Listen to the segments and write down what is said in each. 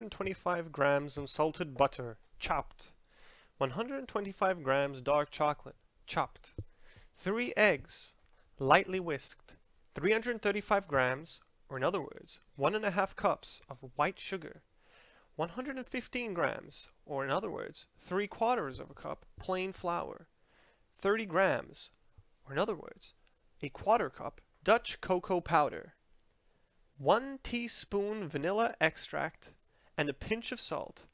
125 grams unsalted butter, chopped. 125 grams dark chocolate, chopped. 3 eggs, lightly whisked. 335 grams, or in other words, 1½ cups of white sugar. 115 grams, or in other words, 3/4 of a cup, plain flour. 30 grams, or in other words, a 1/4 cup, Dutch cocoa powder. 1 teaspoon vanilla extract, and a pinch of salt.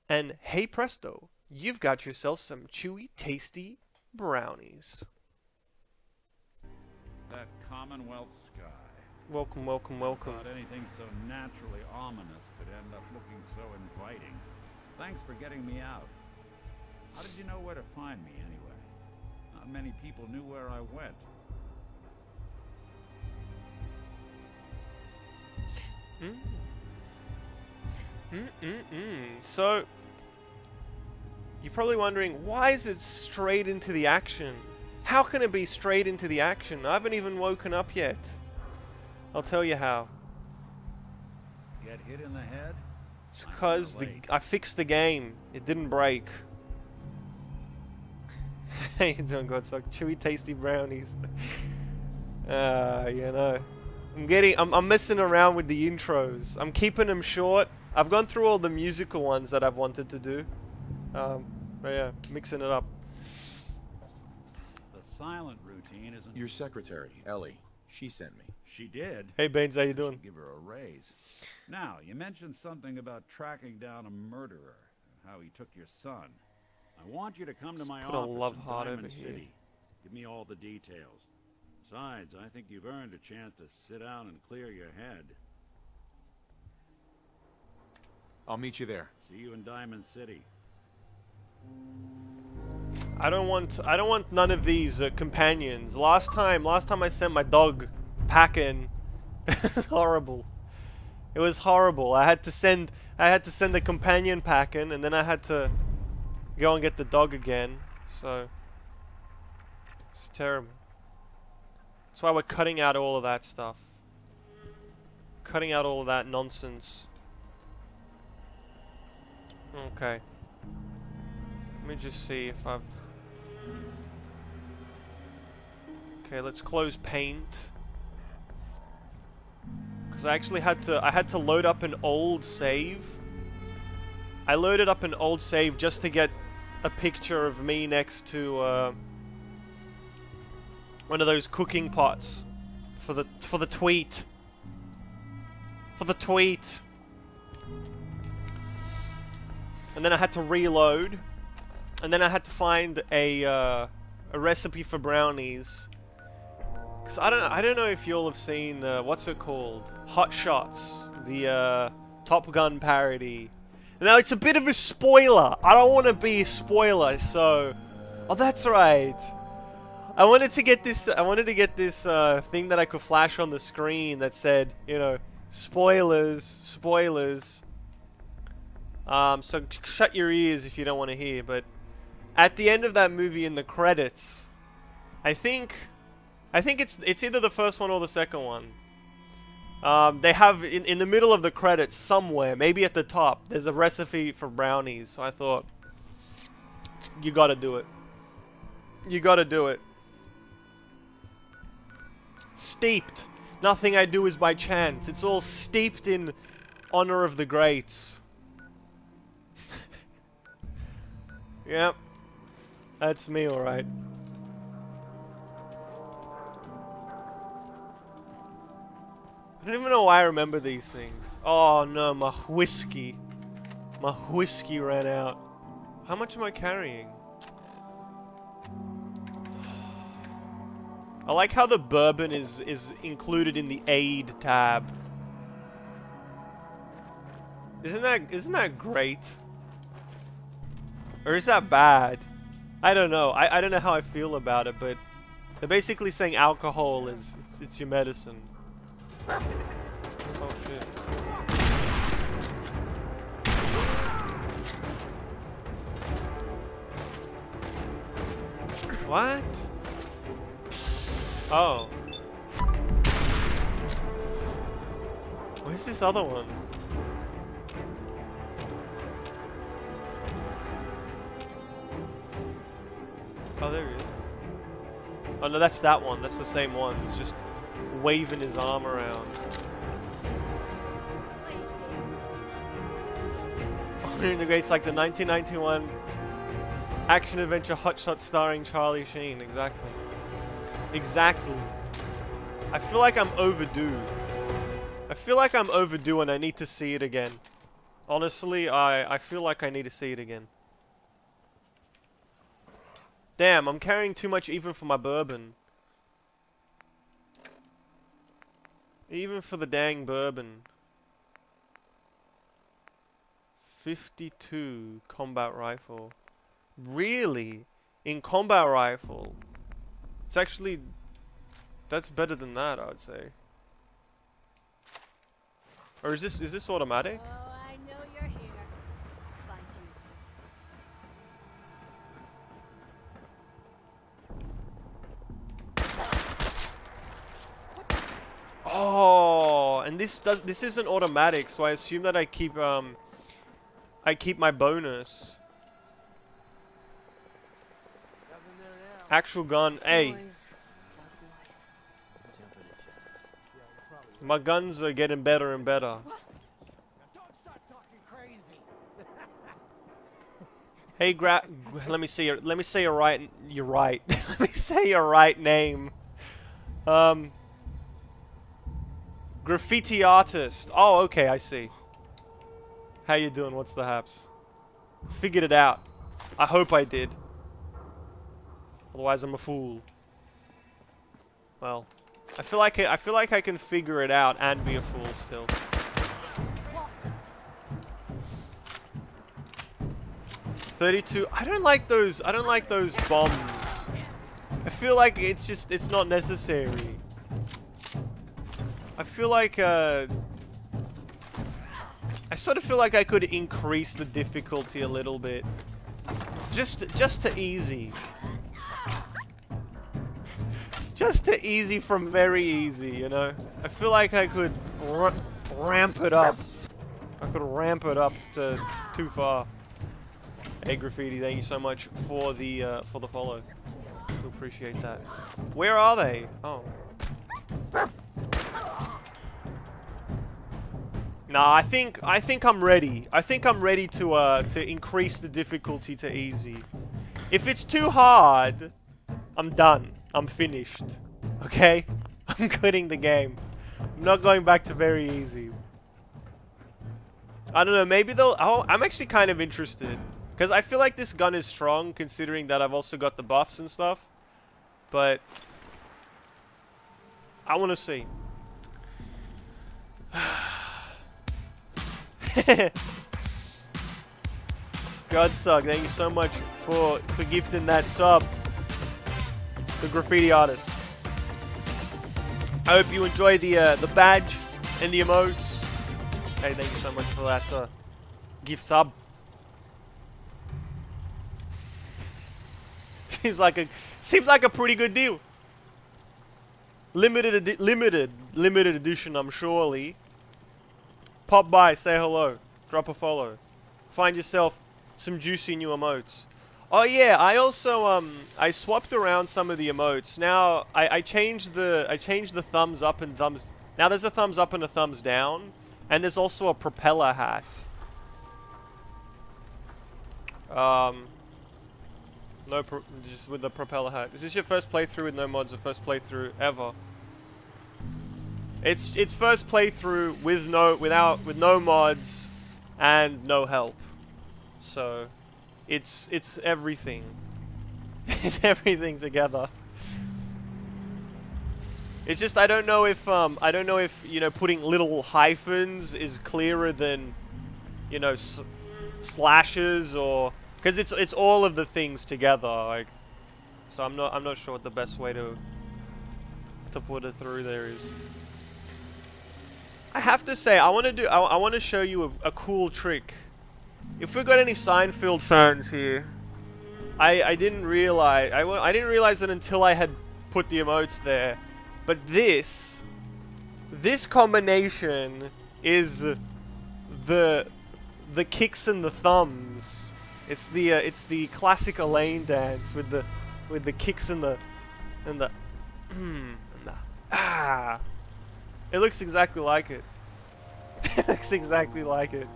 And hey presto, you've got yourself some chewy, tasty brownies. That Commonwealth sky. Welcome, welcome, welcome. Thought anything so naturally ominous could end up looking so inviting. Thanks for getting me out. How did you know where to find me anyway? Not many people knew where I went. So, you're probably wondering, why is it straight into the action? How can it be straight into the action? I haven't even woken up yet. I'll tell you how. Get hit in the head? It's because I fixed the game. It didn't break. How you doing, Godsuck? Chewy, tasty brownies. You know. I'm messing around with the intros. I'm keeping them short. I've gone through all the musical ones that I've wanted to do. But yeah, mixing it up. The silent routine isn't... Your secretary, Ellie. She sent me. She did? Hey, Baines, how you doing? Give her a raise. Now, you mentioned something about tracking down a murderer and how he took your son. I want you to come to my Put a office love in heart Diamond over here. City. Give me all the details. Besides, I think you've earned a chance to sit down and clear your head. I'll meet you there. See you in Diamond City. I don't want none of these companions. Last time I sent my dog packing. It was horrible. It was horrible. I had to send a companion packing, and then I had to go and get the dog again. So it's terrible. That's why we're cutting out all of that stuff. Cutting out all of that nonsense. Okay. Let me just see if I've... Okay, let's close paint. Because I actually had to load up an old save. I loaded up an old save just to get a picture of me next to one of those cooking pots for the tweet. For the tweet. And then I had to reload. And then I had to find a recipe for brownies. Cause I don't know if you all have seen what's it called? Hot Shots, the Top Gun parody. Now it's a bit of a spoiler. I don't want to be a spoiler, so oh, that's right. I wanted to get this thing that I could flash on the screen that said, you know, spoilers, spoilers. So shut your ears if you don't want to hear, but at the end of that movie in the credits, I think it's either the first one or the second one. They have in the middle of the credits somewhere, maybe at the top, there's a recipe for brownies. So I thought, you gotta do it. You gotta do it. Steeped. Nothing I do is by chance. It's all steeped in honor of the greats. Yep. That's me, alright. I don't even know why I remember these things. Oh no, my whiskey. My whiskey ran out. How much am I carrying? I like how the bourbon is included in the aid tab. Isn't that great? Or is that bad? I don't know. I don't know how I feel about it, but they're basically saying alcohol is it's your medicine. Oh shit. What? Oh. Where's this other one? Oh, there he is. Oh no, that's that one. That's the same one. He's just waving his arm around. Honor the Grace, like the 1991 action-adventure hotshot starring Charlie Sheen. Exactly. Exactly. I feel like I'm overdue. I feel like I'm overdue and I need to see it again. Honestly, I feel like I need to see it again. Damn, I'm carrying too much even for my bourbon. Even for the dang bourbon. 52 combat rifle. Really? In combat rifle? It's actually... That's better than that, I would say. Or is this automatic? Oh, I know you're here. Find you. Oh, and this isn't automatic, so I assume that I keep my bonus. Actual gun, hey. My guns are getting better and better. Hey, let me see your right. You're right. Let me say your right name. Graffiti artist. Oh, okay, I see. How you doing? What's the haps? Figured it out. I hope I did. Otherwise, I'm a fool. Well, I feel like I can figure it out and be a fool still. 32. I don't like those bombs. I feel like it's not necessary. I feel like I sort of feel like I could increase the difficulty a little bit. Just to easy. Just to easy from very easy, you know? I feel like I could ramp it up. I could ramp it up to too far. Hey Graffiti, thank you so much for the follow. Do appreciate that. Where are they? Oh. Nah, I think I'm ready. I think I'm ready to increase the difficulty to easy. If it's too hard, I'm done. I'm finished. Okay? I'm quitting the game. I'm not going back to very easy. I don't know, maybe they'll... Oh, I'm actually kind of interested. Because I feel like this gun is strong, considering that I've also got the buffs and stuff. But... I want to see. Godsuck, thank you so much for gifting that sub. The Graffiti artist. I hope you enjoy the badge and the emotes. Hey, thank you so much for that gift sub. Seems like a pretty good deal. Limited edition, I'm surely. Pop by, say hello, drop a follow, find yourself some juicy new emotes. Oh yeah, I also I swapped around some of the emotes. Now I changed the thumbs up and thumbs. Now there's a thumbs up and a thumbs down, and there's also a propeller hat. Just with the propeller hat. Is this your first playthrough with no mods, or first playthrough ever? It's first playthrough with no mods and no help. So it's everything. It's everything together. It's just I don't know if you know, putting little hyphens is clearer than, you know, slashes, or because it's all of the things together, like. So I'm not sure what the best way to put it through there is. I have to say, I want to show you a cool trick. If we've got any Seinfeld fans here, I didn't realize it until I had put the emotes there. But this combination is the kicks and the thumbs. It's the classic Elaine dance with the with the kicks and the and the ah. It looks exactly like it. It looks exactly like it.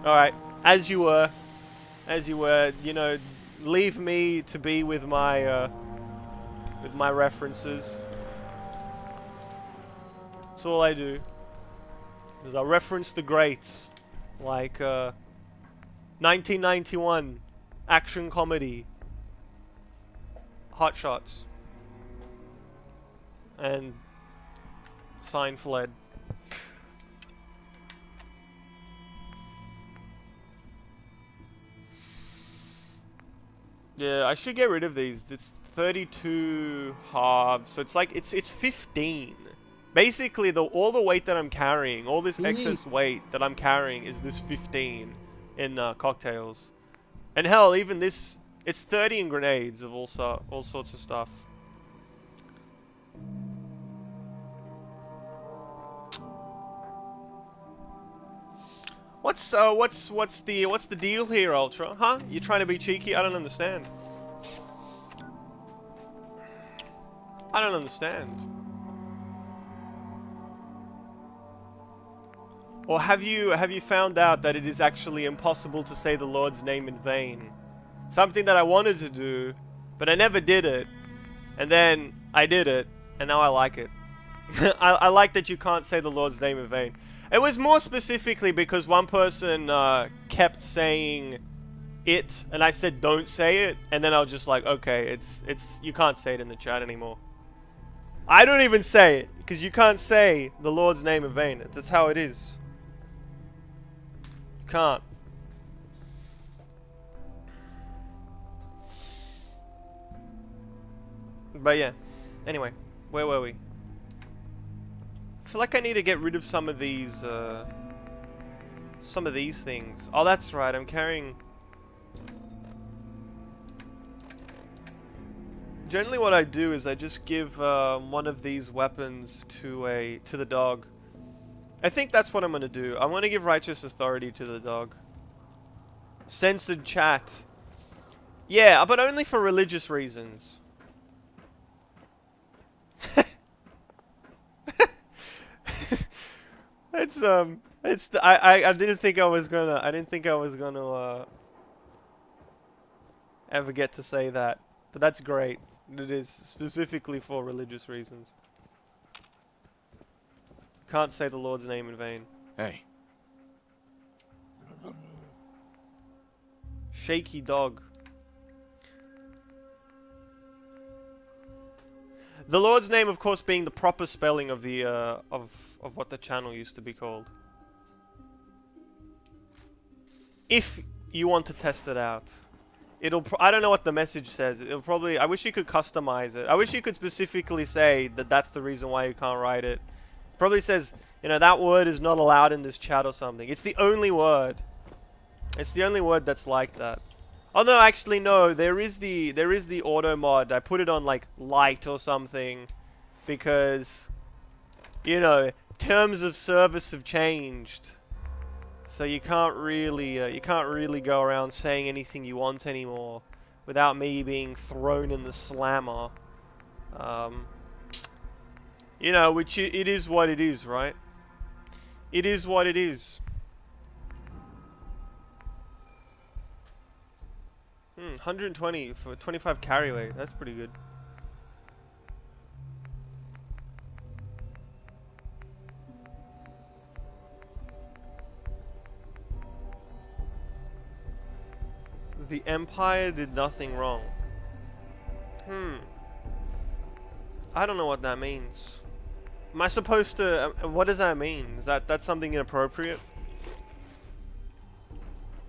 All right, as you were, you know, leave me to be with my references. That's all I do. Is I reference the greats, like 1991 action comedy, Hot Shots, and Seinfeld. Yeah, I should get rid of these. It's 32 halves, so it's like it's 15. Basically, all the weight that I'm carrying, all this excess weight that I'm carrying, is this 15 in cocktails. And hell, even this, it's 30 in grenades of all sorts of stuff. What's the deal here, Ultra? Huh? You trying to be cheeky? I don't understand. I don't understand. Or have you found out that it is actually impossible to say the Lord's name in vain? Something that I wanted to do, but I never did it. And then I did it, and now I like it. I like that you can't say the Lord's name in vain. It was more specifically because one person kept saying it, and I said don't say it, and then I was just like, okay, it's you can't say it in the chat anymore. I don't even say it, because you can't say the Lord's name in vain. That's how it is. Can't. But yeah, anyway, where were we? I feel like I need to get rid of some of these things. Oh, that's right, I'm carrying... Generally what I do is I just give one of these weapons to the dog. I think that's what I'm gonna do. I want to give righteous authority to the dog. Censored chat. Yeah, but only for religious reasons. I didn't think I was gonna ever get to say that, but that's great. It is specifically for religious reasons. Can't say the Lord's name in vain. Hey. Shaky dog. The Lord's name, of course, being the proper spelling of the of what the channel used to be called. If you want to test it out, I don't know what the message says. It'll probably. I wish you could customize it. I wish you could specifically say that that's the reason why you can't write it. Probably says, you know, that word is not allowed in this chat or something. It's the only word. It's the only word that's like that. Oh no, actually no. There is the auto mod. I put it on like light or something because, you know, terms of service have changed. So you can't really go around saying anything you want anymore without me being thrown in the slammer. You know, which it is what it is, right? It is what it is. 120 for 25 carry weight. That's pretty good. The Empire did nothing wrong. I don't know what that means. Am I supposed to... what does that mean? Is that's something inappropriate?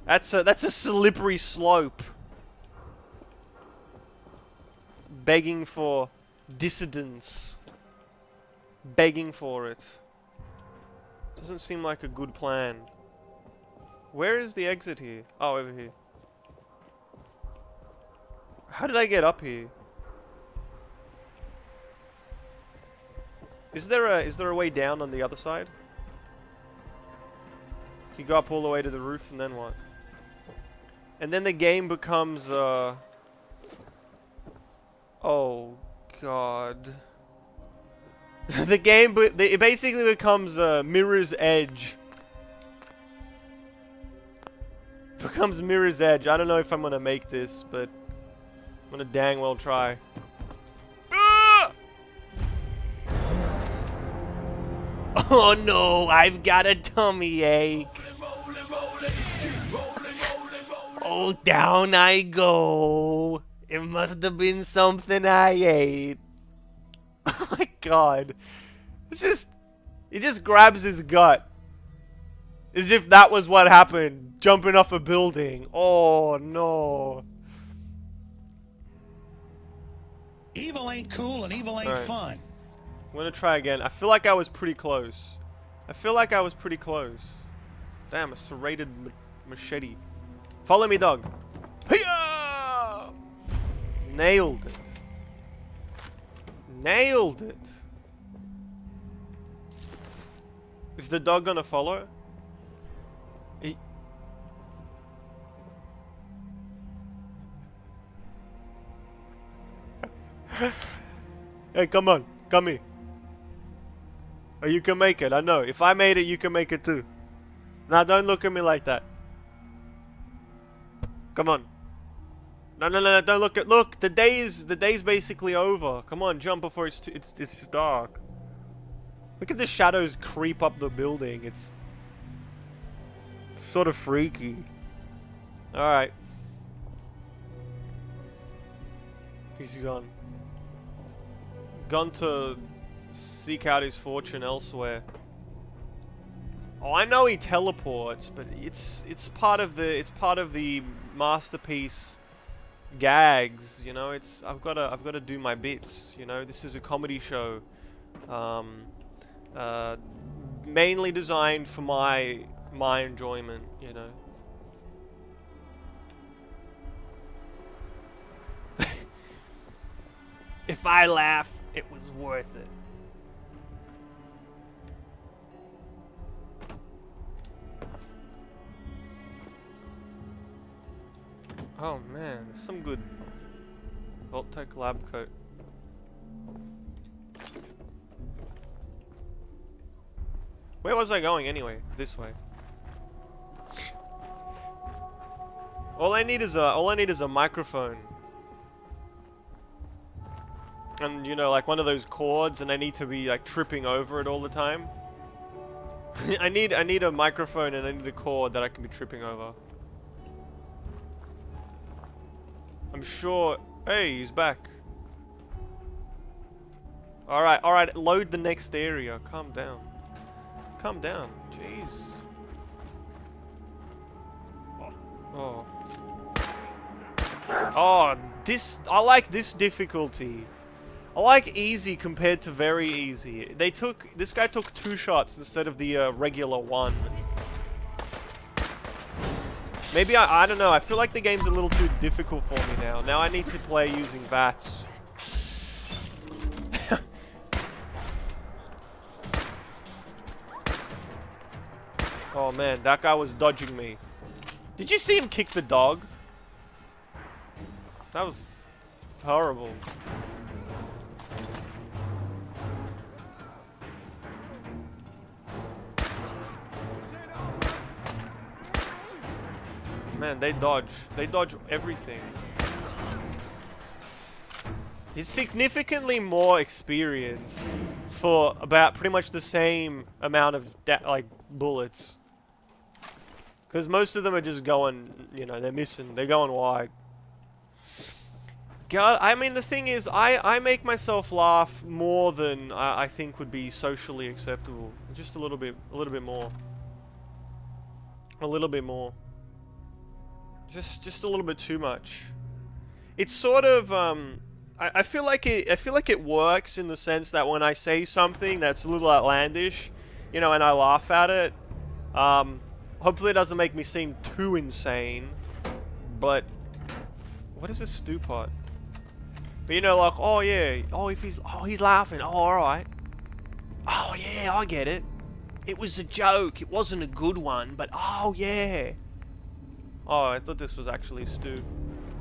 That's a slippery slope. Begging for dissidence. Begging for it. Doesn't seem like a good plan. Where is the exit here? Oh, over here. How did I get up here? Is there a way down on the other side? You go up all the way to the roof and then what? And then the game becomes Oh god. The game, it basically becomes Mirror's Edge. Becomes Mirror's Edge. I don't know if I'm gonna make this, but I'm gonna dang well try. Ah! Oh no, I've got a tummy ache. Oh, down I go. It must have been something I ate. Oh my god. He just grabs his gut. As if that was what happened. Jumping off a building. Oh no. Evil ain't cool and evil ain't fun. I'm gonna try again. I feel like I was pretty close. Damn, a serrated machete. Follow me, dog. Hiya! Nailed it. Nailed it. Is the dog gonna follow? Hey, come on. Come here. Oh, you can make it. I know. If I made it, you can make it too. Now, don't look at me like that. Come on. No, don't look at. Look, the day's basically over. Come on, jump before it's dark. Look at the shadows creep up the building. It's sort of freaky. All right. He's gone. Gone to seek out his fortune elsewhere. Oh, I know he teleports, but it's part of the masterpiece gags, you know. I've got to do my bits, you know. This is a comedy show, mainly designed for my enjoyment, you know. If I laugh, it was worth it. Oh man, there's some good Vault-Tec lab coat. Where was I going anyway? This way. All I need is a microphone. And you know, like one of those cords, and I need to be like tripping over it all the time. I need a microphone and I need a cord that I can be tripping over. I'm sure. Hey, he's back. Alright, load the next area. Calm down. Calm down. Jeez. Oh. Oh, I like this difficulty. I like easy compared to very easy. This guy took 2 shots instead of the regular 1. Maybe I don't know. I feel like the game's a little too difficult for me now. Now I need to play using VATS. Oh man, that guy was dodging me. Did you see him kick the dog? That was horrible. Man, they dodge everything. It's significantly more experience for about pretty much the same amount of like bullets. Because most of them are just going, you know, they're missing. They're going wide. God, I mean, the thing is, I make myself laugh more than I think would be socially acceptable. Just a little bit more. A little bit more. Just a little bit too much. It's sort of, I feel like it works in the sense that when I say something that's a little outlandish, you know, and I laugh at it, hopefully it doesn't make me seem too insane. But what is a stew pot? But you know, like, oh yeah, he's laughing. Oh, all right. Oh yeah, I get it. It was a joke. It wasn't a good one, but oh yeah. Oh, I thought this was actually stew.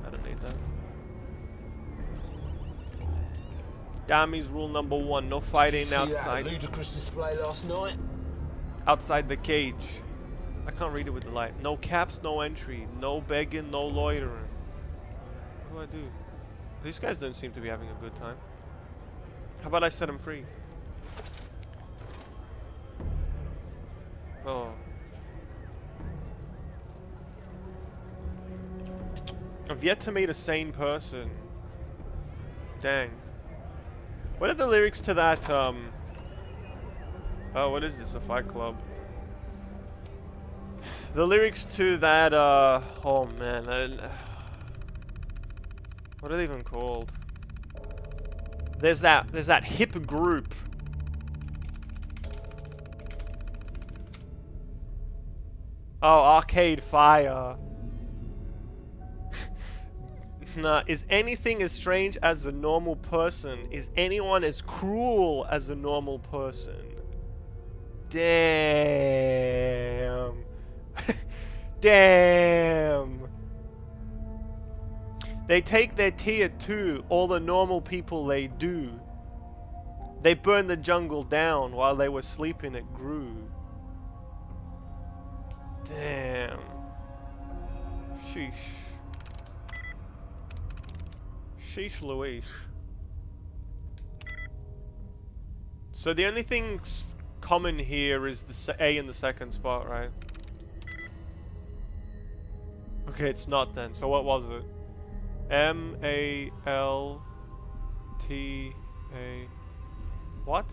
I don't need that. Dammy's rule number 1, no fighting See that outside. ludicrous display last night? Outside the cage. I can't read it with the light. No caps, no entry. No begging, no loitering. What do I do? These guys don't seem to be having a good time. How about I set them free? Oh. I've yet to meet a sane person. Dang. What are the lyrics to that, Oh, what is this? A Fight Club? The lyrics to that, oh man. What are they even called? There's that hip group. Oh, Arcade Fire. Nah, is anything as strange as a normal person? Is anyone as cruel as a normal person? Damn. Damn. They take their tier 2, all the normal people they do. They burn the jungle down while they were sleeping, it grew. Damn. Sheesh. Sheesh Louise. So the only thing common here is the A in the second spot, right? Okay, it's not then. So what was it? M-A-L-T-A... What?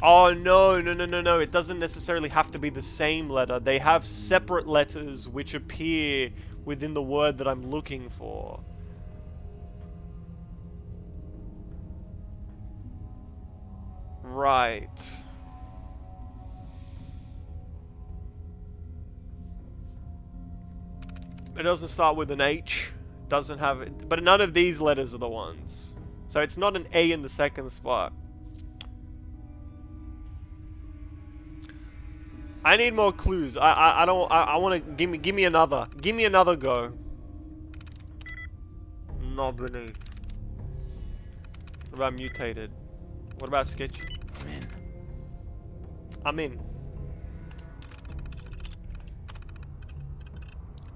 Oh, no. It doesn't necessarily have to be the same letter. They have separate letters which appear within the word that I'm looking for. Right. It doesn't start with an H. Doesn't have it. But none of these letters are the ones. So it's not an A in the second spot. I need more clues. I want to give me another. Give me another go. Not beneath. What about mutated? What about sketchy? I'm in.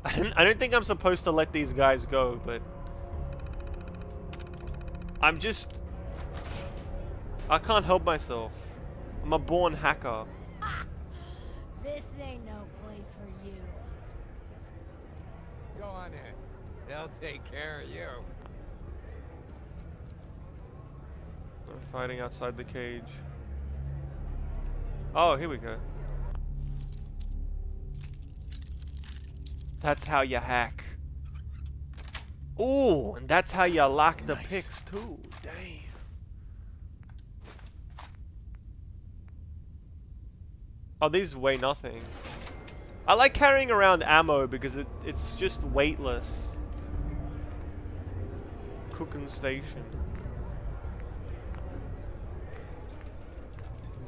I don't think I'm supposed to let these guys go, but I'm just... I can't help myself. I'm a born hacker. This ain't no place for you. Go on in. They'll take care of you. I'm fighting outside the cage. Oh, here we go. That's how you hack. Ooh, and that's how you lock the picks too. Damn. Oh, these weigh nothing. I like carrying around ammo because it's just weightless. Cooking station.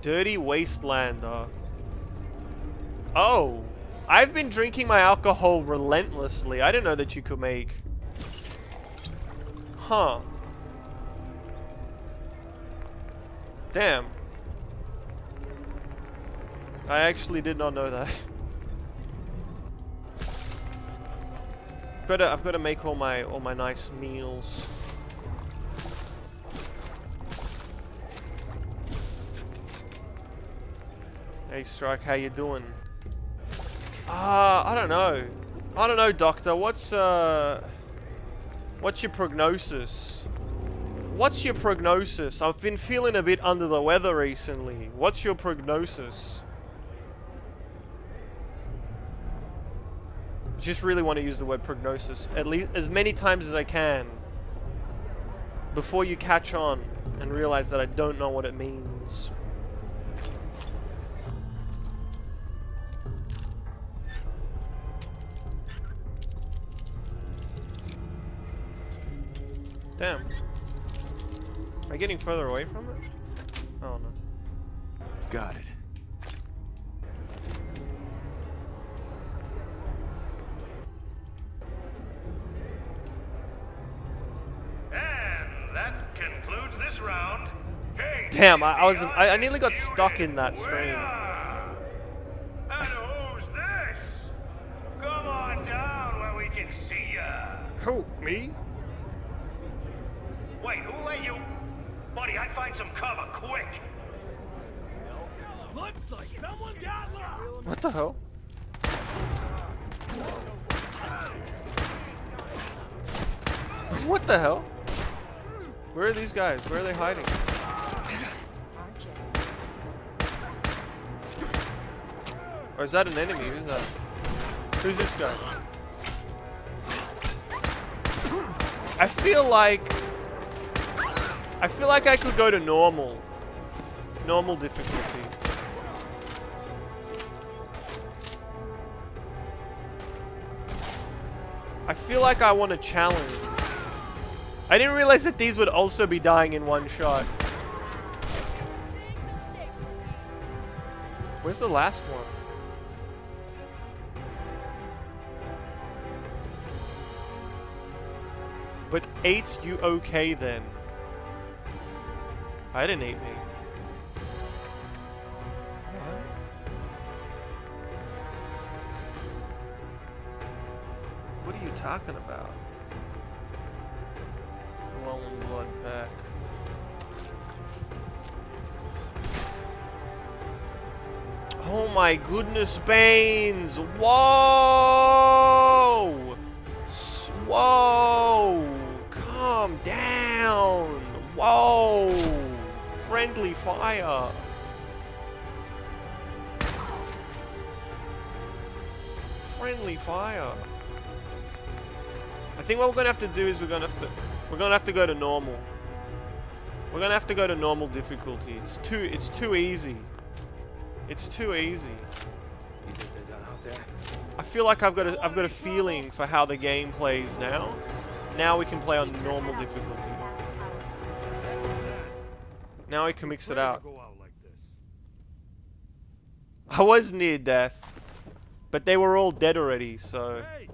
Dirty Wastelander. Oh. I've been drinking my alcohol relentlessly. I didn't know that you could make... Huh. Damn. I actually did not know that. I've got to make all my nice meals. Hey Strike, how you doing? I don't know. I don't know, Doctor. What's your prognosis? What's your prognosis? I've been feeling a bit under the weather recently. What's your prognosis? Just really want to use the word prognosis at least as many times as I can before you catch on and realize that I don't know what it means. Damn. Am I getting further away from it? Oh no. Got it. And that concludes Damn, I nearly got stuck in that screen. And who's this? Come on down where we can see ya. Who, me? Wait, who let you? Buddy, I'd find some cover, quick. Looks like someone got lost. What the hell? What the hell? Where are these guys? Where are they hiding? Or is that an enemy? Who's that? Who's this guy? I feel like I could go to normal. Normal difficulty. I feel like I want a challenge. I didn't realize that these would also be dying in one shot. Where's the last one? But ate you okay then? I didn't eat me. What are you talking about? Glowing blood back. Oh my goodness, Banes! Whoa! Whoa! Calm down! Whoa! Friendly fire! Friendly fire! I think what we're gonna have to do is we're gonna have to go to normal. We're gonna have to go to normal difficulty. It's too easy. It's too easy. You think they're done out there? I feel like I've got a feeling for how the game plays now. Now we can play on normal difficulty. Now we can mix it out. I was near death, but they were all dead already, so. Hey,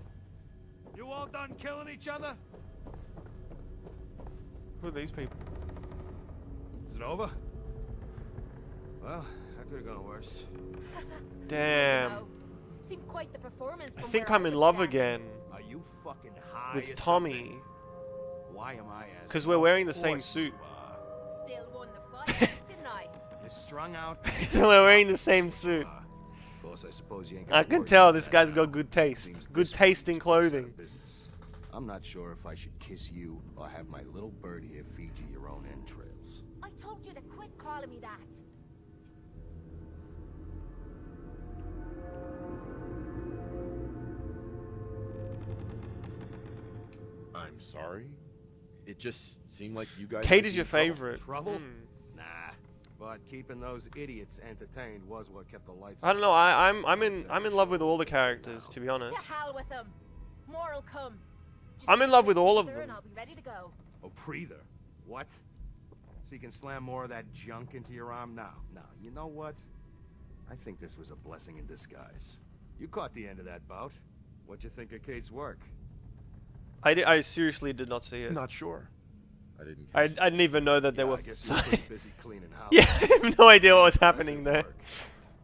you all done killing each other? Who are these people? Is it over? Well, that could have gone worse. Damn. Seemed quite the performance. I think I'm in love again Are you fucking high? with or Tommy. something? Why am I asking? Because we're wearing the Of same course suit. you are. Still won the fight, didn't I? You're strung out. So we're wearing the same suit. Of course, I suppose you ain't I gonna can worry tell about this that guy's now. got good taste. Seems Good this taste in one's close out of clothing. business. I'm not sure if I should kiss you or have my little bird here feed you your own entrails. I told you to quit calling me that. I'm sorry. It just seemed like you guys. Kate might is be your in trouble. favorite. Trouble? Hmm. Nah. But keeping those idiots entertained was what kept the lights I don't know. I'm in love with all the characters, to be honest. To hell with them. More'll come. Just I'm in love with all of breather and them. I'll be ready to go. Oh, breather. What? So you can slam more of that junk into your arm now? No, you know what? I think this was a blessing in disguise. You caught the end of that bout. What'd you think of Kate's work? I seriously did not see it. Not sure. I didn't. I catch didn't even know that they Yeah, were. I guess you were pretty busy cleaning house. Yeah, I have no idea what was happening Impressive there.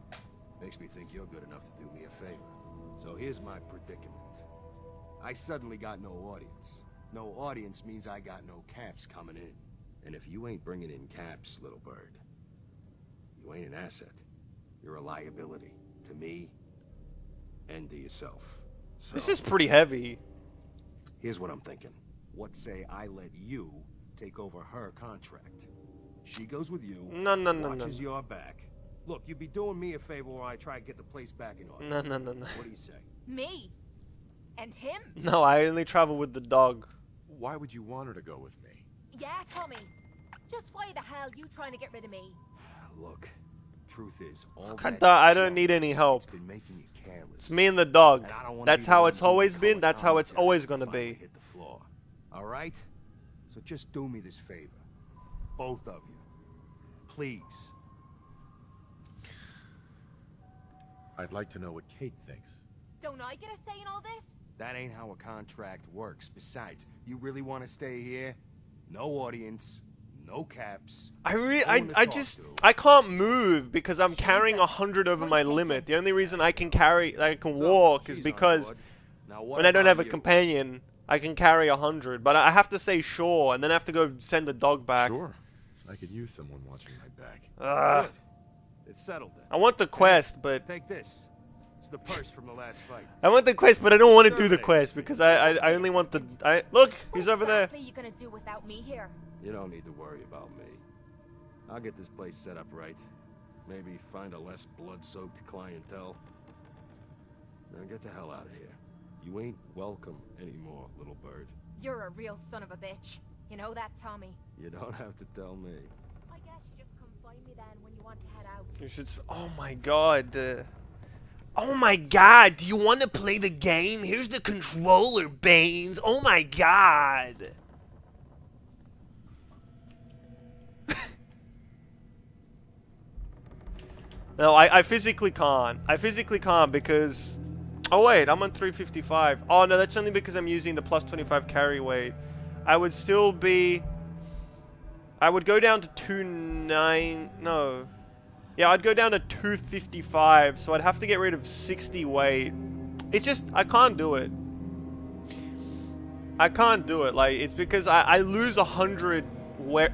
work. Makes me think you're good enough to do me a favor. So here's my predicament. I suddenly got no audience. No audience means I got no caps coming in. And if you ain't bringing in caps, little bird, you ain't an asset. You're a liability to me and to yourself. So, This is pretty heavy. here's what I'm thinking. What say I let you take over her contract? She goes with you, No, no, no, no. watches your back. Look, you'd be doing me a favor while I try to get the place back in order. No, no, no, no. What do you say? Me. And him. No, I only travel with the dog. Why would you want her to go with me? Yeah, Tommy. Just why the hell you trying to get rid of me? Look, truth is, all I don't need any help. It's been making you careless. It's me and the dog. And I don't wanna That's be the how one it's doing always the been. calling That's how it's commentary always when gonna you finally be. hit the floor. All right? So just do me this favor, both of you, please. I'd like to know what Kate thinks. Don't I get a say in all this? That ain't how a contract works. Besides, you really want to stay here? No audience, No caps. I can't move because I'm carrying 100 over my limit. The only reason I can walk is because when I don't have a companion, I can carry 100. But I have to say sure, and then I have to go send the dog back. Sure. I could use someone watching my back. Good. It's settled then. I want the quest, but Take this. It's the purse from the last fight. I want the quest, but I don't want to do the quest because I only want the. Look, he's over there. What are you gonna do without me here? You don't need to worry about me. I'll get this place set up right. Maybe find a less blood-soaked clientele. Now get the hell out of here. You ain't welcome anymore, little bird. You're a real son of a bitch. You know that, Tommy? You don't have to tell me. I guess you just come find me then when you want to head out. You should. Oh my god. Oh my god. Do you want to play the game? Here's the controller, Baines. Oh my god. No, I physically can't. I physically can't because... Oh wait, I'm on 355. Oh no, that's only because I'm using the plus 25 carry weight. I would still be... I would go down to 29... No. Yeah, I'd go down to 255, so I'd have to get rid of 60 weight. It's just, I can't do it. I can't do it. Like, it's because I lose 100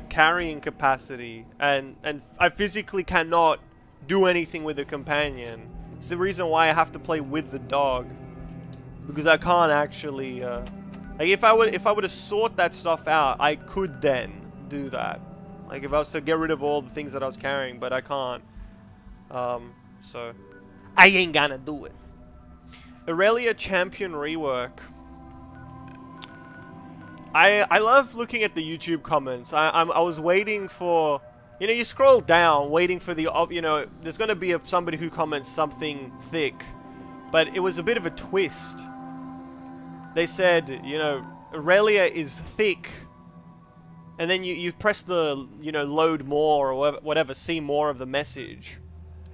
carrying capacity, and I physically cannot do anything with a companion. It's the reason why I have to play with the dog, because I can't actually like if I were to sort that stuff out, I could then do that, like if I was to get rid of all the things that I was carrying, but I can't, so I ain't gonna do it. Aurelia champion rework. I love looking at the YouTube comments. I was waiting for, you know, you scroll down, waiting for the, you know, there's going to be somebody who comments something thick. But it was a bit of a twist. They said, you know, Aurelia is thick. And then you press the, you know, load more or whatever, see more of the message.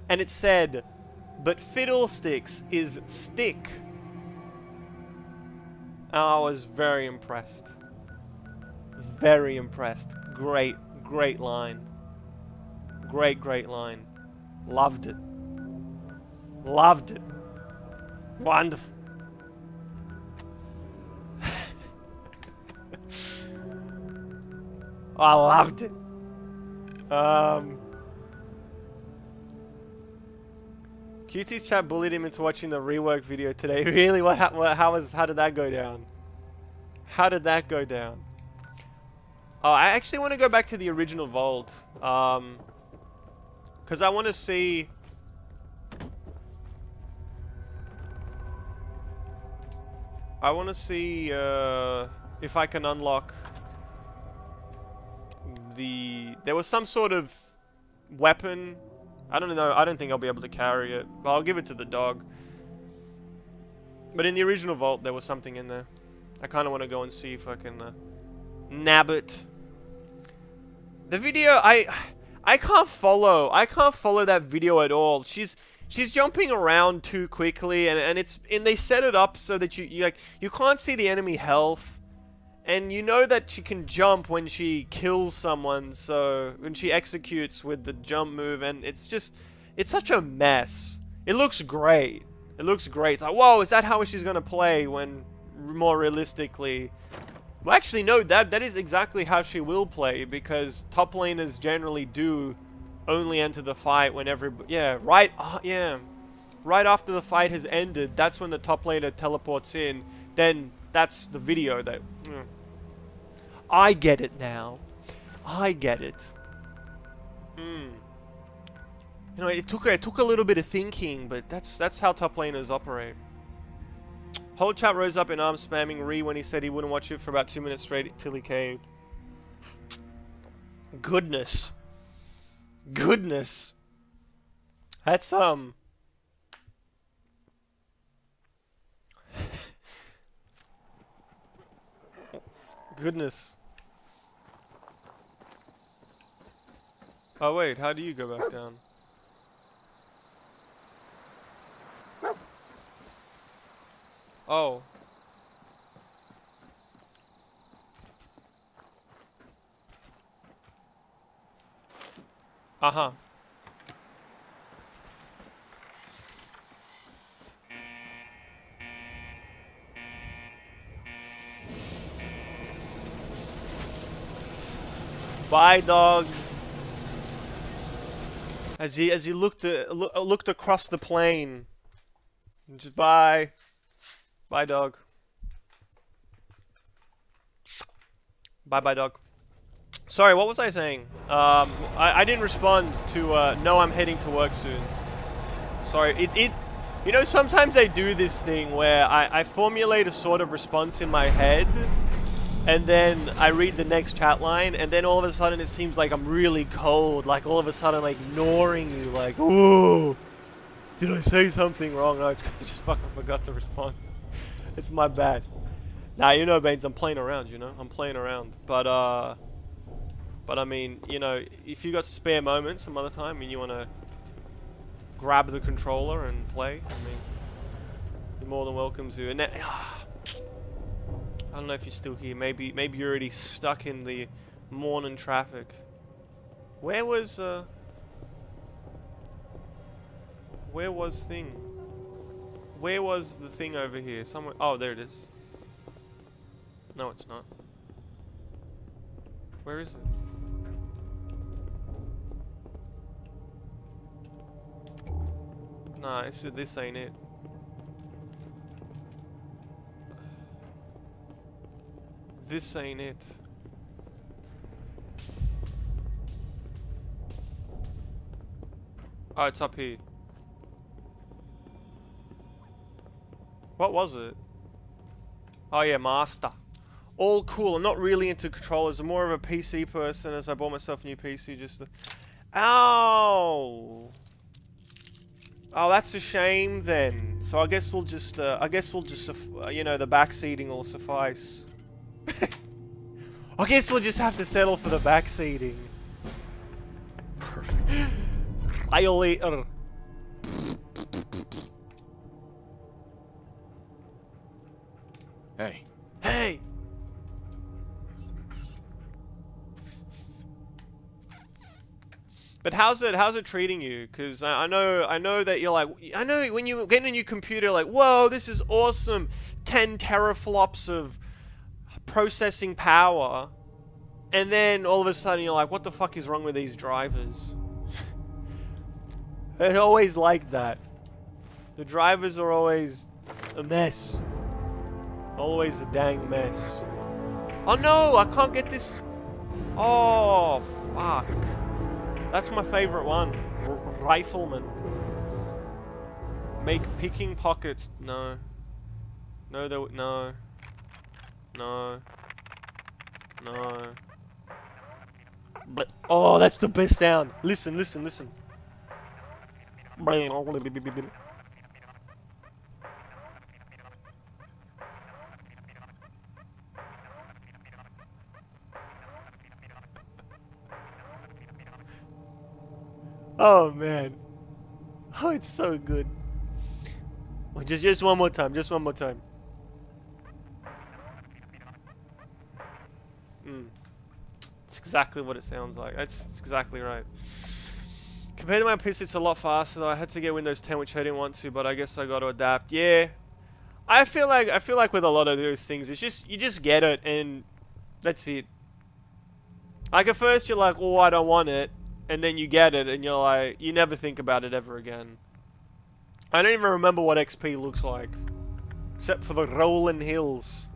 And it said, but Fiddlesticks is stick. I was very impressed. Very impressed. Great, great line. Great line. Loved it. Loved it. Wonderful. I loved it. QT's chat bullied him into watching the rework video today. Really? How did that go down? How did that go down? Oh, I actually want to go back to the original vault. Because I want to see... I want to see if I can unlock the... There was some sort of weapon. I don't know. I don't think I'll be able to carry it. But I'll give it to the dog. But in the original vault, there was something in there. I kind of want to go and see if I can nab it. The video, I can't follow. I can't follow that video at all. She's jumping around too quickly, and they set it up so that you can't see the enemy health, and you know that she can jump when she kills someone. So when she executes with the jump move, and it's such a mess. It looks great. It looks great. It's like, whoa, is that how she's gonna play? When more realistically, well, actually no, that is exactly how she will play, because top laners generally do only enter the fight when right after the fight has ended. That's when the top laner teleports in. Then that's the video that I get it now. I get it. You know, it took a little bit of thinking, but that's how top laners operate. Whole chat rose up in arms spamming Ree when he said he wouldn't watch it for about 2 minutes straight till he caved. Goodness. Goodness. That's Goodness. Oh wait, how do you go back down? Oh. Uh-huh. Bye, dog. As he looked across the plain. Just bye. Bye, dog. Bye, dog. Sorry, what was I saying? I didn't respond to, no, I'm heading to work soon. Sorry, you know, sometimes I do this thing where I formulate a sort of response in my head, and then I read the next chat line, and then all of a sudden it seems like I'm really cold, like all of a sudden I'm ignoring you, like, ooh, did I say something wrong? No, it's 'cause I just fucking forgot to respond. It's my bad. Nah, you know, Baines, I'm playing around, you know? I'm playing around. But I mean, you know, if you got spare moments some other time and you want to grab the controller and play, I mean, you're more than welcome to. And I don't know if you're still here. Maybe you're already stuck in the morning traffic. Where was thing? Where was the thing over here? Somewhere. Oh, there it is. No, it's not. Where is it? Nah, this ain't it. This ain't it. Oh, it's up here. What was it? Oh yeah, master. All cool. I'm not really into controllers. I'm more of a PC person, as I bought myself a new PC just to... Ow! Oh, that's a shame then. So I guess we'll just, you know, the back seating will suffice. I guess we'll just have to settle for the back seating. Perfect. Later. Hey. Hey! But how's it treating you? Because I know that you're like, I know when you get a new computer, like, whoa, this is awesome, 10 teraflops of processing power, and then all of a sudden you're like, what the fuck is wrong with these drivers? They're always like that. The drivers are always a mess. Always a dang mess. Oh no, I can't get this. Oh, fuck. That's my favorite one. Rifleman. Make picking pockets. No. No, no. No. No. Oh, that's the best sound. Listen, listen, listen. Oh man. Oh, it's so good. Well, just one more time, just one more time. It's exactly what it sounds like. That's exactly right. Compared to my PC, it's a lot faster though. I had to get Windows 10, which I didn't want to, but I guess I got to adapt. Yeah. I feel like with a lot of those things, it's just, you just get it and that's it. Like at first you're like, oh, I don't want it. And then you get it, and you're like, you never think about it ever again. I don't even remember what XP looks like. Except for the rolling hills.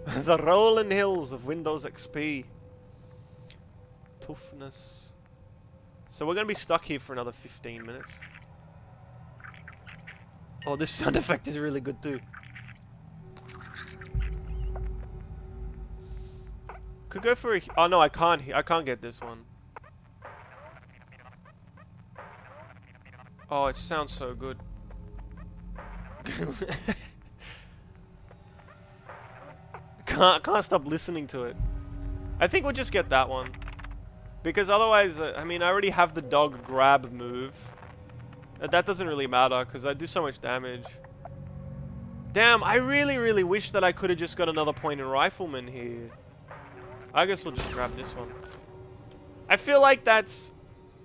The rolling hills of Windows XP. Toughness. So we're going to be stuck here for another 15 minutes. Oh, this sound effect is really good too. Could go for a... Oh no, I can't get this one. Oh, it sounds so good. Can't stop listening to it. I think we'll just get that one. Because otherwise, I mean, I already have the dog grab move. That doesn't really matter, because I do so much damage. Damn, I really, really wish that I could have just got another point in Rifleman here. I guess we'll just grab this one. I feel like that's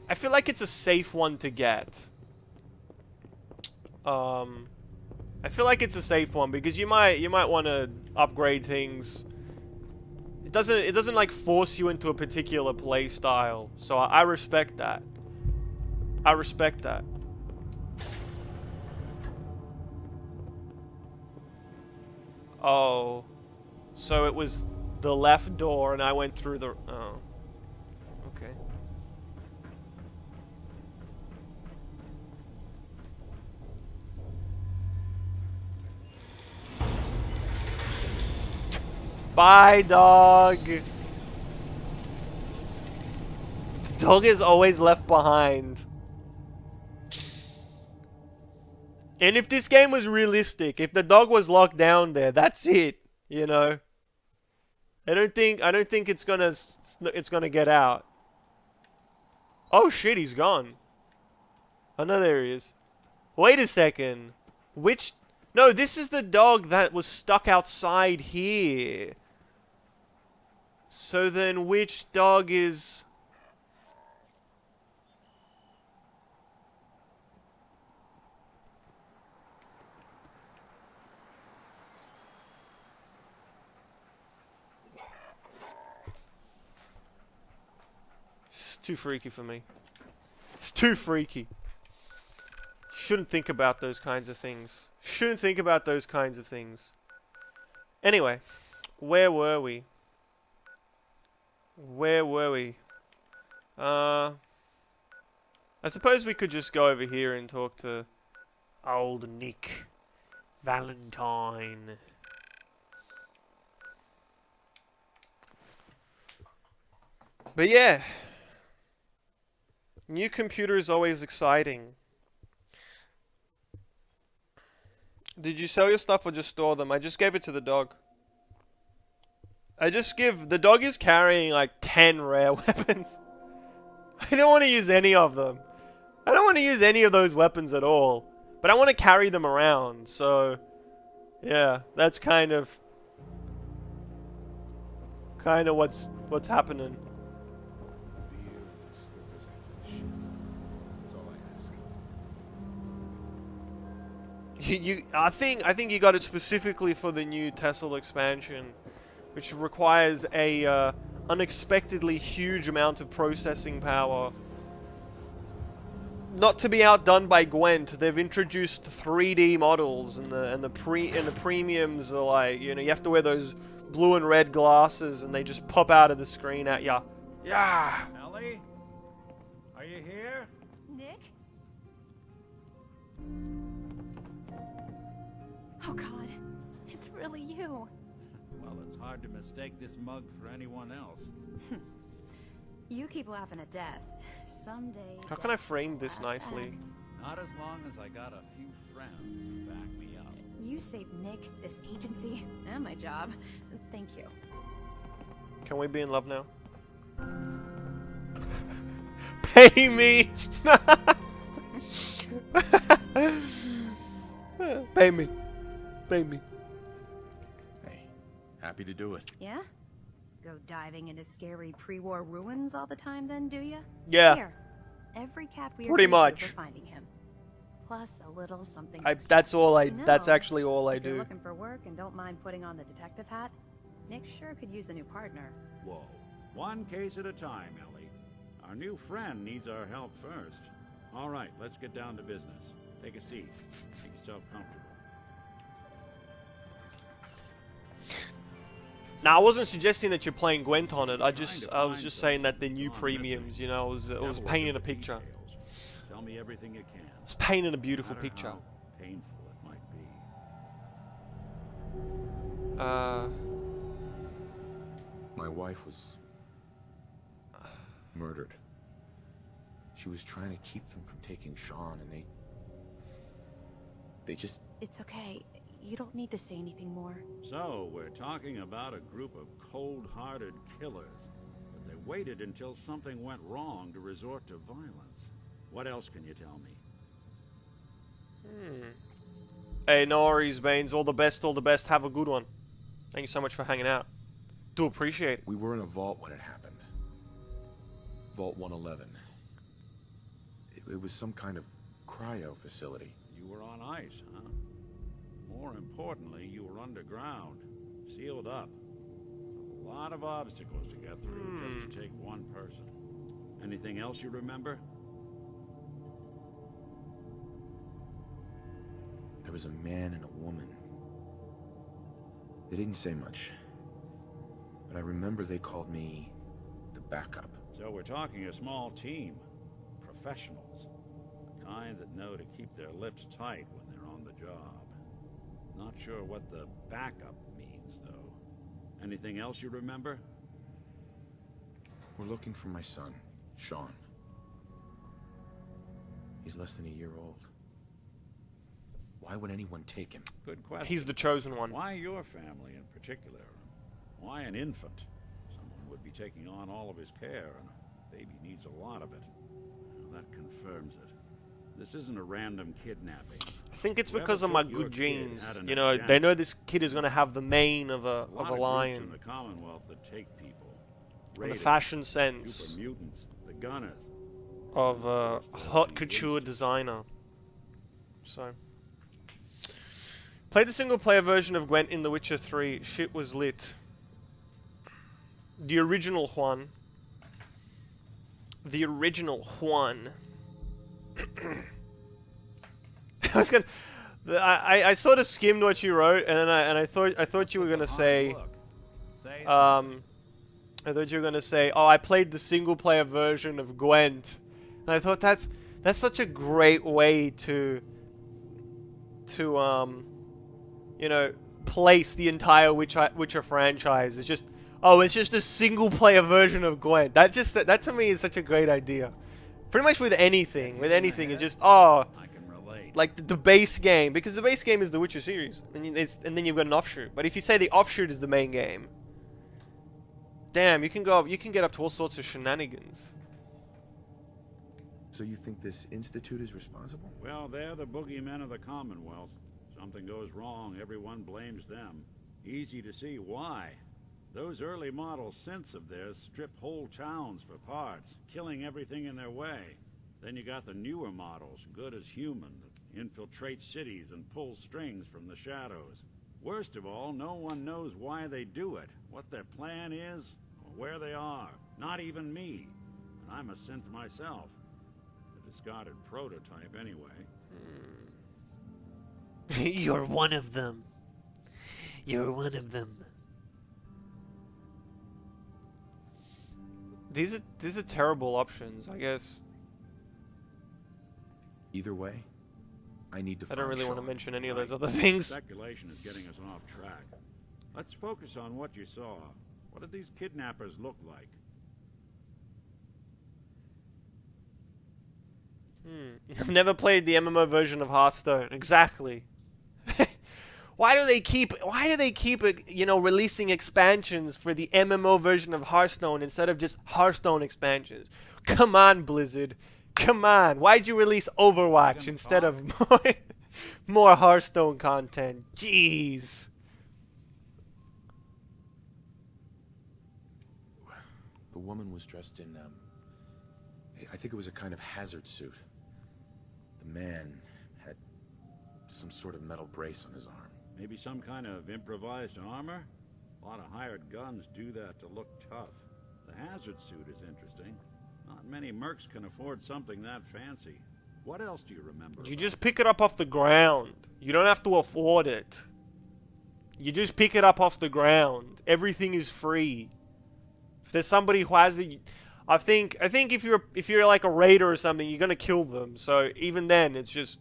I feel like it's a safe one to get. I feel like it's a safe one because you might want to upgrade things. It doesn't like force you into a particular play style. So I respect that. I respect that. Oh. So it was the left door and I went through the... Oh. Okay. Bye, dog. The dog is always left behind. And if this game was realistic, if the dog was locked down there, that's it, you know. I don't think it's gonna get out. Oh shit, he's gone. Oh no, there he is. Wait a second. Which... No, this is the dog that was stuck outside here. So then which dog is... It's too freaky for me. It's too freaky. Shouldn't think about those kinds of things. Shouldn't think about those kinds of things. Anyway, where were we? Where were we? I suppose we could just go over here and talk to old Nick Valentine. But yeah. New computer is always exciting. Did you sell your stuff or just store them? I just gave it to the dog. The dog is carrying like 10 rare weapons. I don't want to use any of them. I don't want to use any of those weapons at all. But I want to carry them around, so... Yeah, that's kind of what's happening. I think you got it specifically for the new Tesla expansion, which requires a unexpectedly huge amount of processing power. Not to be outdone by Gwent, they've introduced 3D models, and the premiums are like, you know, you have to wear those blue and red glasses, and they just pop out of the screen at ya. Yeah. Ellie, are you here? Nick? Oh God, it's really you. Well, it's hard to mistake this mug for anyone else. You keep laughing at death. Someday. How can I frame this nicely? Not as long as I got a few friends to back me up. You saved Nick, this agency, and my job. Thank you. Can we be in love now? Pay me! Pay me. Pay me. Hey, happy to do it. Yeah? Go diving into scary pre-war ruins all the time then, do ya? Yeah. Here, every cap we Pretty much. for finding him. Plus a little something. That's actually all I if you're do. looking for work and don't mind putting on the detective hat, Nick sure could use a new partner. Whoa. One case at a time, Ellie. Our new friend needs our help first. All right, let's get down to business. Take a seat. Make yourself comfortable. Now, I wasn't suggesting that you're playing Gwent on it. I was just saying that the new premiums, you know, it was painting a picture. Tell me everything you can. It's painting a beautiful No matter picture. how painful it might be. My wife was murdered. She was trying to keep them from taking Sean, and they just... It's okay. You don't need to say anything more. So, we're talking about a group of cold-hearted killers. But they waited until something went wrong to resort to violence. What else can you tell me? Hey, no worries, Baines. All the best, all the best. Have a good one. Thank you so much for hanging out. Do appreciate it. We were in a vault when it happened. Vault 111. It was some kind of cryo facility. You were on ice, huh? More importantly, you were underground, sealed up. It's a lot of obstacles to get through just to take one person. Anything else you remember? There was a man and a woman. They didn't say much, but I remember they called me the backup. So we're talking a small team. Professionals. The kind that know to keep their lips tight when they're on the job. Not sure what the backup means, though. Anything else you remember? We're looking for my son, Sean. He's less than a year old. Why would anyone take him? Good question. He's the chosen one. Why your family in particular? Why an infant? Someone would be taking on all of his care, and a baby needs a lot of it. Well, that confirms it. This isn't a random kidnapping. I think it's because of my good genes. You know, they know this kid is going to have the mane of a lion. In the Commonwealth that take people. And the fashion sense super mutants, the gunners. Of a haute couture designer. So, played the single-player version of Gwent in The Witcher 3. Shit was lit. The original Juan. The original Juan. I sort of skimmed what you wrote, and then I thought you were gonna say, oh, I played the single-player version of Gwent, and I thought that's such a great way to you know, place the entire Witcher franchise. It's just, oh, it's just a single-player version of Gwent. That to me is such a great idea. Pretty much with anything, it's just, oh, like the base game, because the base game is the Witcher series, and then you've got an offshoot. But if you say the offshoot is the main game, damn, you can get up to all sorts of shenanigans. So you think this institute is responsible? Well, they're the boogeymen of the Commonwealth. Something goes wrong, everyone blames them. Easy to see why. Those early model synths of theirs strip whole towns for parts, killing everything in their way. Then you got the newer models, good as human, that infiltrate cities and pull strings from the shadows. Worst of all, no one knows why they do it, what their plan is, or where they are. Not even me. And I'm a synth myself. A discarded prototype anyway. You're one of them. You're one of them. These are terrible options, I guess. Either way, I need to. I don't really Sean. want to mention any of those other things. Speculation is getting us off track. Let's focus on what you saw. What did these kidnappers look like? I've never played the MMO version of Hearthstone. Exactly. Why do they keep you know, releasing expansions for the MMO version of Hearthstone instead of just Hearthstone expansions? Come on, Blizzard. Come on. Why'd you release Overwatch instead of more Hearthstone content? Jeez. The woman was dressed in, I think it was a kind of hazard suit. The man had some sort of metal brace on his arm. Maybe some kind of improvised armor? A lot of hired guns do that to look tough. The hazard suit is interesting. Not many mercs can afford something that fancy. What else do you remember? You just pick it up off the ground. You don't have to afford it. You just pick it up off the ground. Everything is free. If there's somebody who has it, I think if you're like a raider or something, you're gonna kill them. So even then, it's just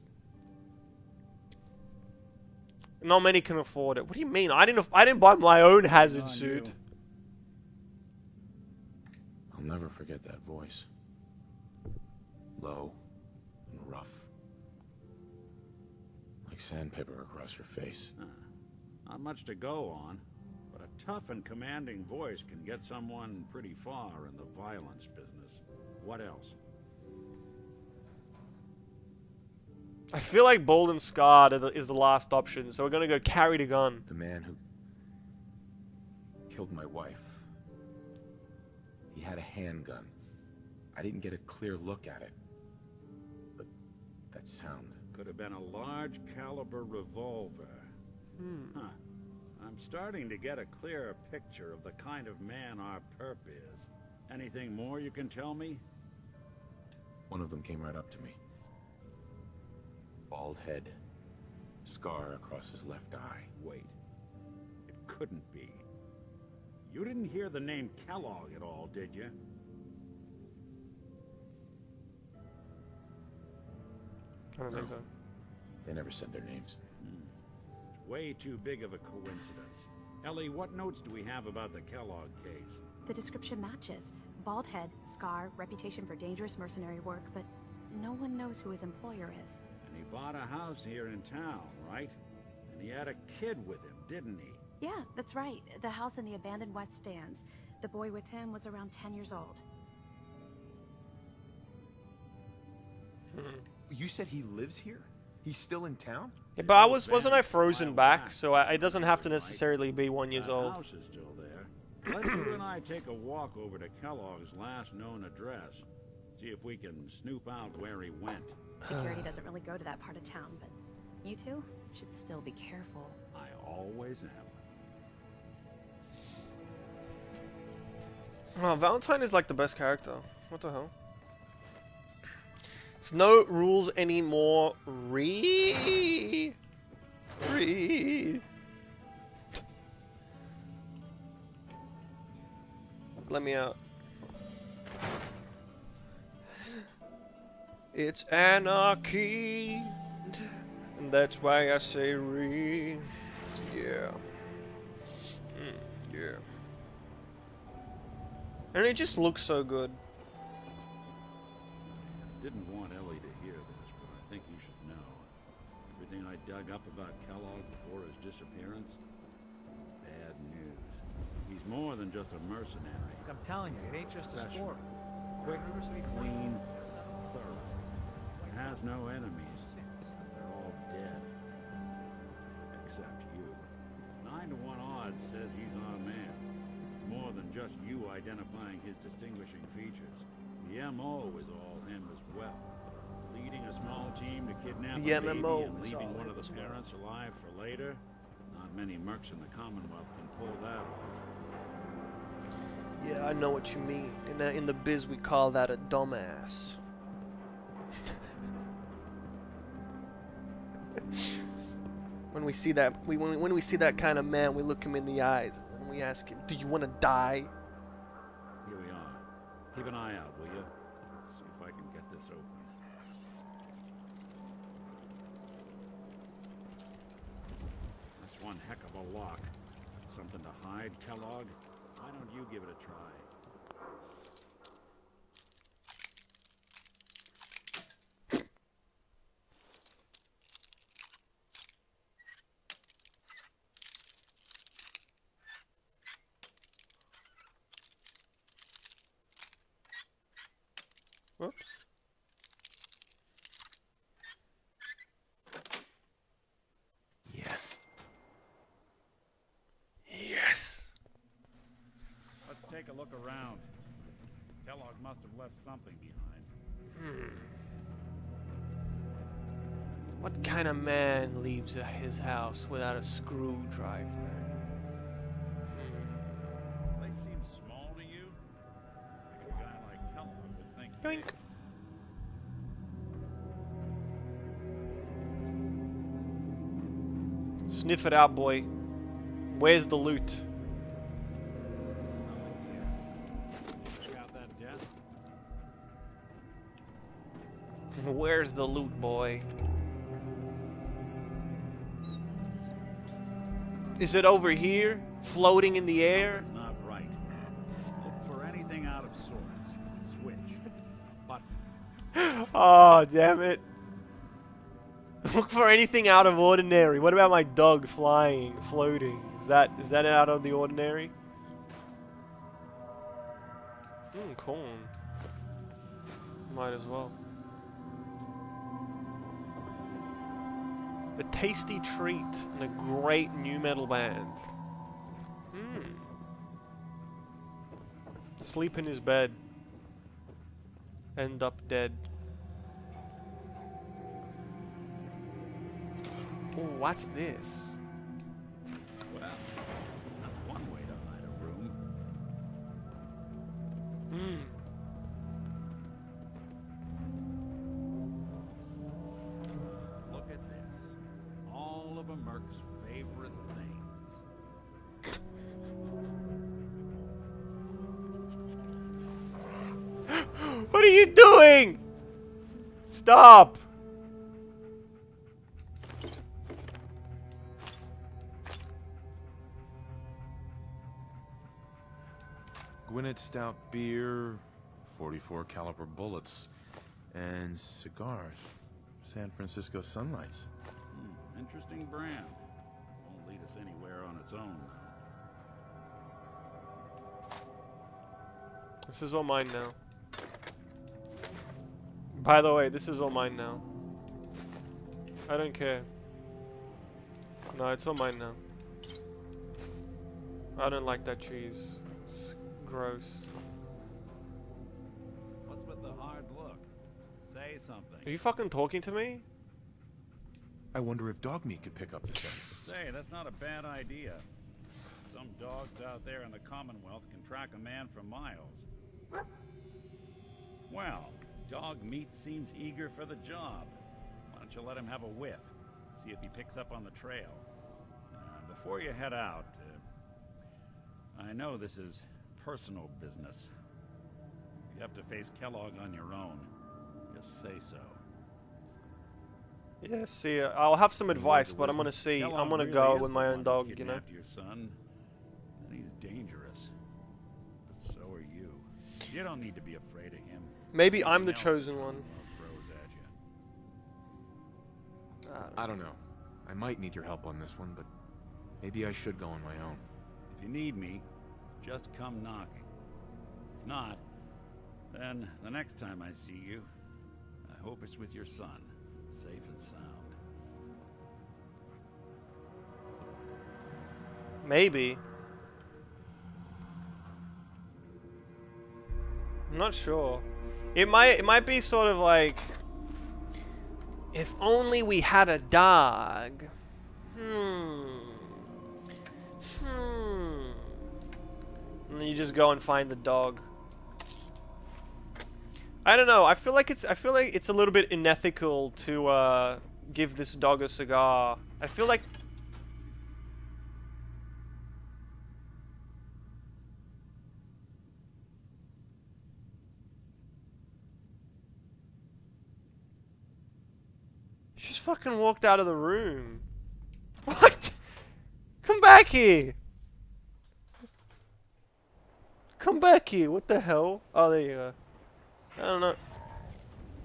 not many can afford it. What do you mean? I didn't buy my own hazard suit. I'll never forget that voice. Low and rough. Like sandpaper across your face. Not much to go on, but a tough and commanding voice can get someone pretty far in the violence business. What else? I feel like Bold and Scarred is the last option, so we're gonna go carry the gun. The man who killed my wife. He had a handgun. I didn't get a clear look at it. that sound? Could have been a large caliber revolver. Huh. I'm starting to get a clearer picture of the kind of man our perp is. Anything more you can tell me? One of them came right up to me. Bald head. Scar across his left eye. Wait. It couldn't be. You didn't hear the name Kellogg at all, did you? I don't think so. They never said their names. Way too big of a coincidence. Ellie, what notes do we have about the Kellogg case? The description matches. Bald head, scar, reputation for dangerous mercenary work, but no one knows who his employer is. And he bought a house here in town, right? And he had a kid with him, didn't he? Yeah, that's right. The house in the abandoned West Stands. The boy with him was around 10 years old. You said he lives here? He's still in town? Yeah, but wasn't I frozen back? So it doesn't have to necessarily be 1 year old. The house is still there. Let's you and I take a walk over to Kellogg's last known address. See if we can snoop out where he went. Security doesn't really go to that part of town, but you two should still be careful. I always am. Oh, Valentine is like the best character. What the hell? There's no rules anymore. Read. Let me out. It's anarchy. And that's why I say re. Yeah. Yeah. And it just looks so good. Didn't want Ellie to hear this, but I think you should know. Everything I dug up about Kellogg before his disappearance, bad news. He's more than just a mercenary. I'm telling you, it ain't just a sport. Quick, clean, thorough. Has no enemies. They're all dead. Except you. 9 to 1 odds says he's our man. More than just you identifying his distinguishing features. The MO is all him as well. Leading a small team to kidnap a baby and leaving one of the parents alive for later. Not many mercs in the Commonwealth can pull that off. Yeah, I know what you mean. In the biz, we call that a dumbass. When we see that, when we see that kind of man, we look him in the eyes and we ask him, "Do you want to die?" Here we are. Keep an eye out, will you? See if I can get this open. That's one heck of a lock. Something to hide, Kellogg? Why don't you give it a try? Whoops. Yes. Yes. Let's take a look around. Kellogg must have left something behind. What kind of man leaves his house without a screwdriver? They seem small to you? Like a guy like Kellogg would think. Yoink. Sniff it out, boy. Where's the loot? Check out that desk. Where's the loot, boy? Is it over here? Floating in the air? That's not right. Look for anything out of sorts. Switch. A button. Oh, damn it. Look for anything out of ordinary. What about my dog flying, floating? Is that out of the ordinary? Corn. Might as well. A tasty treat and a great new metal band. Sleep in his bed. End up dead. Oh, what's this? Well, that's one way to hide a room. Hmm. Look at this. All of a Merc's favorite things. What are you doing? Stop! Gwinnett stout beer, 44 caliber bullets, and cigars. San Francisco Sunlights. Interesting brand. Won't lead us anywhere on its own, though. This is all mine now. By the way, this is all mine now. I don't care. No, it's all mine now. I don't like that cheese. It's gross. What's with the hard look? Say something. Are you fucking talking to me? I wonder if dog meat could pick up the scent. Say, that's not a bad idea. Some dogs out there in the Commonwealth can track a man for miles. Well, dog meat seems eager for the job. Why don't you let him have a whiff? See if he picks up on the trail. Before you head out, I know this is personal business. You have to face Kellogg on your own. Just say so. Yeah, see, I'll have some advice, but I'm gonna see. I'm gonna go with my own dog, you know. Your son, and he's dangerous. But so are you. You don't need to be afraid of him. Maybe I'm the chosen one. I don't know. I might need your help on this one, but maybe I should go on my own. If you need me, just come knocking. If not, then the next time I see you, I hope it's with your son, safe and sound. Maybe. I'm not sure. It might be sort of like, if only we had a dog. And then you just go and find the dog. I don't know. I feel like it's a little bit unethical to give this dog a cigar. I feel like she just fucking walked out of the room. What? Come back here. Come back here. What the hell? Oh, there you go. I don't know.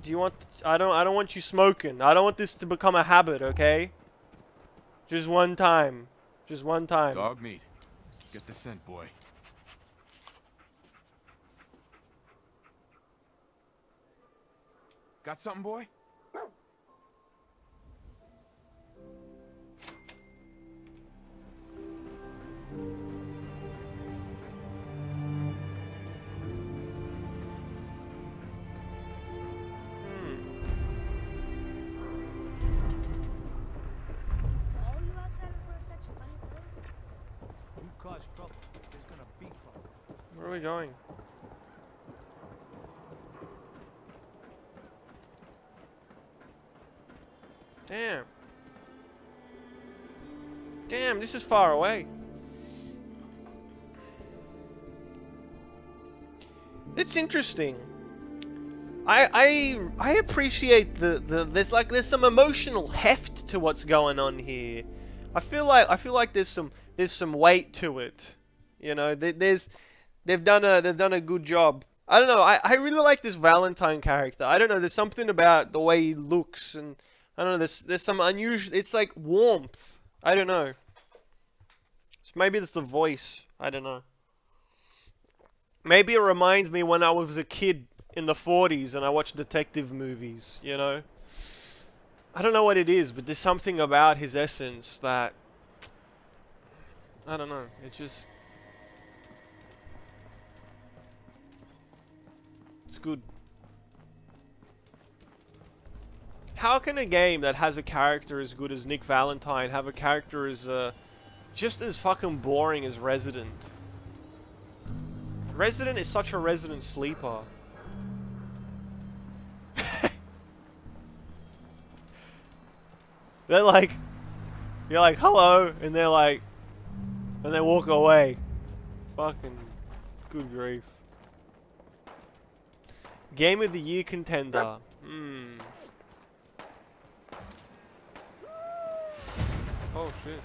Do you want... I don't want you smoking. I don't want this to become a habit, okay? Just one time. Just one time. Dog meat. Get the scent, boy. Got something, boy? All you outside wear such funny clothes? You cause trouble, there's gonna be trouble. Where are we going? Damn. Damn, this is far away. It's interesting. I appreciate there's some emotional heft to what's going on here. I feel like there's some weight to it. You know, they've done a good job. I don't know. I really like this Valentine character. I don't know. There's something about the way he looks, and I don't know. There's some unusual. It's like warmth. I don't know. Maybe it's the voice. I don't know. Maybe it reminds me when I was a kid in the 40s and I watched detective movies, you know? I don't know what it is, but there's something about his essence that... I don't know. It just... It's good. How can a game that has a character as good as Nick Valentine have a character as just as fucking boring as Resident? Resident is such a Resident sleeper. They're like, you're like, hello, and they're like, and they walk away. Fucking good grief. Game of the Year contender. Oh shit.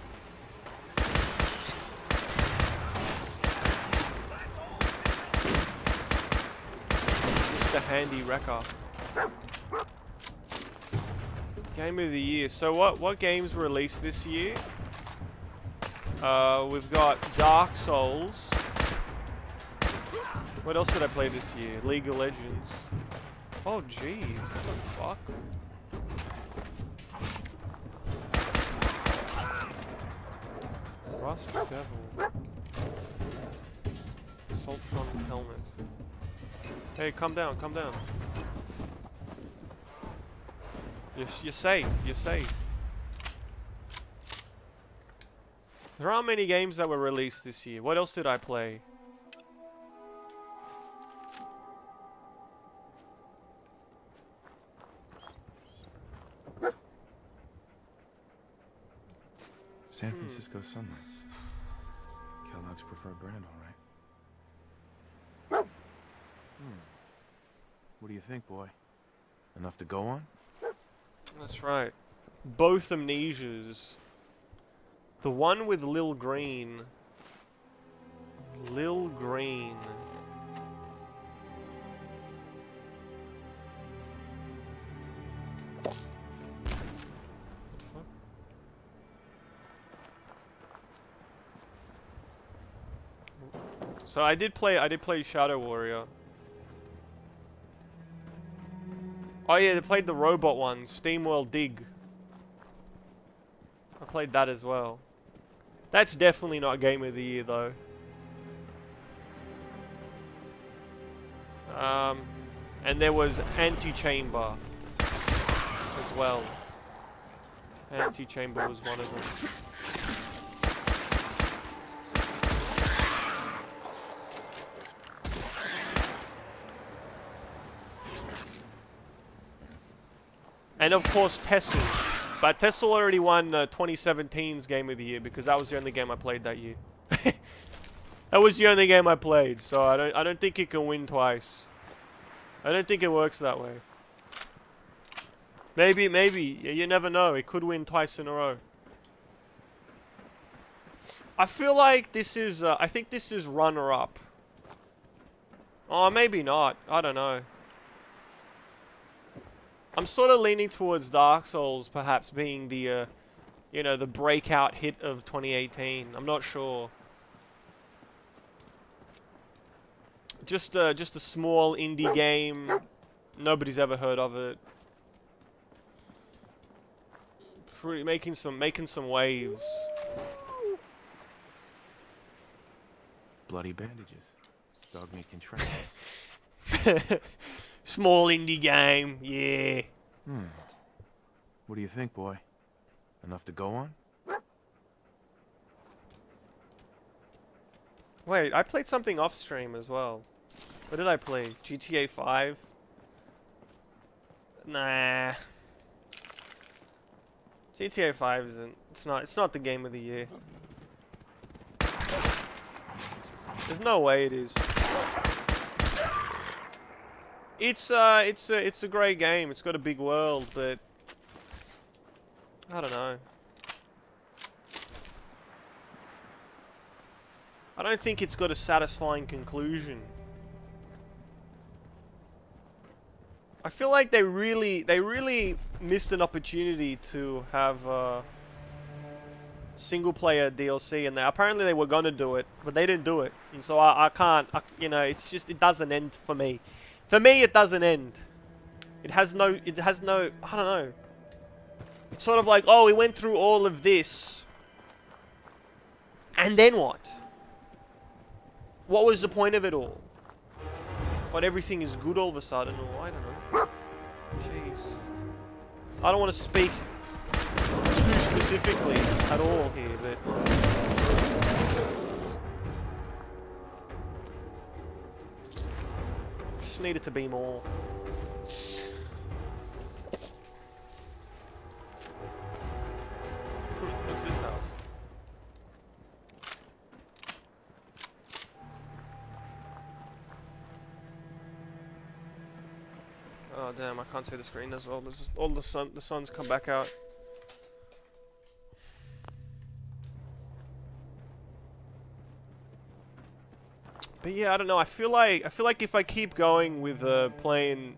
Just a handy wrecker. Game of the Year. So what games were released this year? We've got Dark Souls. What else did I play this year? League of Legends. Oh jeez, what the fuck? Rust Devil. Soltron Helmet. Hey, calm down, calm down. You're safe, you're safe. There aren't many games that were released this year. What else did I play? San Francisco Sunlights. Kellogg's preferred brand, all right. What do you think, boy? Enough to go on? That's right. Both Amnesias. The one with Lil Green. Lil Green. What the fuck? So I did play Shadow Warrior. Oh yeah, they played the robot one, SteamWorld Dig. I played that as well. That's definitely not Game of the Year though. And there was Antichamber as well. Antichamber was one of them. And of course Tessel. But Tessel already won 2017's Game of the Year because that was the only game I played that year. That was the only game I played, so I don't think it can win twice. I don't think it works that way. Maybe, you never know. It could win twice in a row. I feel like this is, I think this is runner-up. Oh, maybe not. I don't know. I'm sort of leaning towards Dark Souls perhaps being the, you know, the breakout hit of 2018. I'm not sure. Just a small indie game. Nobody's ever heard of it. Making some waves. Bloody bandages. Dog making tracks. Small indie game, yeah. What do you think, boy? Enough to go on? Wait, I played something off stream as well. What did I play? GTA 5? Nah. GTA 5 isn't. It's not the Game of the Year. There's no way it is. It's a great game. It's got a big world, but I don't know. I don't think it's got a satisfying conclusion. I feel like they really missed an opportunity to have single-player DLC, and apparently they were gonna do it, but they didn't do it, and so I can't. You know, it's just it doesn't end for me. For me, it doesn't end. It has no. I don't know. It's sort of like, oh, we went through all of this, and then what? What was the point of it all? What, everything is good all of a sudden, or I don't know. Jeez. I don't want to speak too specifically at all here, but just need it to be more. What's this house? Oh damn! I can't see the screen as well. This is all the sun's come back out. But yeah, I don't know. I feel like if I keep going with playing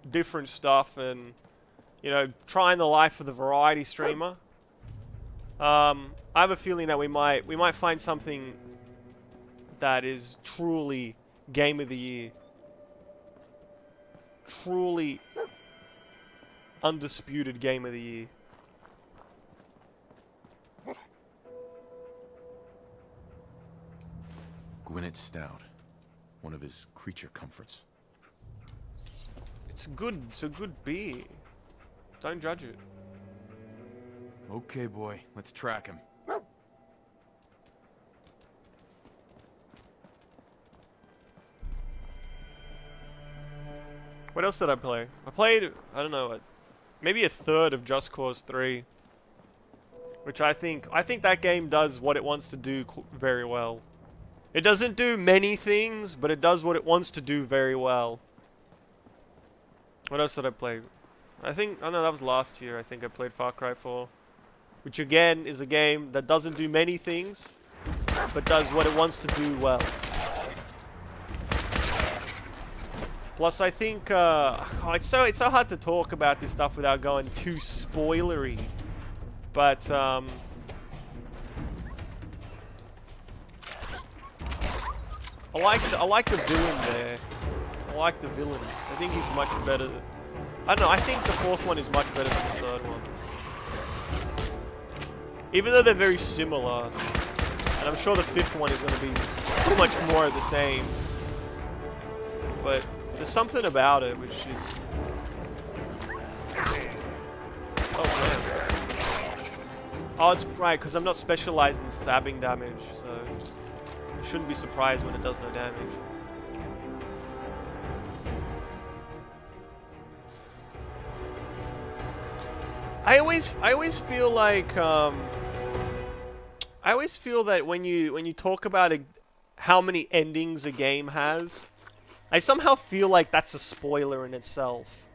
different stuff and you know trying the life of the variety streamer, I have a feeling that we might find something that is truly game of the year, truly undisputed game of the year. Gwyneth Stout, one of his creature comforts. It's good. It's a good beer. Don't judge it. Okay, boy, let's track him. What else did I play? I played, I don't know, maybe a third of Just Cause 3. Which I think that game does what it wants to do very well. It doesn't do many things, but it does what it wants to do very well. What else did I play? I don't know, that was last year. I think I played Far Cry 4. Which again is a game that doesn't do many things, but does what it wants to do well. Plus, I think it's so hard to talk about this stuff without going too spoilery. But I like the villain there. I like the villain. I think he's much better. I don't know. I think the fourth one is much better than the third one. Even though they're very similar, and I'm sure the fifth one is going to be pretty much more of the same. But there's something about it which is... Oh, man. Oh, it's right, because I'm not specialized in stabbing damage, so... I shouldn't be surprised when it does no damage. I always feel like, I always feel that when you talk about how many endings a game has, I somehow feel like that's a spoiler in itself.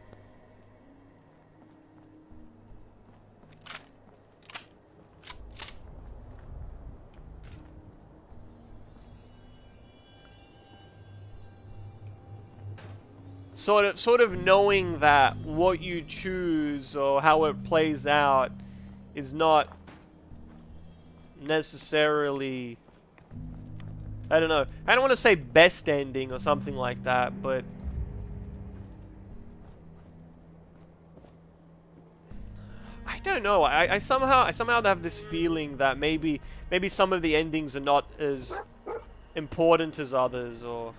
Sort of knowing that what you choose or how it plays out is not necessarily, I don't know. I don't want to say best ending or something like that, but I don't know. I somehow have this feeling that maybe some of the endings are not as important as others, or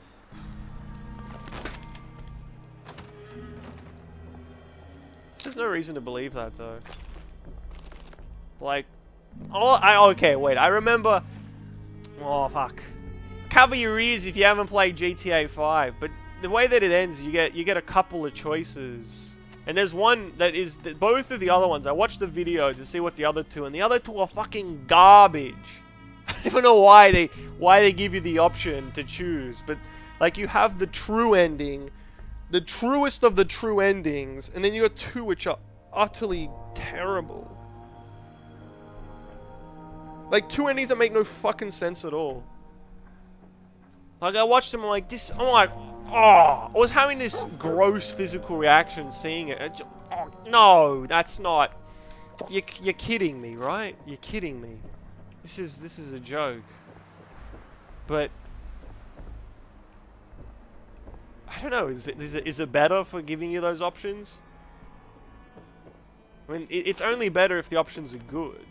there's no reason to believe that though. Like, okay, wait. I remember. Oh fuck. Cover your ears if you haven't played GTA 5. But the way that it ends, you get a couple of choices, and there's one that is both of the other ones. I watched the video to see what the other two, and the other two are fucking garbage. I don't even know why they give you the option to choose, but like you have the true ending. The truest of the true endings, and then you got two which are utterly terrible. Like two endings that make no fucking sense at all. Like I watched them, I'm like this. I'm like, oh, I was having this gross physical reaction seeing it. Oh, no, that's not. You're kidding me, right? You're kidding me. This is a joke. But I don't know, is it better for giving you those options? I mean, it's only better if the options are good.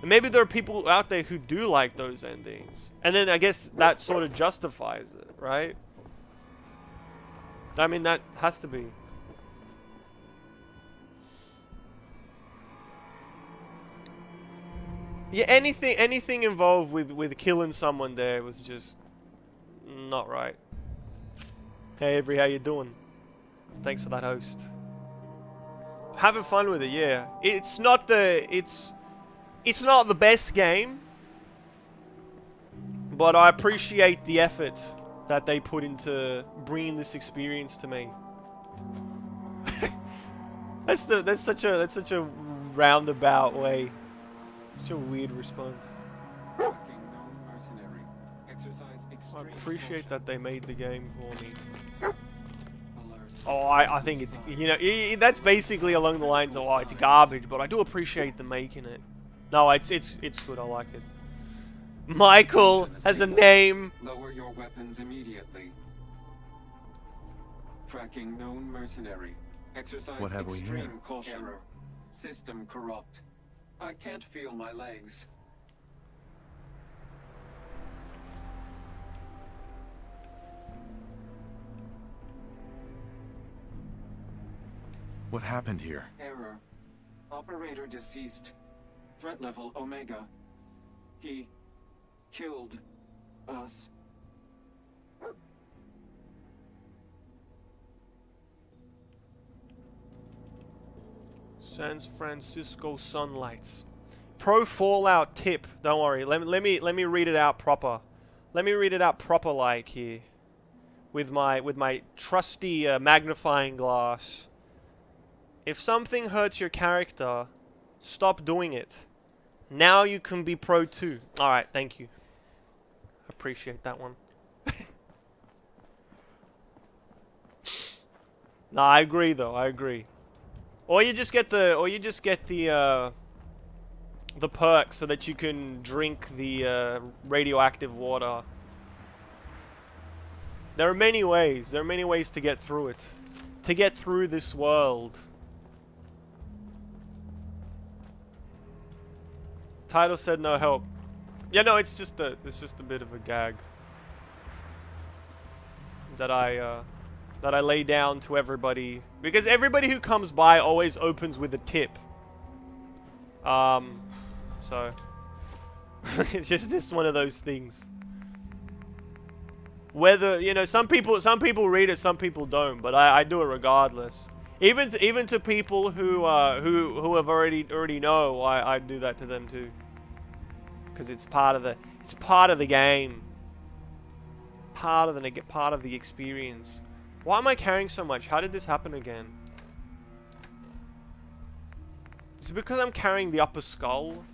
And maybe there are people out there who do like those endings. And then I guess that sort of justifies it, right? I mean, that has to be. Yeah, anything involved with killing someone there was just not right. Hey Avery, how you doing? Thanks for that host. Having fun with it, yeah. It's not the best game, but I appreciate the effort that they put into bringing this experience to me. that's such a roundabout way. Such a weird response. I appreciate that they made the game for me. Oh, I think it's, you know, that's basically along the lines of, oh, it's garbage, but I do appreciate them making it. No, it's good, I like it. Michael has a name. Lower your weapons immediately. Tracking known mercenary. Exercise What have we here? extreme caution. Error. System corrupt. I can't feel my legs. What happened here? Error. Operator deceased. Threat level Omega. He killed us. San Francisco sunlights. Pro Fallout tip. Don't worry. Let me read it out proper. Let me read it out proper like here. With my trusty magnifying glass. If something hurts your character, stop doing it. Now you can be pro too. Alright, thank you. Appreciate that one. No, I agree though, I agree. Or you just get the perk so that you can drink the radioactive water. There are many ways. There are many ways to get through it. To get through this world. Title said no help. Yeah, no, it's just a bit of a gag that I lay down to everybody, because everybody who comes by always opens with a tip. So it's just one of those things. Whether, you know, some people read it, some people don't, but I do it regardless. Even to people who have already know, I do that to them too. Because it's part of the game. Part of the experience. Why am I carrying so much? How did this happen again? Is it because I'm carrying the upper skull?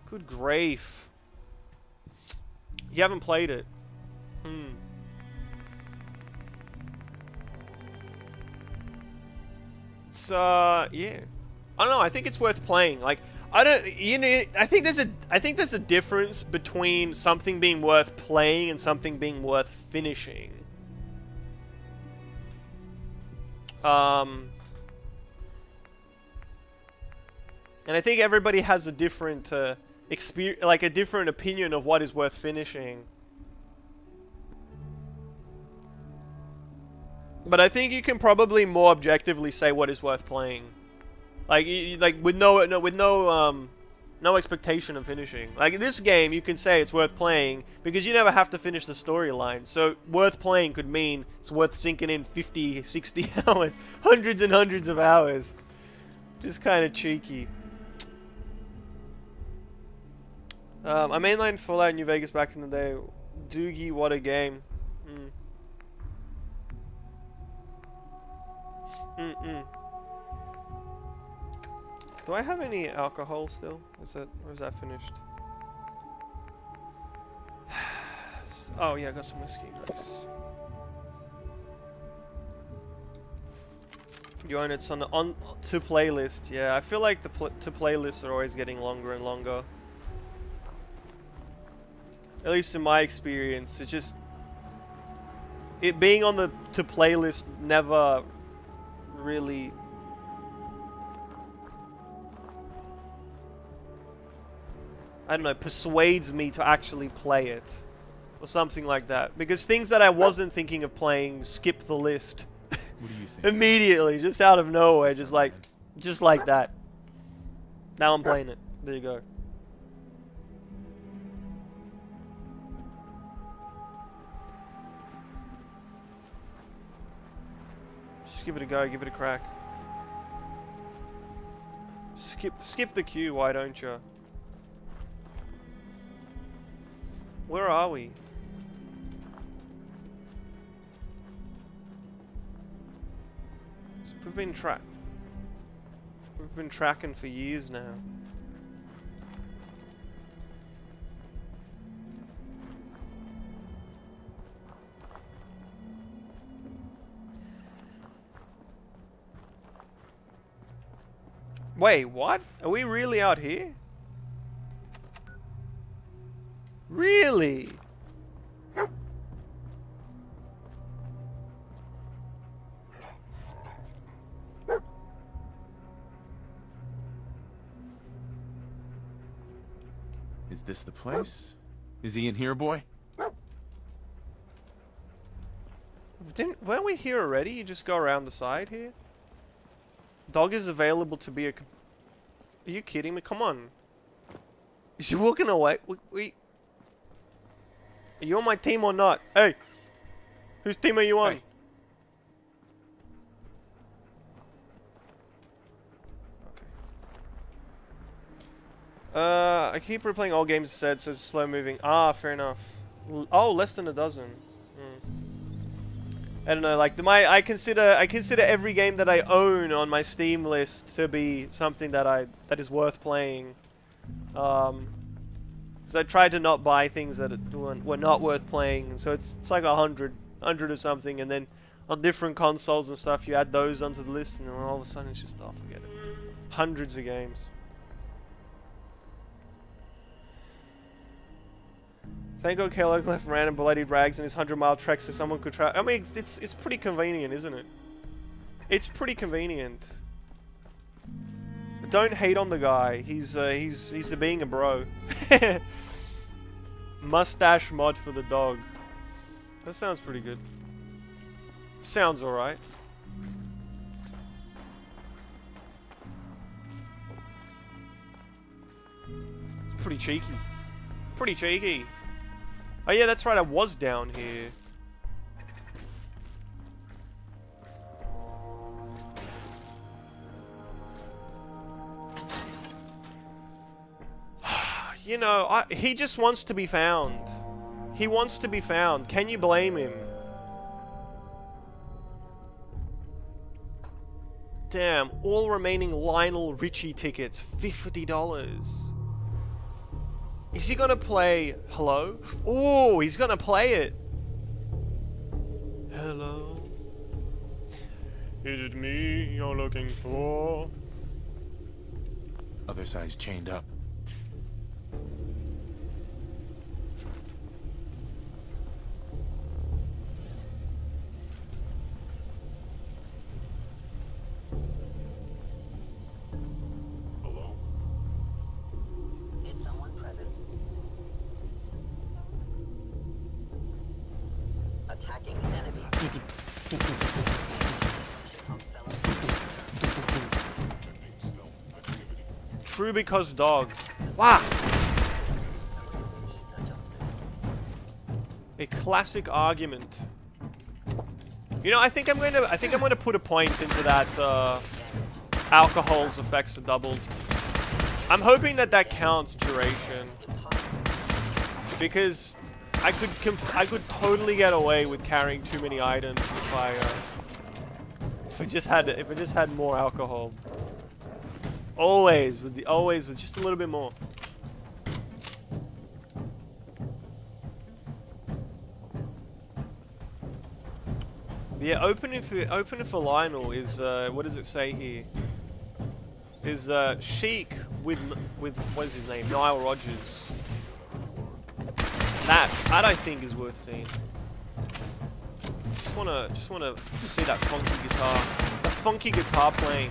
Good grief. You haven't played it. So, yeah. I don't know, I think it's worth playing. Like, I think there's a difference between something being worth playing and something being worth finishing. And I think everybody has a different experience, like a different opinion of what is worth finishing. But I think you can probably more objectively say what is worth playing, like with no expectation of finishing. Like in this game, you can say it's worth playing because you never have to finish the storyline. So worth playing could mean it's worth sinking in 50, 60 hours, hundreds and hundreds of hours. Just kind of cheeky. I mainlined Fallout New Vegas back in the day. Doogie, what a game. Do I have any alcohol still? Or is that finished? Oh yeah, I got some whiskey. Nice. You own it's on to playlist. Yeah, I feel like the to playlists are always getting longer and longer. At least in my experience, it's just it being on the to playlist never really I don't know, persuades me to actually play it or something like that, because things that I wasn't thinking of playing skip the list. What do you think? Immediately, just out of nowhere, just like that. Now I'm playing it. There you go. Just give it a go, give it a crack. Skip the queue, why don't you? Where are we? We've been tracking for years now. Wait, what? Are we really out here? Really? Is this the place? Is he in here, boy? Weren't we here already? You just go around the side here? Dog is available to be a... Are you kidding me? Come on. Is she walking away? Are you on my team or not? Hey! Whose team are you on? Hey. I keep replaying all games said, so it's slow moving. Ah, fair enough. Oh, less than a dozen. I don't know, like I consider every game that I own on my Steam list to be something that is worth playing. Because I tried to not buy things that were not worth playing, so it's like 100 or something, and then on different consoles and stuff you add those onto the list, and then all of a sudden it's just, oh, forget it. Hundreds of games. Thank God Kellogg left random bloodied rags in his 100-mile trek so someone could try. I mean, it's pretty convenient, isn't it? It's pretty convenient. Don't hate on the guy. He's being a bro. Mustache mod for the dog. That sounds pretty good. Sounds alright. It's pretty cheeky. Pretty cheeky. Oh yeah, that's right, I was down here. You know, he just wants to be found. He wants to be found. Can you blame him? Damn, all remaining Lionel Richie tickets, $50. Is he gonna play Hello? Oh, he's gonna play it. Hello. Is it me you're looking for? Other side's chained up. Attacking enemy. True because dog. Wow. A classic argument. You know, I think I'm going to put a point into that alcohol's effects are doubled. I'm hoping that counts duration. Because I could totally get away with carrying too many items if I just had more alcohol. Always with just a little bit more. Yeah, opening for Lionel is what does it say here? Is Sheik with what is his name? Nile Rodgers. That I think is worth seeing. Just wanna see that funky guitar playing.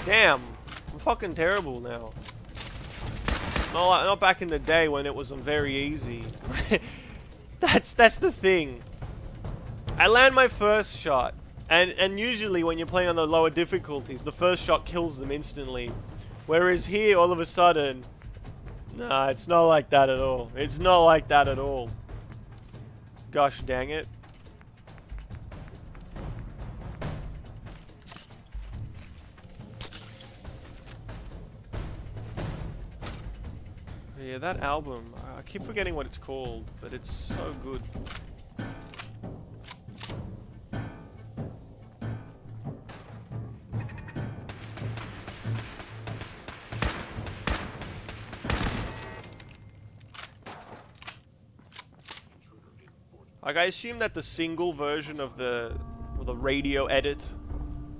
Damn, I'm fucking terrible now. Not back in the day when it was very easy. That's the thing. I land my first shot, and usually when you're playing on the lower difficulties, the first shot kills them instantly. Whereas here, all of a sudden, nah, it's not like that at all. It's not like that at all. Gosh dang it. Yeah, that album, I keep forgetting what it's called, but it's so good. Like, I assume that the single version of the radio edit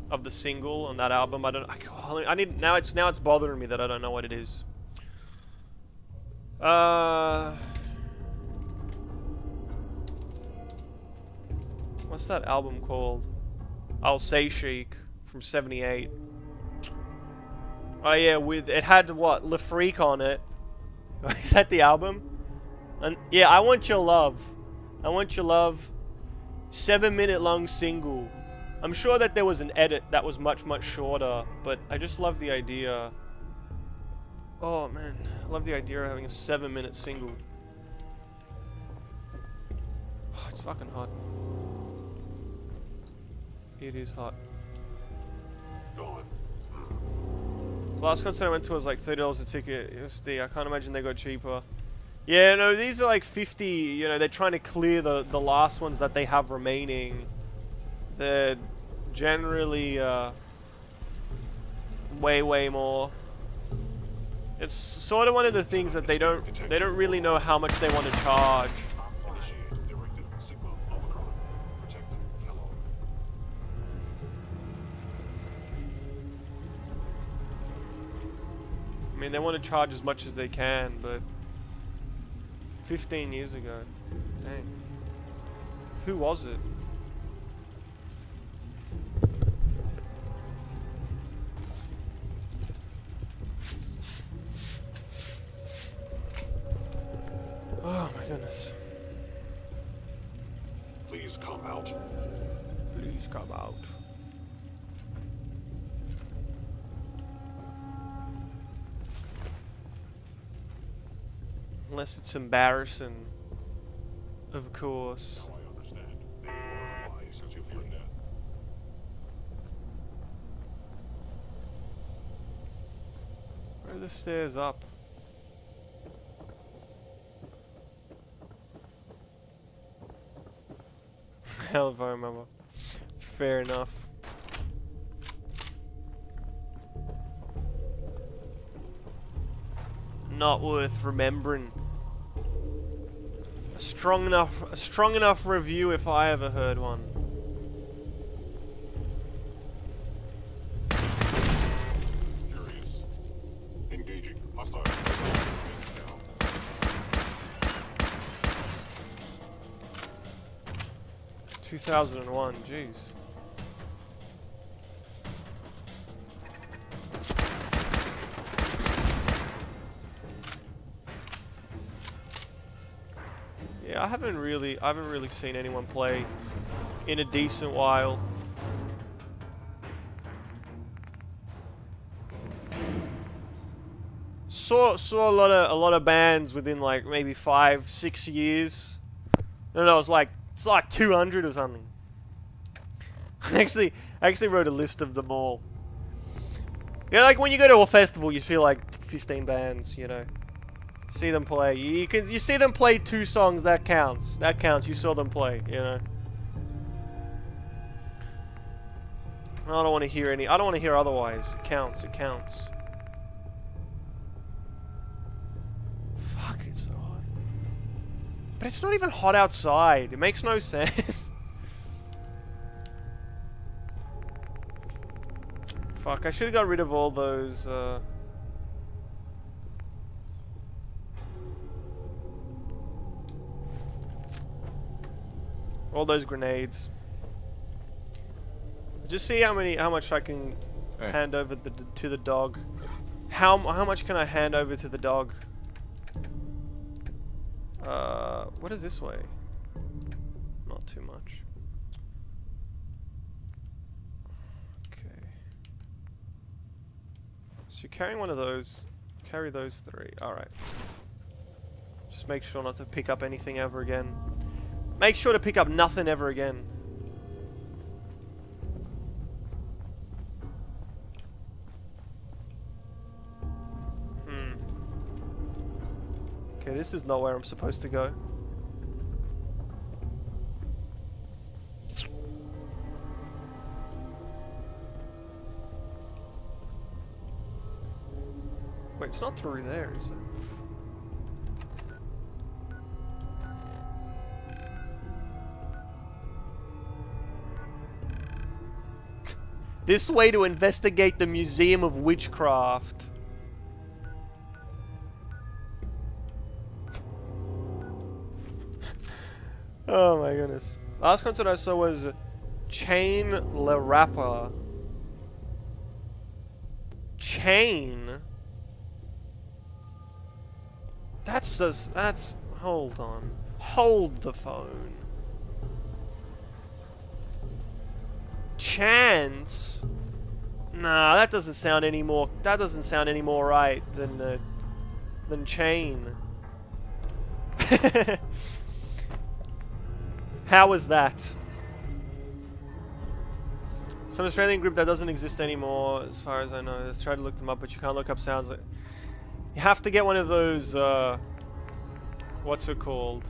of the single on that album, I need now it's bothering me that I don't know what it is. What's that album called? I'll Say Chic from '78. Oh yeah, it had what? Le Freak on it. Is that the album? And yeah, I Want Your Love. I Want Your Love. 7-minute long single. I'm sure that there was an edit that was much shorter, but I just love the idea. Oh man, I love the idea of having a 7-minute single. Oh, it's fucking hot. It is hot. Last concert I went to was like $30 a ticket. USD. I can't imagine they got cheaper. Yeah, no, these are like 50. You know, they're trying to clear the last ones that they have remaining. They're generally way more. It's sort of one of the things that they don't really know how much they want to charge. I mean, they want to charge as much as they can, but 15 years ago, dang. Who was it? Oh my goodness. Please come out. Please come out. Unless it's embarrassing, of course. Now I understand. They are wise since you've learned that. Where are the stairs up? Hell if I remember. Fair enough. Not worth remembering. A strong enough review if I ever heard one. Curious. Engaging. Hostile. 2001, jeez. Yeah, I haven't really seen anyone play in a decent while. Saw a lot of bands within like maybe 5-6 years. No, it's like 200 or something. I actually wrote a list of them all. Yeah, like when you go to a festival, you see like 15 bands, you know. See them play. You see them play 2 songs. That counts. That counts. You saw them play. You know. I don't want to hear any. I don't want to hear otherwise. It counts. It counts. Fuck! It's so hot. But it's not even hot outside. It makes no sense. Fuck! I should have got rid of all those. All those grenades. Just see how much I can hand over to the dog. How much can I hand over to the dog? What is this way? Not too much. Okay. So you're carrying one of those. Carry those 3. Alright. Just make sure not to pick up anything ever again. Make sure to pick up nothing ever again. Okay, this is not where I'm supposed to go. Wait, it's not through there, is it? This way to investigate the Museum of Witchcraft. Oh my goodness. Last concert I saw was Chain Le Rapper. Chain? That's just, that's, hold on. Hold the phone. Chance? Nah, that doesn't sound any more right than Chain. How was that? Some Australian group that doesn't exist anymore, as far as I know. Let's try to look them up, but you can't look up sounds. You have to get one of those, what's it called?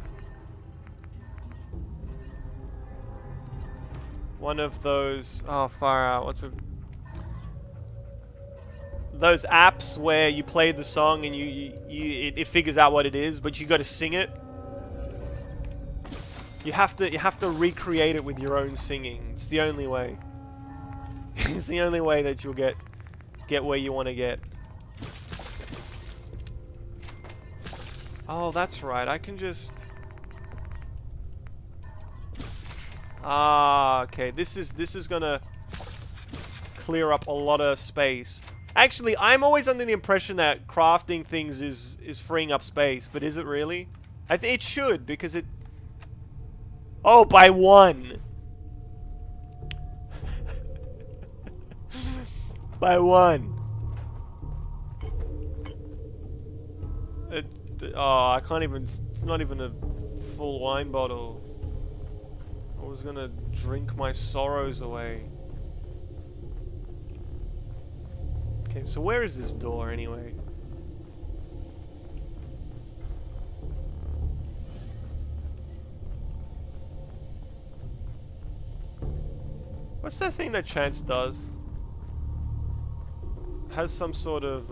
One of those, oh, far out, what's it? Those apps where you play the song and it figures out what it is, but you got to sing it. You have to recreate it with your own singing. It's the only way. It's the only way that you'll get where you want to get. Oh, that's right. I can just... Ah, okay. This is gonna clear up a lot of space. Actually, I'm always under the impression that crafting things is freeing up space, but is it really? I think it should, because it... Oh, by one! By one. Oh, I can't even... It's not even a full wine bottle. I was gonna drink my sorrows away. Okay, so where is this door anyway? What's that thing that Chance does? Has some sort of,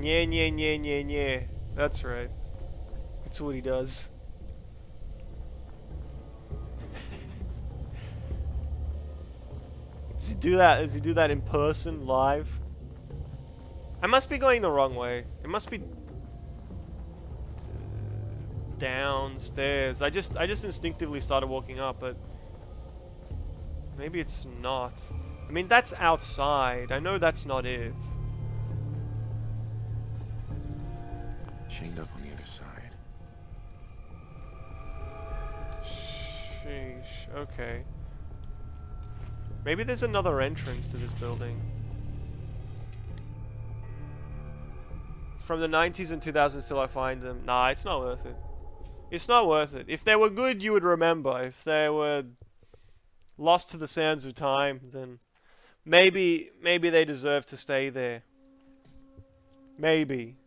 yeah. That's right. That's what he does. Does he do that? Does he do that in person, live? I must be going the wrong way. It must be downstairs. I just instinctively started walking up, but maybe it's not. I mean, that's outside. I know that's not it. Chained up on the other side. Sheesh. Okay. Maybe there's another entrance to this building. From the 90s and 2000s till I find them. Nah, it's not worth it. It's not worth it. If they were good, you would remember. If they were lost to the sands of time, then maybe they deserve to stay there. Maybe.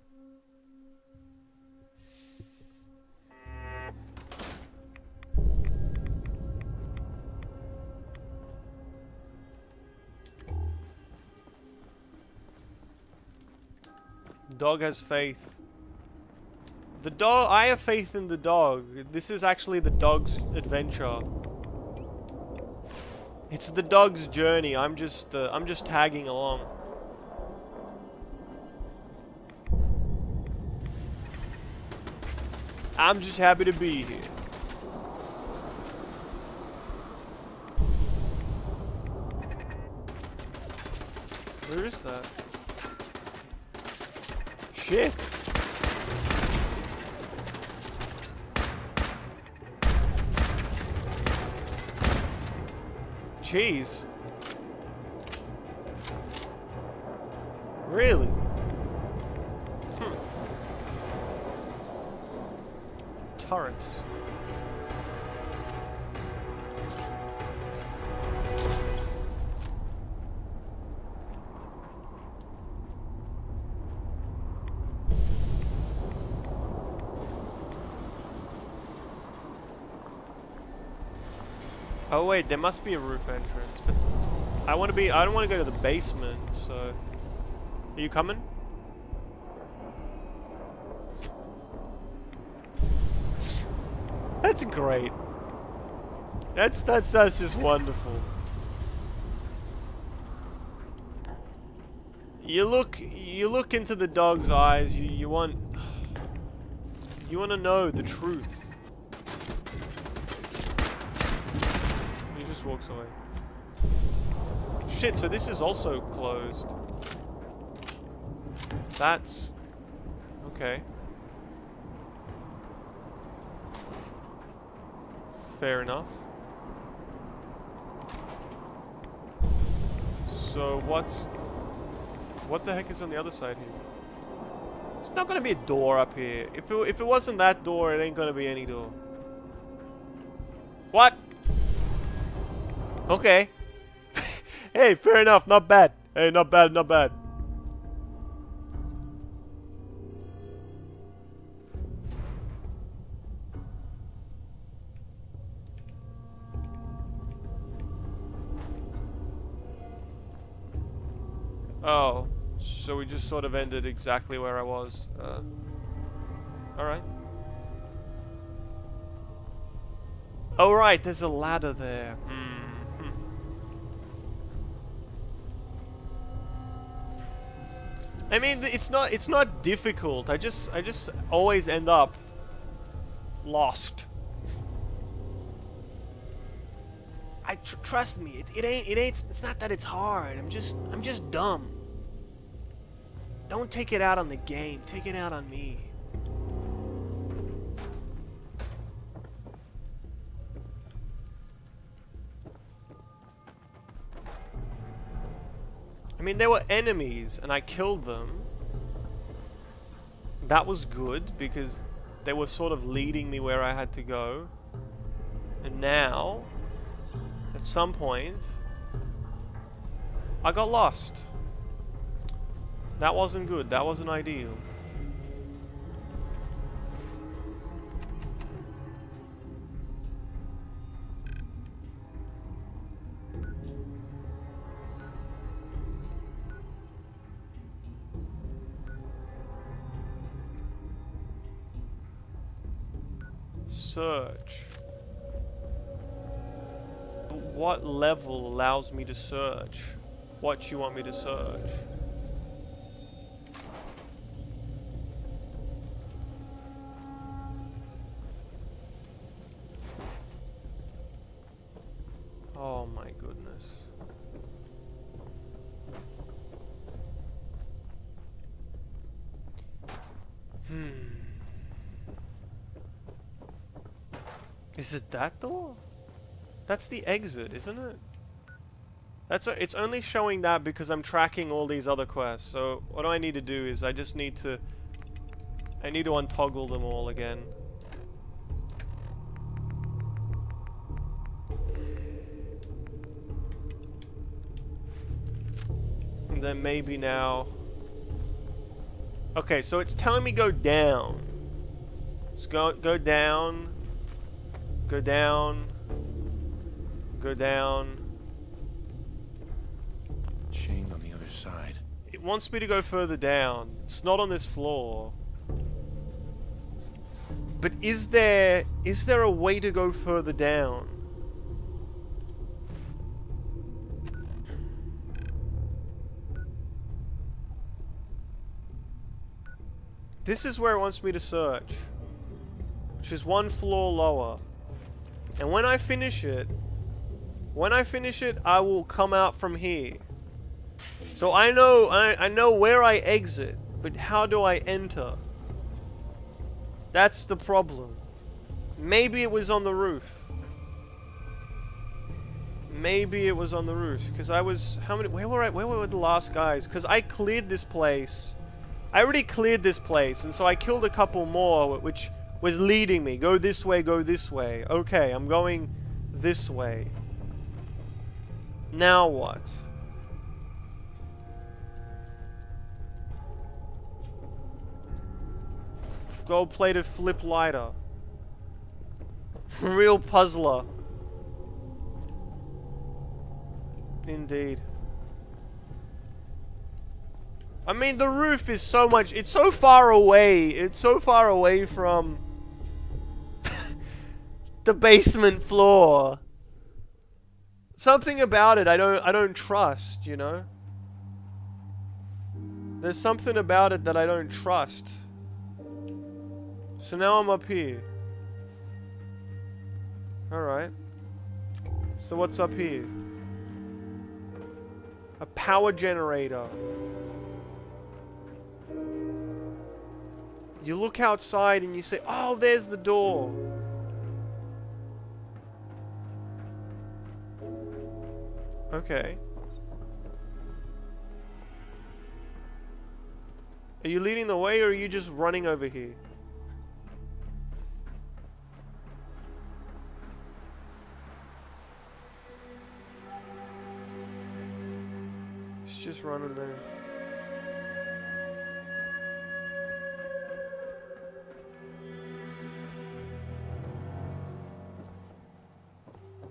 Dog has faith. The dog. I have faith in the dog. This is actually the dog's adventure. It's the dog's journey. I'm just tagging along. I'm just happy to be here. Where is that? Shit. Jeez. Really? Turrets. Oh wait, there must be a roof entrance, but I don't want to go to the basement, so... Are you coming? That's great. That's just wonderful. You look into the dog's eyes, you want to know the truth. He just walks away. Shit, so this is also closed. That's... okay. Fair enough. So what the heck is on the other side here? It's not gonna be a door up here. If it wasn't that door, it ain't gonna be any door. What? Okay. Hey, fair enough, not bad. Hey, not bad, not bad. Oh, so we just sort of ended exactly where I was. Alright. Oh right, there's a ladder there. I mean, it's not difficult. I just always end up lost. Trust me, it ain't. It's not that it's hard. I'm just dumb. Don't take it out on the game. Take it out on me. I mean, they were enemies, and I killed them. That was good, because they were sort of leading me where I had to go. And now, at some point, I got lost. That wasn't good. That wasn't ideal. Search. But what level allows me to search? What you want me to search? Oh my goodness. Is it that door? That's the exit, isn't it? It's only showing that because I'm tracking all these other quests. So what I need to do is I need to untoggle them all again. And then maybe now. Okay, so it's telling me go down. Let's go down. Go down. Go down. Chain on the other side. It wants me to go further down. It's not on this floor. But is there a way to go further down? This is where it wants me to search, which is one floor lower. And when I finish it, I will come out from here. So I know where I exit, but how do I enter? That's the problem. Maybe it was on the roof. Maybe it was on the roof, because I was where were the last guys? Because I cleared this place. I already cleared this place, and so I killed a couple more, which was leading me. Go this way, go this way. Okay, I'm going this way. Now what? Gold-plated flip lighter. Real puzzler. Indeed. I mean, the roof is so much... It's so far away. It's so far away from... the basement floor. Something about it I don't trust, you know? There's something about it that I don't trust. So now I'm up here. Alright. So what's up here? A power generator. You look outside and you say, oh, there's the door. Okay. Are you leading the way or are you just running over here? He's just running there.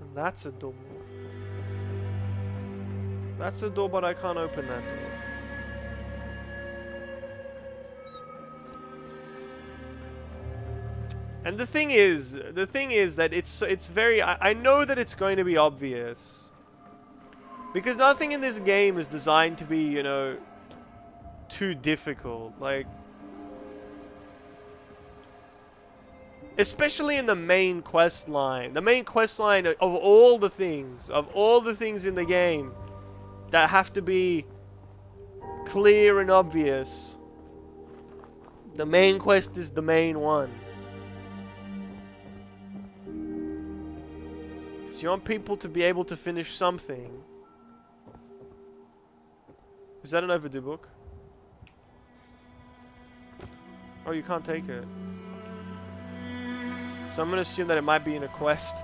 And that's a door. That's a door, but I can't open that door. And the thing is that it's very... I know that it's going to be obvious. Because nothing in this game is designed to be, you know, too difficult. Like... Especially in the main quest line. The main quest line of all the things in the game that have to be clear and obvious. The main quest is the main one. So you want people to be able to finish something. Is that an overdue book? Oh, you can't take it. So I'm gonna assume that it might be in a quest.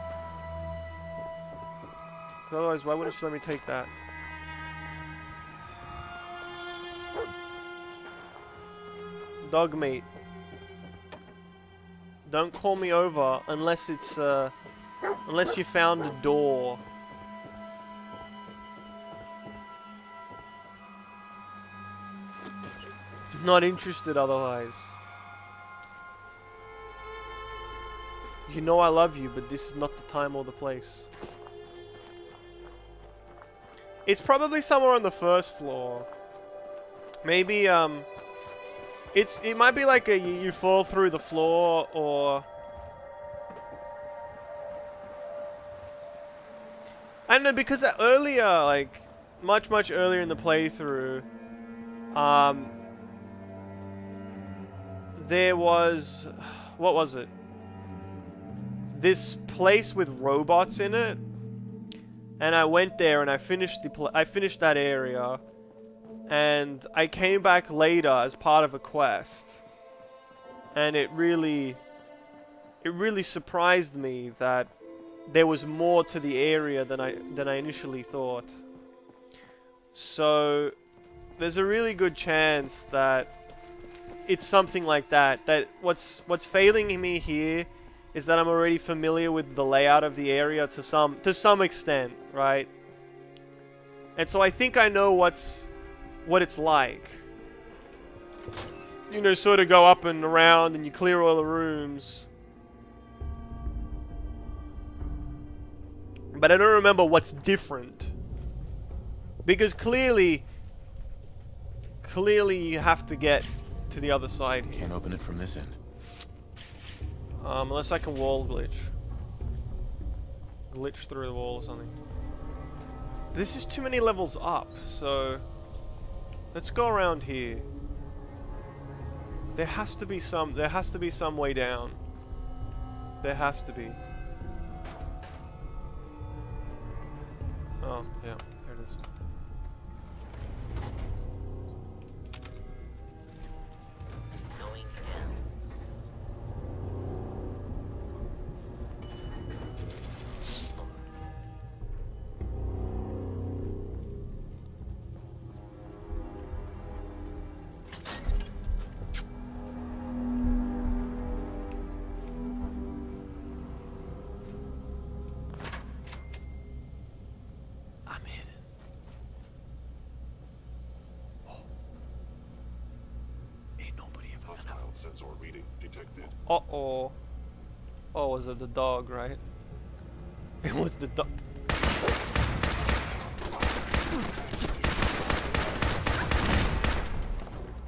'Cause otherwise, why wouldn't you let me take that? Dog meat. Don't call me over unless it's unless you found a door. Not interested otherwise. You know I love you, but this is not the time or the place. It's probably somewhere on the first floor. Maybe, it might be like you fall through the floor, or... I don't know, because earlier, like, much earlier in the playthrough, there was... What was it? This place with robots in it, and I went there and I finished that area, and I came back later as part of a quest, and it really surprised me that there was more to the area than I initially thought. So there's a really good chance that it's something like that. That what's failing me here is that I'm already familiar with the layout of the area to some extent, right? And so I think I know what it's like. You know, sort of go up and around and you clear all the rooms. But I don't remember what's different. Because clearly you have to get to the other side here. Can't open it from this end. Unless I can wall glitch. Glitch through the wall or something. This is too many levels up, so... Let's go around here. There has to be some way down. There has to be. Oh, yeah, there it is. sensor reading detected. Uh-oh. Oh, was it the dog, right? It was the dog.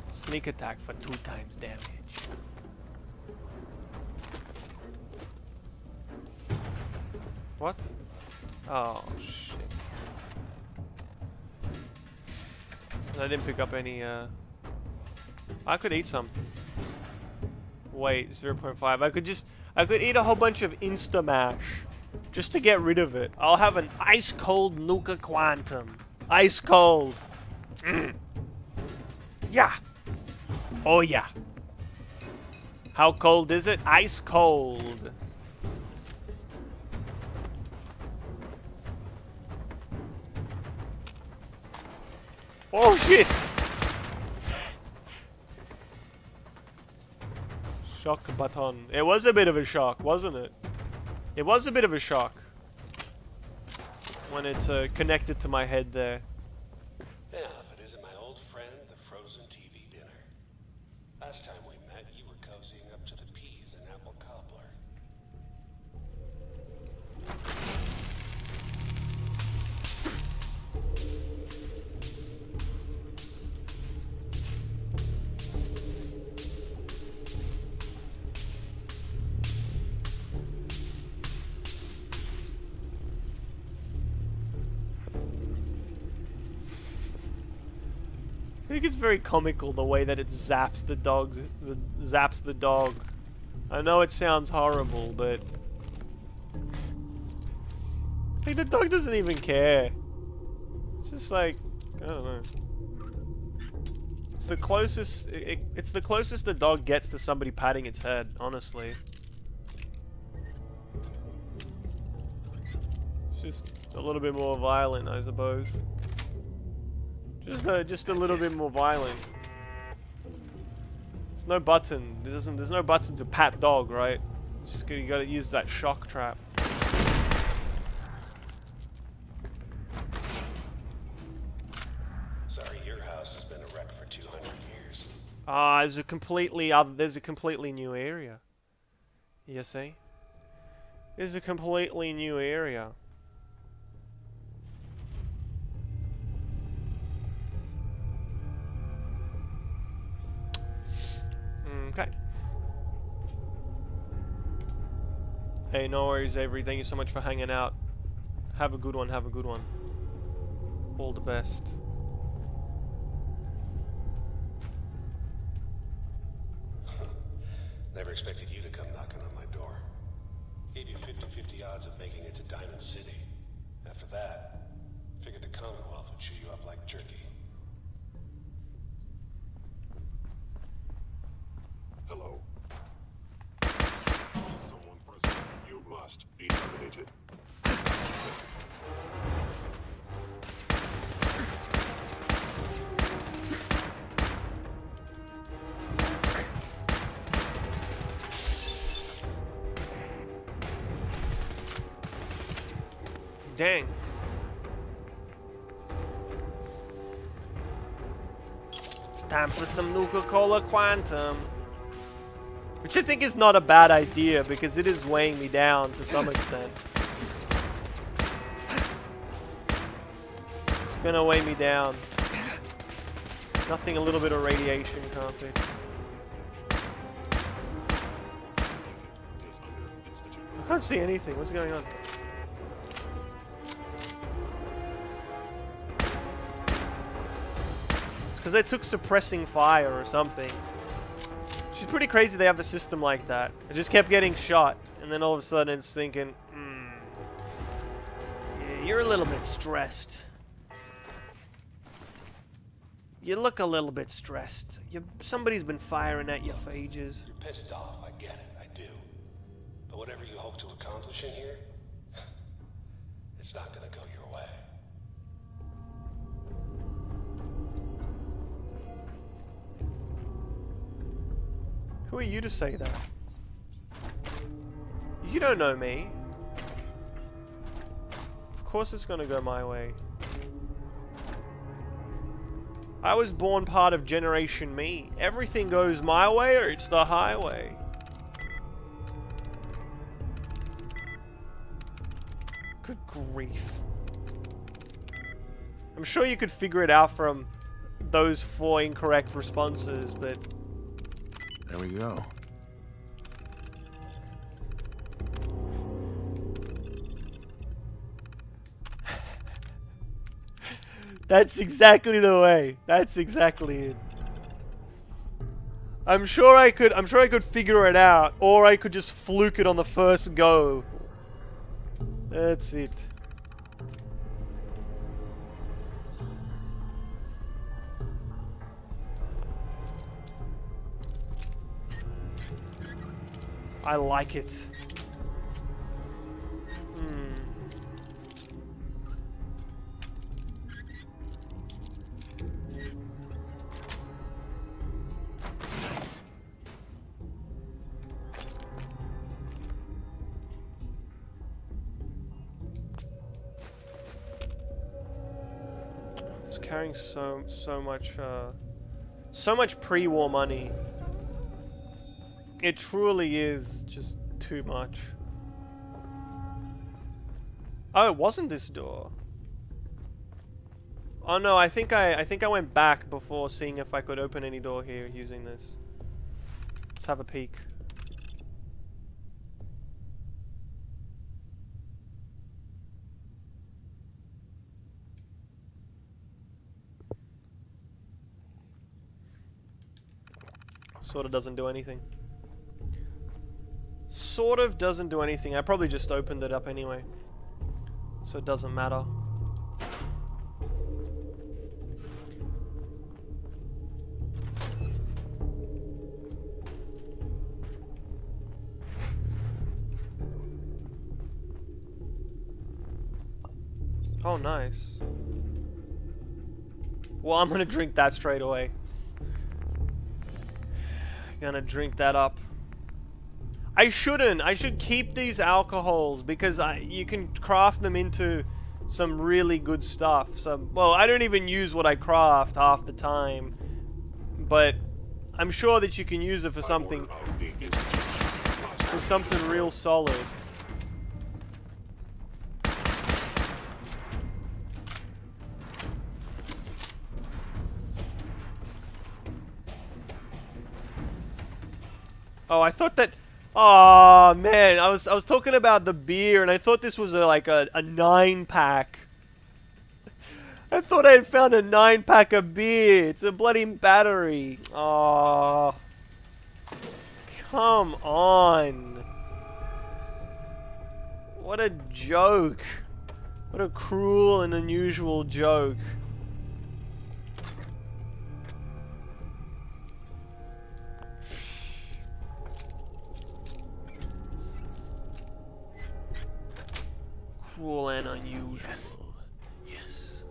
Sneak attack for 2 times damage. What? Oh, shit. I didn't pick up any, I could eat something. Wait, 0.5. I could eat a whole bunch of Instamash just to get rid of it. I'll have an ice cold Nuka Quantum. Ice cold. Mm. Yeah. Oh yeah. How cold is it? Ice cold. Oh shit! Shock button. It was a bit of a shock, wasn't it? It was a bit of a shock when it's connected to my head there. Yeah, if it isn't my old friend, the frozen TV dinner. Last time we met, you were cozying up to the peas and apple cobbler. I think it's very comical the way that it zaps the dog. I know it sounds horrible, but like the dog doesn't even care. It's just like, I don't know. It's the closest it's the closest the dog gets to somebody patting its head, honestly. It's just a little bit more violent, I suppose. Just a little bit more violent. There's no button. There's no button to pat dog, right? You gotta use that shock trap. Sorry, your house has been a wreck for 200 years. Ah, there's a completely new area. You see? There's a completely new area. Okay. Hey, no worries, Avery. Thank you so much for hanging out. Have a good one. Have a good one. All the best. Never expected you to come knocking on my door. Gave you 50-50 odds of making it to Diamond City. After that, figured the Commonwealth would chew you up like jerky. Hello. Someone present. You must be terminated. Dang. It's time for some Nuka-Cola Quantum. Which I think is not a bad idea, because it is weighing me down to some extent. It's gonna weigh me down. Nothing a little bit of radiation can't fix. I can't see anything. What's going on? It's because I took suppressing fire or something. It's pretty crazy they have a system like that. I just kept getting shot, and then all of a sudden it's thinking, yeah, you're a little bit stressed. You look a little bit stressed. Somebody's been firing at you for ages. You're pissed off, I get it, I do. But whatever you hope to accomplish in here, it's not gonna go your way. Who are you to say that? You don't know me. Of course it's gonna go my way. I was born part of Generation Me. Everything goes my way or it's the highway. Good grief. I'm sure you could figure it out from those 4 incorrect responses, but... There we go. That's exactly the way. That's exactly it. I'm sure I could figure it out, or I could just fluke it on the first go. That's it. I like it. Carrying so much pre-war money. It truly is just too much. Oh, it wasn't this door. Oh no, I think I went back before seeing if I could open any door here using this. Let's have a peek. Sort of doesn't do anything. Sort of doesn't do anything. I probably just opened it up anyway. So it doesn't matter. Oh, nice. Well, I'm gonna drink that straight away. Gonna drink that up. I shouldn't. I should keep these alcohols because you can craft them into some really good stuff. Well, I don't even use what I craft half the time, but I'm sure that you can use it for something real solid. Oh, I thought that... Oh, man. I was talking about the beer, and I thought this was like a 9-pack. I thought I had found a 9-pack of beer. It's a bloody battery. Oh. Come on. What a joke. What a cruel and unusual joke. Cruel and unusual. Yes. Yes.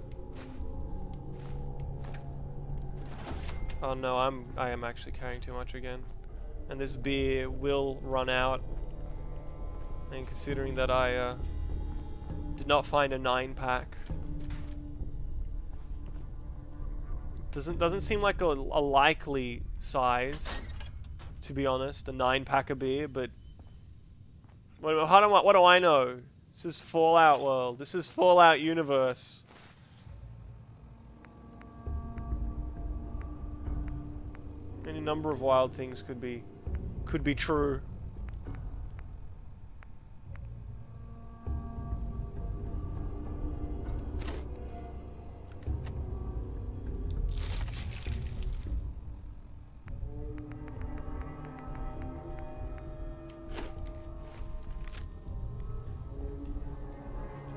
Oh no, I am actually carrying too much again. And this beer will run out. And considering that I did not find a 9-pack. Doesn't seem like a likely size, to be honest, a 9-pack of beer, but what do I know? This is Fallout world. This is Fallout universe. Any number of wild things could be true.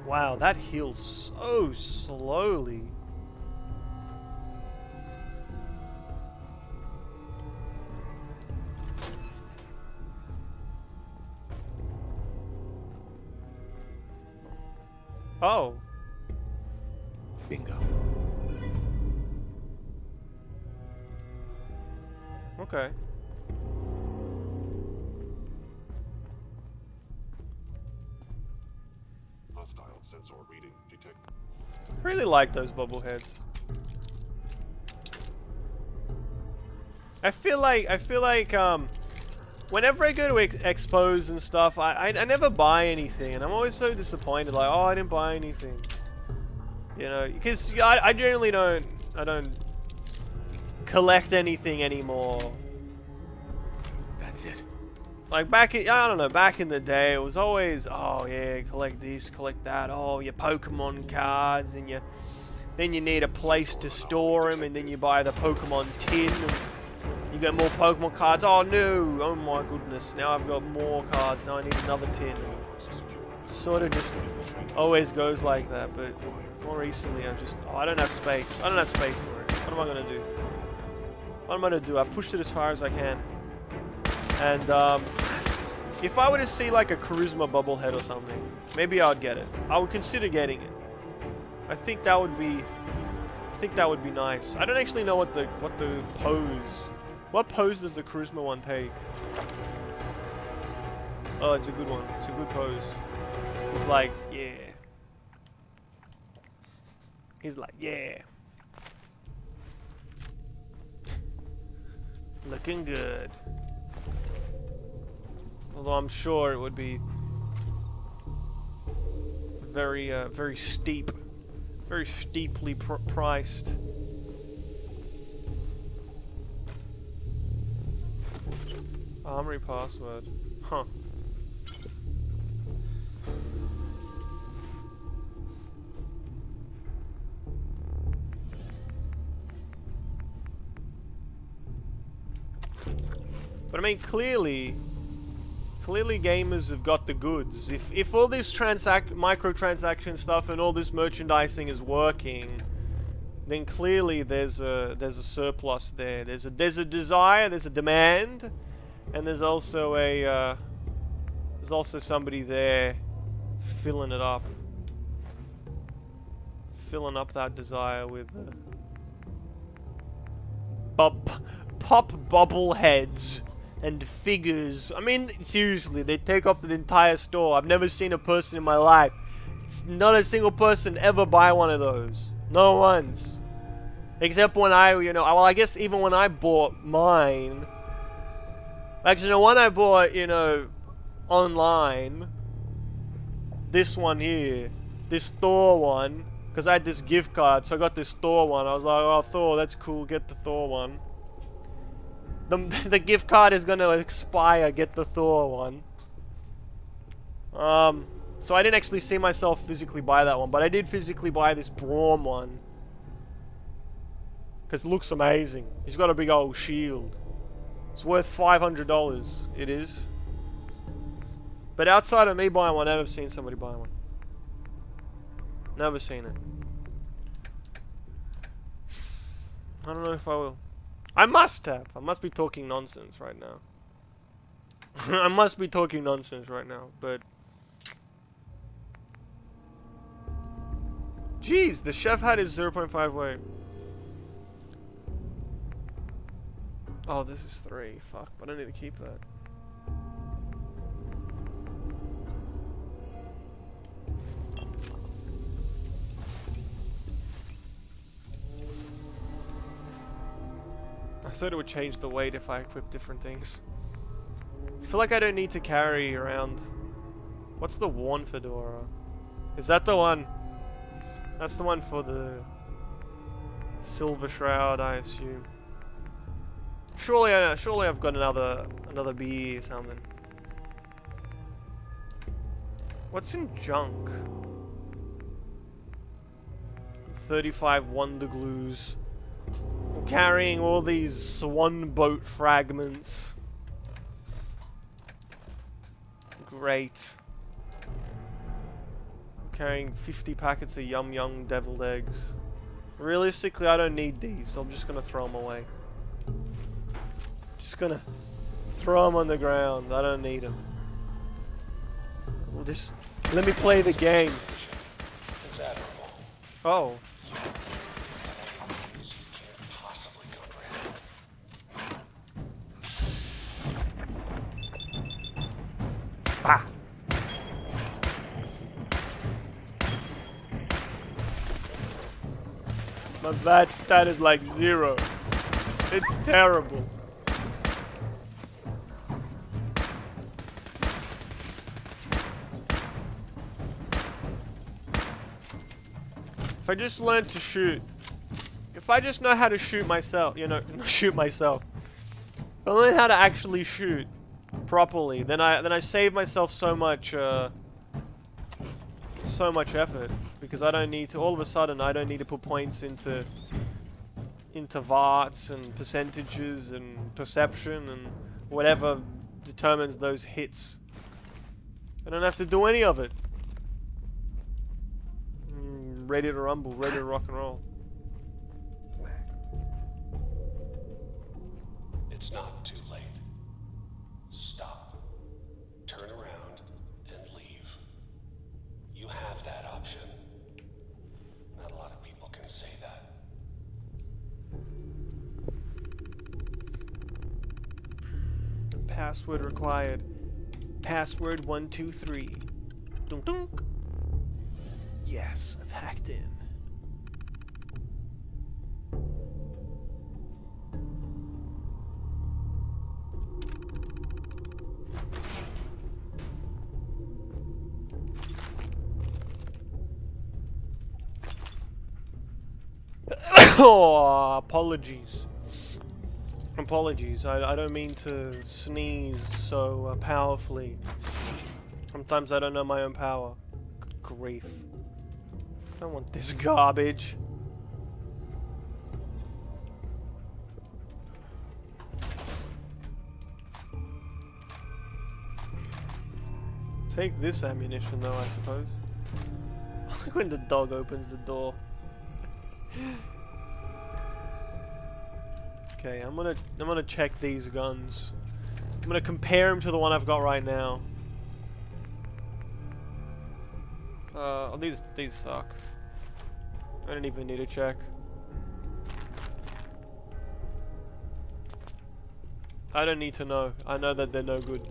Wow, that heals so slowly. Oh. Bingo. Okay. Sensor reading detected. Really like those bobbleheads. I feel like whenever I go to expos and stuff, I never buy anything, and I'm always so disappointed. Like, oh, I didn't buy anything. You know, because I generally don't collect anything anymore. That's it. Like back in the day, it was always, oh yeah, collect this, collect that. Oh, your Pokemon cards, and then you need a place to store them, and then you buy the Pokemon tin, and you get more Pokemon cards. Oh no, oh my goodness, now I've got more cards. Now I need another tin. Sort of just always goes like that, but more recently I've just, I don't have space. I don't have space for it. What am I gonna do? What am I gonna do? I've pushed it as far as I can. And if I were to see like a charisma bubblehead or something, maybe I'd get it. I would consider getting it. I think that would be nice. I don't actually know what the pose. What pose does the charisma one take? Oh, it's a good one. It's a good pose. He's like, yeah. He's like, yeah. Looking good. Although I'm sure it would be very, very steep. Very steeply priced. Armory password. Huh. But I mean, clearly gamers have got the goods. If all this microtransaction stuff and all this merchandising is working, then clearly there's a surplus there. There's a desire, there's a demand, and there's also somebody there filling it up, filling up that desire with pop bobbleheads and figures. I mean, seriously, they take up the entire store. I've never seen a person in my life, not a single person, ever buy one of those. No once. Except when well, I guess even when I bought mine. Actually, no, one I bought, online. This one here. This Thor one. Because I had this gift card, so I got this Thor one. I was like, oh, Thor, that's cool, get the Thor one. The gift card is gonna expire, get the Thor one. So I didn't actually see myself physically buy that one, but I did physically buy this Braum one. Because it looks amazing. He's got a big old shield. It's worth $500, it is. But outside of me buying one, I've never seen somebody buy one. Never seen it. I don't know if I will. I must have. I must be talking nonsense right now. I must be talking nonsense right now, but... Jeez, the chef hat is 0.5 weight. Oh, this is 3. Fuck, but I need to keep that. I thought it would change the weight if I equip different things. I feel like I don't need to carry around... What's the worn fedora? Is that the one? That's the one for the... Silver Shroud, I assume. Surely I've got another bee or something. What's in junk? 35 Wonder Glues. I'm carrying all these swan boat fragments. Great. I'm carrying 50 packets of Yum Yum deviled eggs. Realistically, I don't need these, so I'm just gonna throw them away. Just gonna throw them on the ground. I don't need them. We'll just let me play the game. Oh. Ah. My VAT stat is like 0. It's terrible. If I just learn to shoot. If I just know how to shoot myself, you know, shoot myself. If I learn how to actually shoot properly, then I save myself so much effort, because I don't need to, all of a sudden I don't need to put points into VARTs and percentages and perception and whatever determines those hits. I don't have to do any of it. Ready to rumble, ready to rock and roll. It's not too late. Stop. Turn around and leave. You have that option. Not a lot of people can say that. Password required. Password 123. Dunk dunk. Yes, I've hacked in. Oh, apologies. Apologies. I don't mean to sneeze so powerfully. Sometimes I don't know my own power. Good grief. I don't want this garbage. Take this ammunition though, I suppose. Like when the dog opens the door. Okay, I'm gonna check these guns. I'm gonna compare them to the one I've got right now. Oh, these suck. I don't even need to check. I don't need to know. I know that they're no good.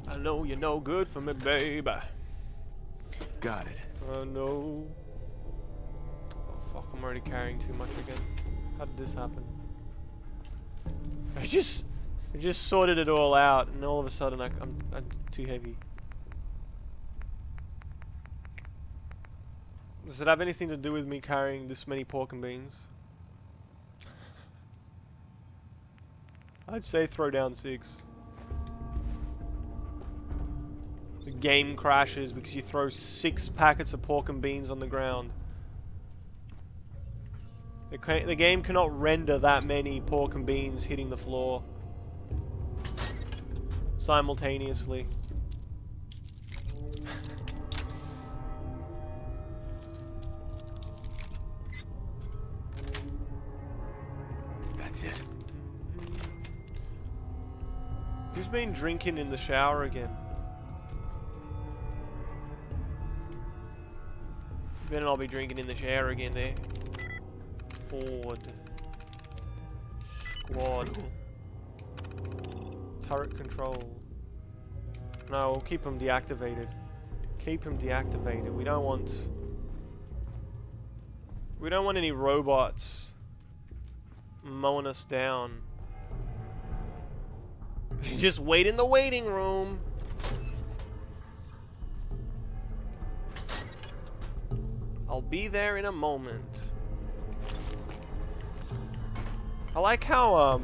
I know you're no good for me, baby. Got it. Oh no. Oh fuck, I'm already carrying too much again. How did this happen? I just sorted it all out and all of a sudden I'm too heavy. Does it have anything to do with me carrying this many pork and beans? I'd say throw down 6. The game crashes because you throw 6 packets of pork and beans on the ground. The game cannot render that many pork and beans hitting the floor simultaneously. That's it. Who's been drinking in the shower again? Better not be drinking in the shower again there. Horde. Squad. Turret control. No, we'll keep them deactivated. Keep them deactivated. We don't want any robots mowing us down. Just wait in the waiting room. I'll be there in a moment. I like how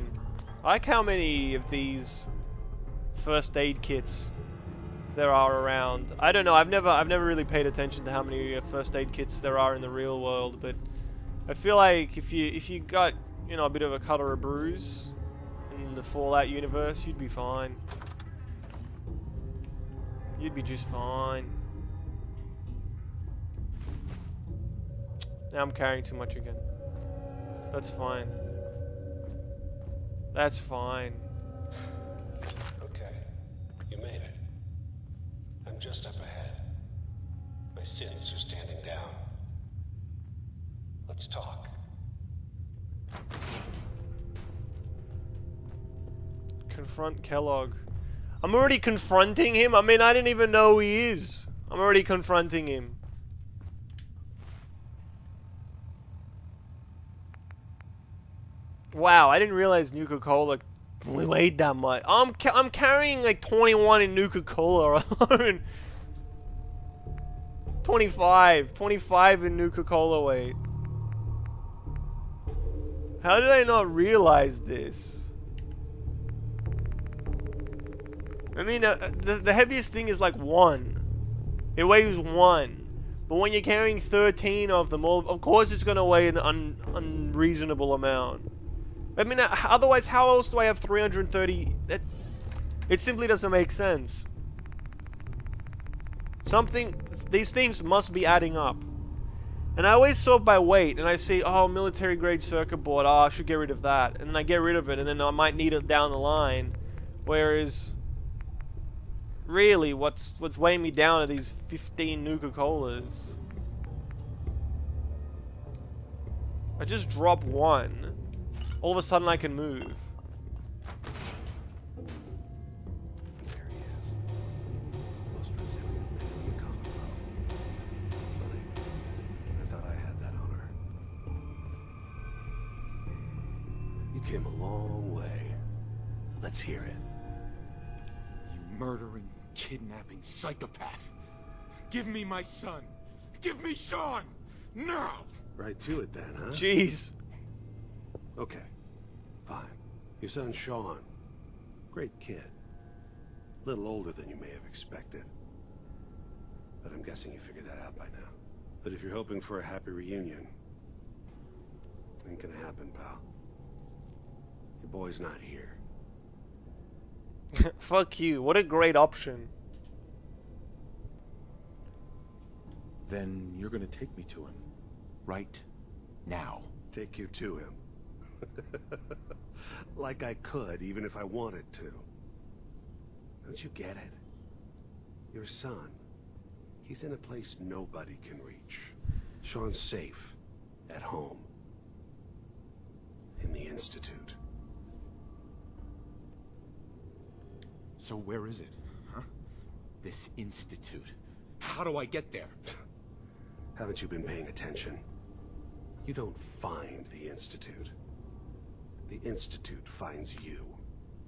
many of these first aid kits there are around. I don't know. I've never really paid attention to how many first aid kits there are in the real world, but I feel like if you got, you know, a bit of a cut or a bruise in the Fallout universe, you'd be fine. You'd be just fine. Now I'm carrying too much again. That's fine. That's fine. Okay, you made it. I'm just up ahead. My sins are standing down. Let's talk. Confront Kellogg. I'm already confronting him? I mean, I didn't even know who he is. I'm already confronting him. Wow, I didn't realize Nuka-Cola weighed that much. I'm carrying like 21 in Nuka-Cola alone. 25. 25 in Nuka-Cola weight. How did I not realize this? I mean, the heaviest thing is like 1. It weighs 1. But when you're carrying 13 of them, of course it's going to weigh an unreasonable amount. I mean, otherwise, how else do I have 330? It simply doesn't make sense. These things must be adding up. And I always sort by weight, and I see, oh, military grade circuit board, oh, I should get rid of that. And then I get rid of it, and then I might need it down the line. Whereas, really, what's weighing me down are these 15 Nuka-Colas. I just drop 1. All of a sudden I can move. There he is. Most resilient man in the Commonwealth. Funny. I thought I had that honor. You came a long way. Let's hear it. You murdering, kidnapping psychopath. Give me my son. Give me Sean. Now. Right to it then, huh? Jeez. Okay. Fine. Your son Sean. Great kid. A little older than you may have expected. But I'm guessing you figured that out by now. But if you're hoping for a happy reunion, ain't gonna happen, pal. Your boy's not here. Fuck you. What a great option. Then you're gonna take me to him. Right now. Take you to him. Like I could, even if I wanted to. Don't you get it? Your son. He's in a place nobody can reach. Sean's safe. At home. In the Institute. So where is it, huh? This institute. How do I get there? Haven't you been paying attention? You don't find the Institute. The Institute finds you.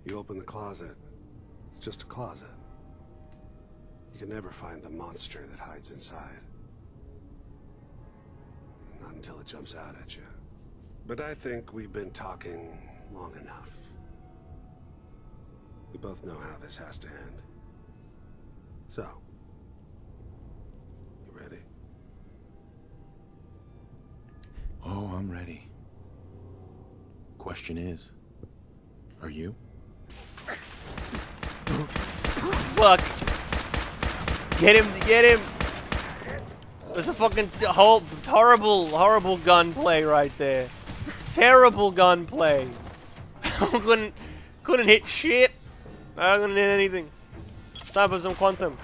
You open the closet. It's just a closet. You can never find the monster that hides inside. Not until it jumps out at you. But I think we've been talking long enough. We both know how this has to end. So, you ready? Oh, I'm ready. Question is, are you? Fuck. Get him, get him. There's a fucking horrible gunplay right there. Terrible gunplay. couldn't hit shit. I couldn't hit anything. It's time for some quantum.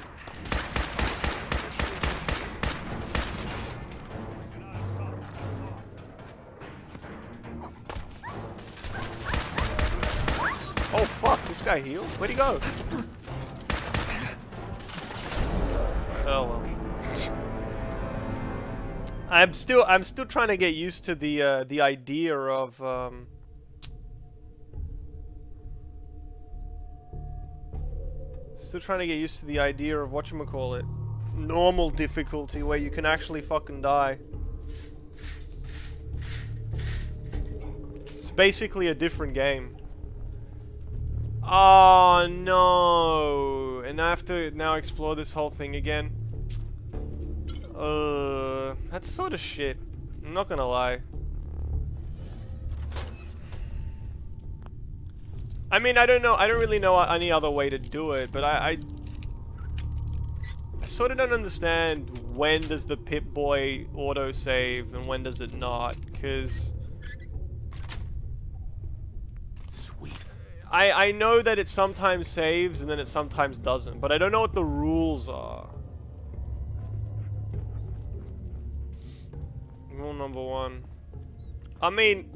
Oh fuck, this guy healed? Where'd he go? Oh well. I'm still trying to get used to the idea of still trying to get used to the idea of whatchamacallit, normal difficulty where you can actually fucking die. It's basically a different game. Oh no! And I have to now explore this whole thing again. That's sort of shit. I'm not gonna lie. I mean, I don't know. I don't really know any other way to do it, but I sort of don't understand when does the Pip-Boy auto-save and when does it not, because Sweet. I know that it sometimes saves and then it sometimes doesn't, but I don't know what the rules are. Rule number 1. I mean,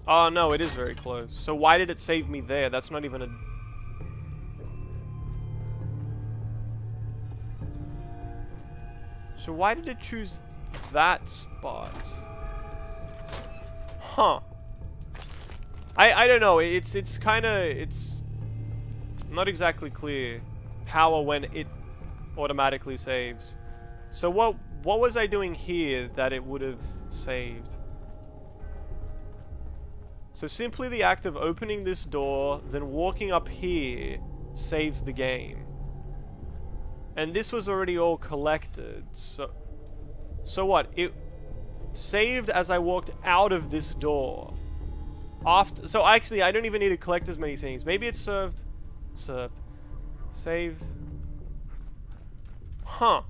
oh no, it is very close. So why did it save me there? That's not even a... So why did it choose that spot? Huh. I don't know. It's kind of... not exactly clear how or when it automatically saves. So what was I doing here that it would have saved? So simply the act of opening this door, then walking up here, saves the game. And this was already all collected, so what? It saved as I walked out of this door. After, so actually, I don't even need to collect as many things. Maybe it's served. Saved. Huh.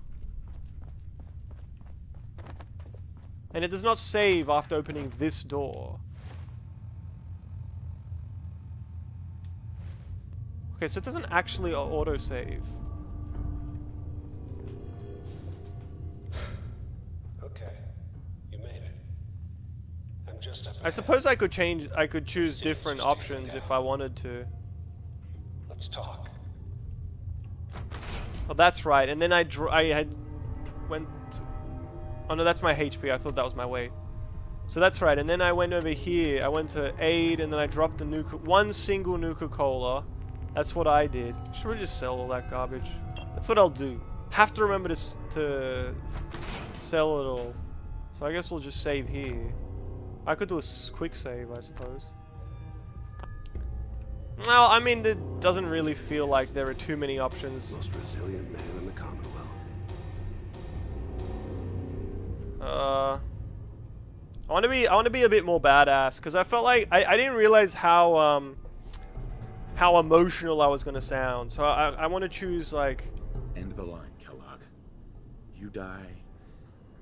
And it does not save after opening this door. Okay, so it doesn't actually auto-save. Okay, you made it. I'm just up I suppose I could choose different options if I wanted to. Let's talk. Oh, that's right. And then I went. Oh no, that's my HP. I thought that was my weight. So that's right. And then I went over here. I went to aid, and then I dropped the one single Nuka-Cola. That's what I did. Should we just sell all that garbage? That's what I'll do. Have to remember to sell it all. So I guess we'll just save here. I could do a quick save, I suppose. Well, I mean, it doesn't really feel like there are too many options. Most resilient man in the Commonwealth. I want to be a bit more badass because I felt like I didn't realize how emotional I was gonna sound. So I want to choose like. End the line, Kellogg. You die,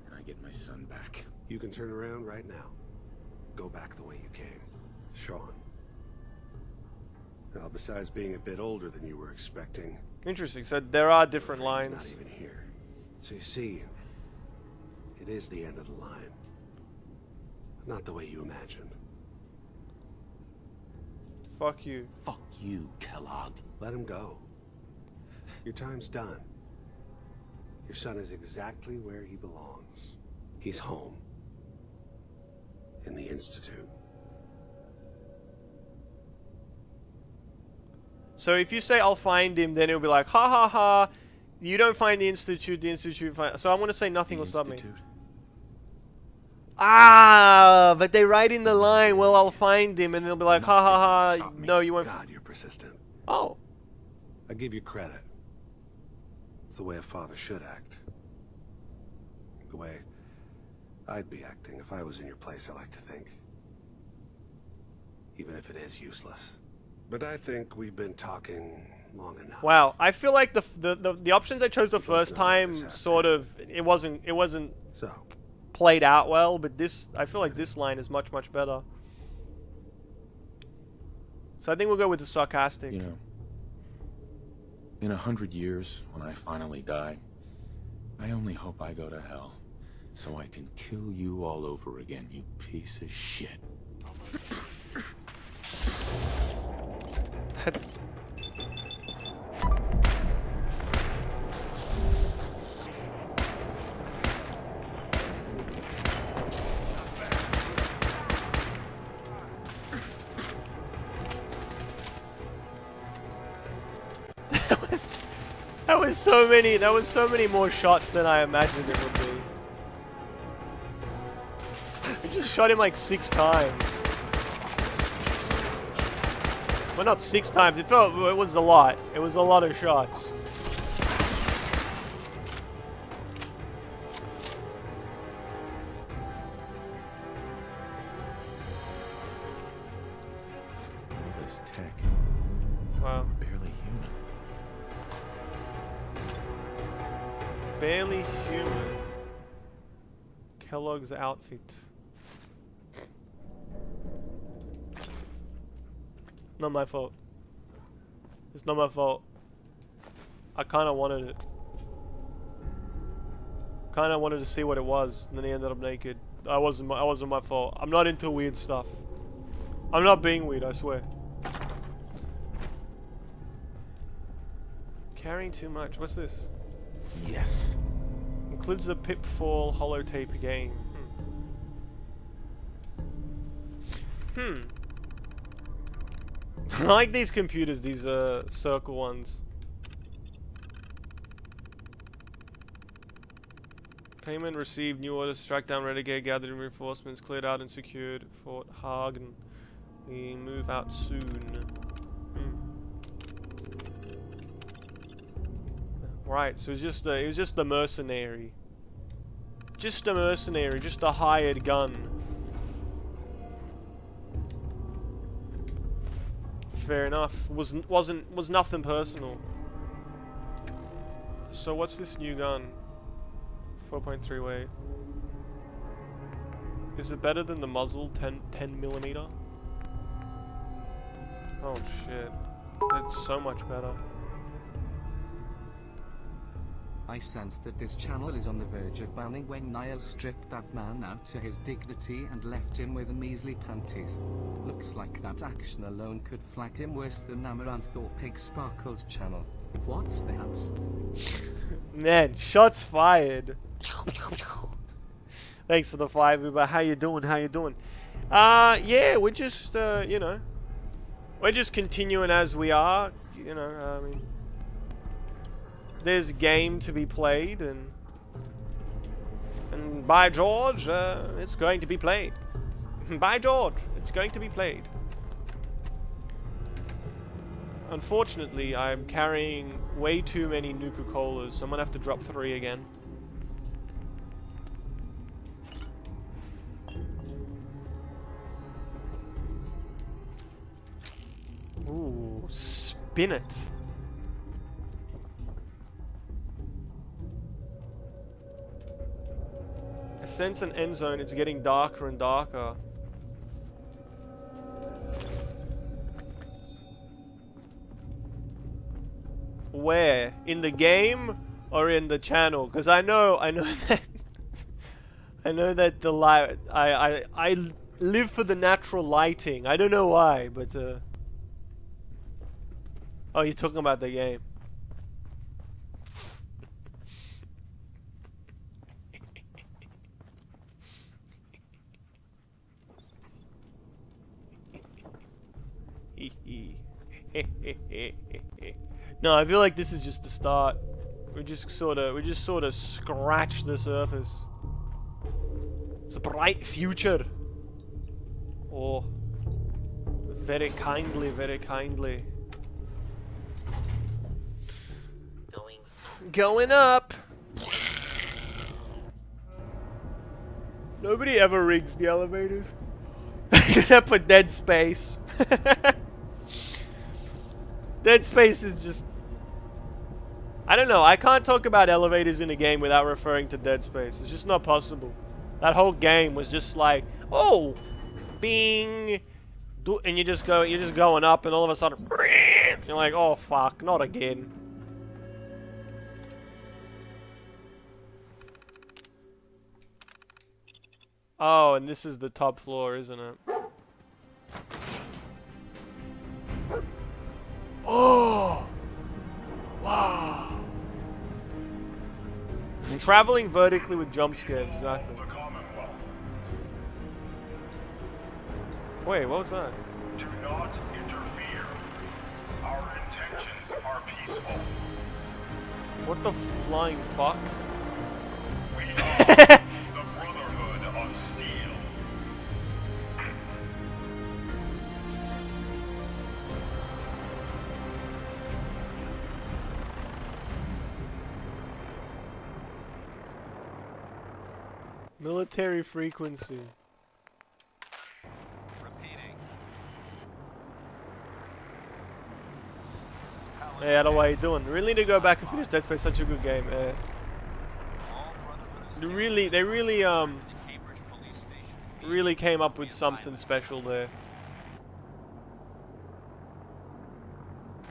and I get my son back. You can turn around right now. Go back the way you came, Sean. Now, besides being a bit older than you were expecting. Interesting. So there are different lines. Not even here. So you see, it is the end of the line. Not the way you imagined. Fuck you. Fuck you, Kellogg. Let him go. Your time's done. Your son is exactly where he belongs. He's home. In the Institute. So if you say I'll find him, then it'll be like, ha ha ha, you don't find the Institute finds... So I'm going to say nothing will stop me. Ah, but they write in the line, well, I'll find him, and they'll be like, ha ha ha, no, you won't... God, you're persistent. Oh. I give you credit. It's the way a father should act. The way I'd be acting if I was in your place, I like to think. Even if it is useless. But I think we've been talking long enough. Wow, I feel like the options I chose the first time sort of it wasn't so played out well, but this I feel like this line is much better. So I think we'll go with the sarcastic. You know, in 100 years, when I finally die, I only hope I go to hell, so I can kill you all over again, you piece of shit. That's... That was so many more shots than I imagined it would be. We just shot him like 6 times. Well, not 6 times. It was a lot. It was a lot of shots. All this tech. Wow. We're barely human. Barely human. Kellogg's outfit. Not my fault. It's not my fault. I kind of wanted it. Kind of wanted to see what it was, and then he ended up naked. I wasn't my fault. I'm not into weird stuff. I'm not being weird, I swear. Carrying too much. What's this? Yes. Includes the Pitfall holotape game. I like these computers, these circle ones. Payment received, new orders, struck down renegade, gathered reinforcements, cleared out and secured Fort Hagen. We move out soon. Right, so it was just a mercenary. Just a mercenary, just a hired gun. Fair enough. Was nothing personal. So what's this new gun? 4.3 weight. Is it better than the muzzle 10 millimeter? Oh shit. It's so much better. I sense that this channel is on the verge of banning when Niall stripped that man out to his dignity and left him with a measly panties. Looks like that action alone could flag him worse than Amaranth or Pig Sparkle's channel. What's that? Man, shots fired. Thanks for the 5 Uber. How you doing? How you doing? Yeah, we're just, you know, we're just continuing as we are. You know, I mean, there's a game to be played, and by George, it's going to be played. By George, it's going to be played. Unfortunately, I'm carrying way too many Nuka-Colas, so I'm gonna have to drop 3 again. Ooh, spin it. I sense an end zone, it's getting darker and darker. Where? In the game or in the channel? Because I know that I know that the light I live for the natural lighting. I don't know why, but oh, you're talking about the game. No, I feel like this is just the start. We just sort of scratch the surface. It's a bright future. Oh, very kindly, very kindly. Going up. Nobody ever rigs the elevators. Except for Dead Space. Dead Space is just... I don't know, I can't talk about elevators in a game without referring to Dead Space. It's just not possible. That whole game was just like, oh, bing, and you're just going up, and all of a sudden, you're like, oh fuck, not again. Oh, and this is the top floor, isn't it? Oh! Wow! Traveling vertically with jump scares, exactly. Wait, what was that? Do not interfere. Our intentions are peaceful. What the flying fuck? We are the Brotherhood of Steel. Military frequency. Hey, how are you doing? Really need to go back and finish Dead Space. Such a good game. They really came up with something special there.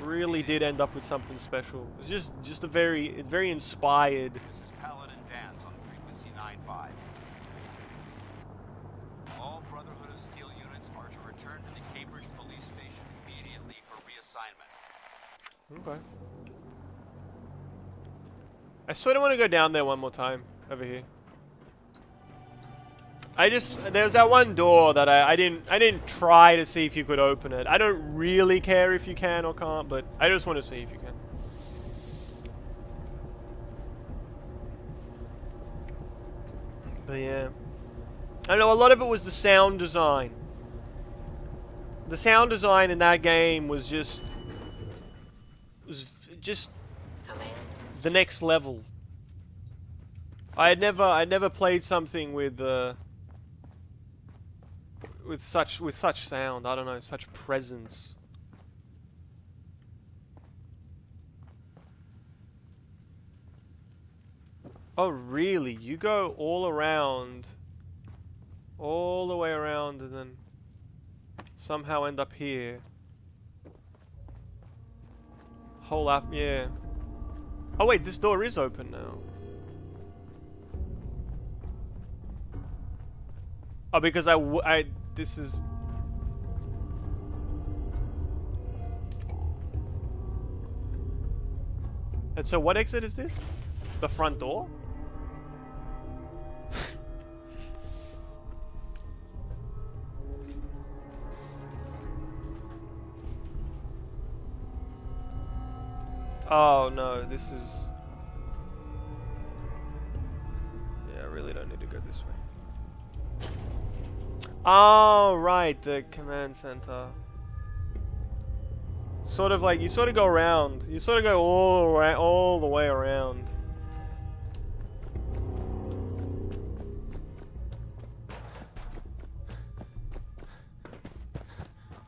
Really did end up with something special. It's just a it's very inspired. This is Paladin Dance on frequency 95. All Brotherhood of Steel units are to return to the Cambridge Police Station immediately for reassignment. Okay. I sort of want to go down there one more time. Over here. There's that one door that I didn't try to see if you could open it. I don't really care if you can or can't, but I just want to see if you can. But yeah. I know a lot of it was the sound design. The sound design in that game was just the next level. I'd never played something with such sound. I don't know, such presence. Oh really? You go all around, all the way around, and then somehow end up here. Whole app, yeah. Oh wait, this door is open now. Oh, because this is... And so what exit is this? The front door? Oh no, this is... Yeah, I really don't need to go this way. Oh, right, the command center. Sort of like, you sort of go around. You sort of go all the way around.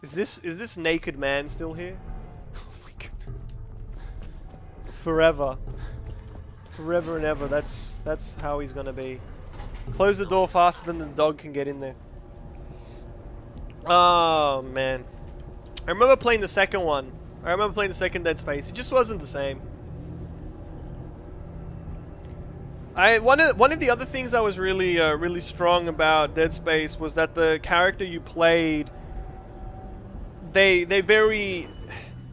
Is this naked man still here? Oh my goodness. Forever. Forever and ever, that's how he's gonna be. Close the door faster than the dog can get in there. Oh man. I remember playing the second one. I remember playing the second Dead Space. It just wasn't the same. One of the other things that was really really strong about Dead Space was that the character you played, they very,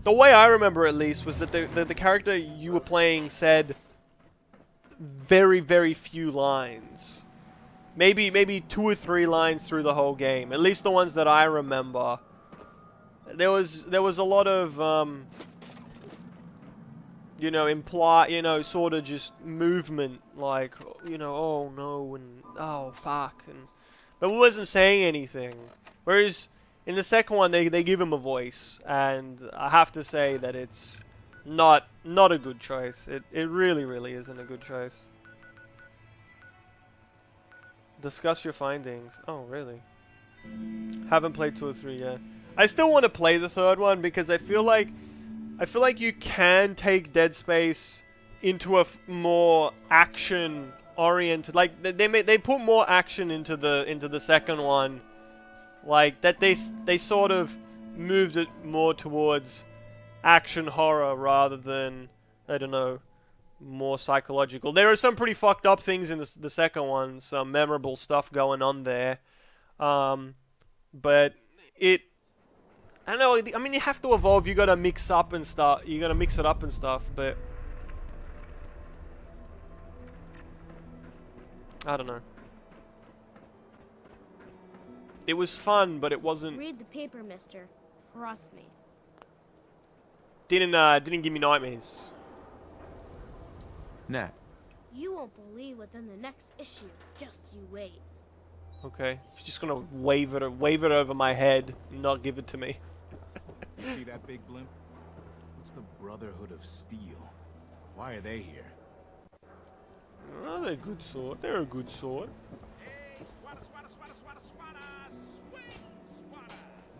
the way I remember at least was that the character you were playing said very few lines. Maybe 2 or 3 lines through the whole game. At least the ones that I remember. There was a lot of you know, sort of just movement, like, you know, oh no and oh fuck, and but we wasn't saying anything. Whereas in the second one they give him a voice, and I have to say that it's not a good choice. It really isn't a good choice. Discuss your findings. Oh, really? Haven't played 2 or 3 yet. I still want to play the third one because I feel like you can take Dead Space into a more action oriented. Like they put more action into the second one. Like that they sort of moved it more towards action horror rather than, I don't know, more psychological. There are some pretty fucked up things in the second one, some memorable stuff going on there, but I don't know. I mean, you have to evolve. You gotta mix up and stuff. You gotta mix it up and stuff. But I don't know. It was fun, but it wasn't. Read the paper, mister. Trust me. Didn't give me nightmares. Nat. You won't believe what's in the next issue. Just you wait. Okay, you're just gonna wave it over my head and not give it to me. You see that big blimp? It's the Brotherhood of Steel. Why are they here? Oh, they're a good sort. They're a good sort.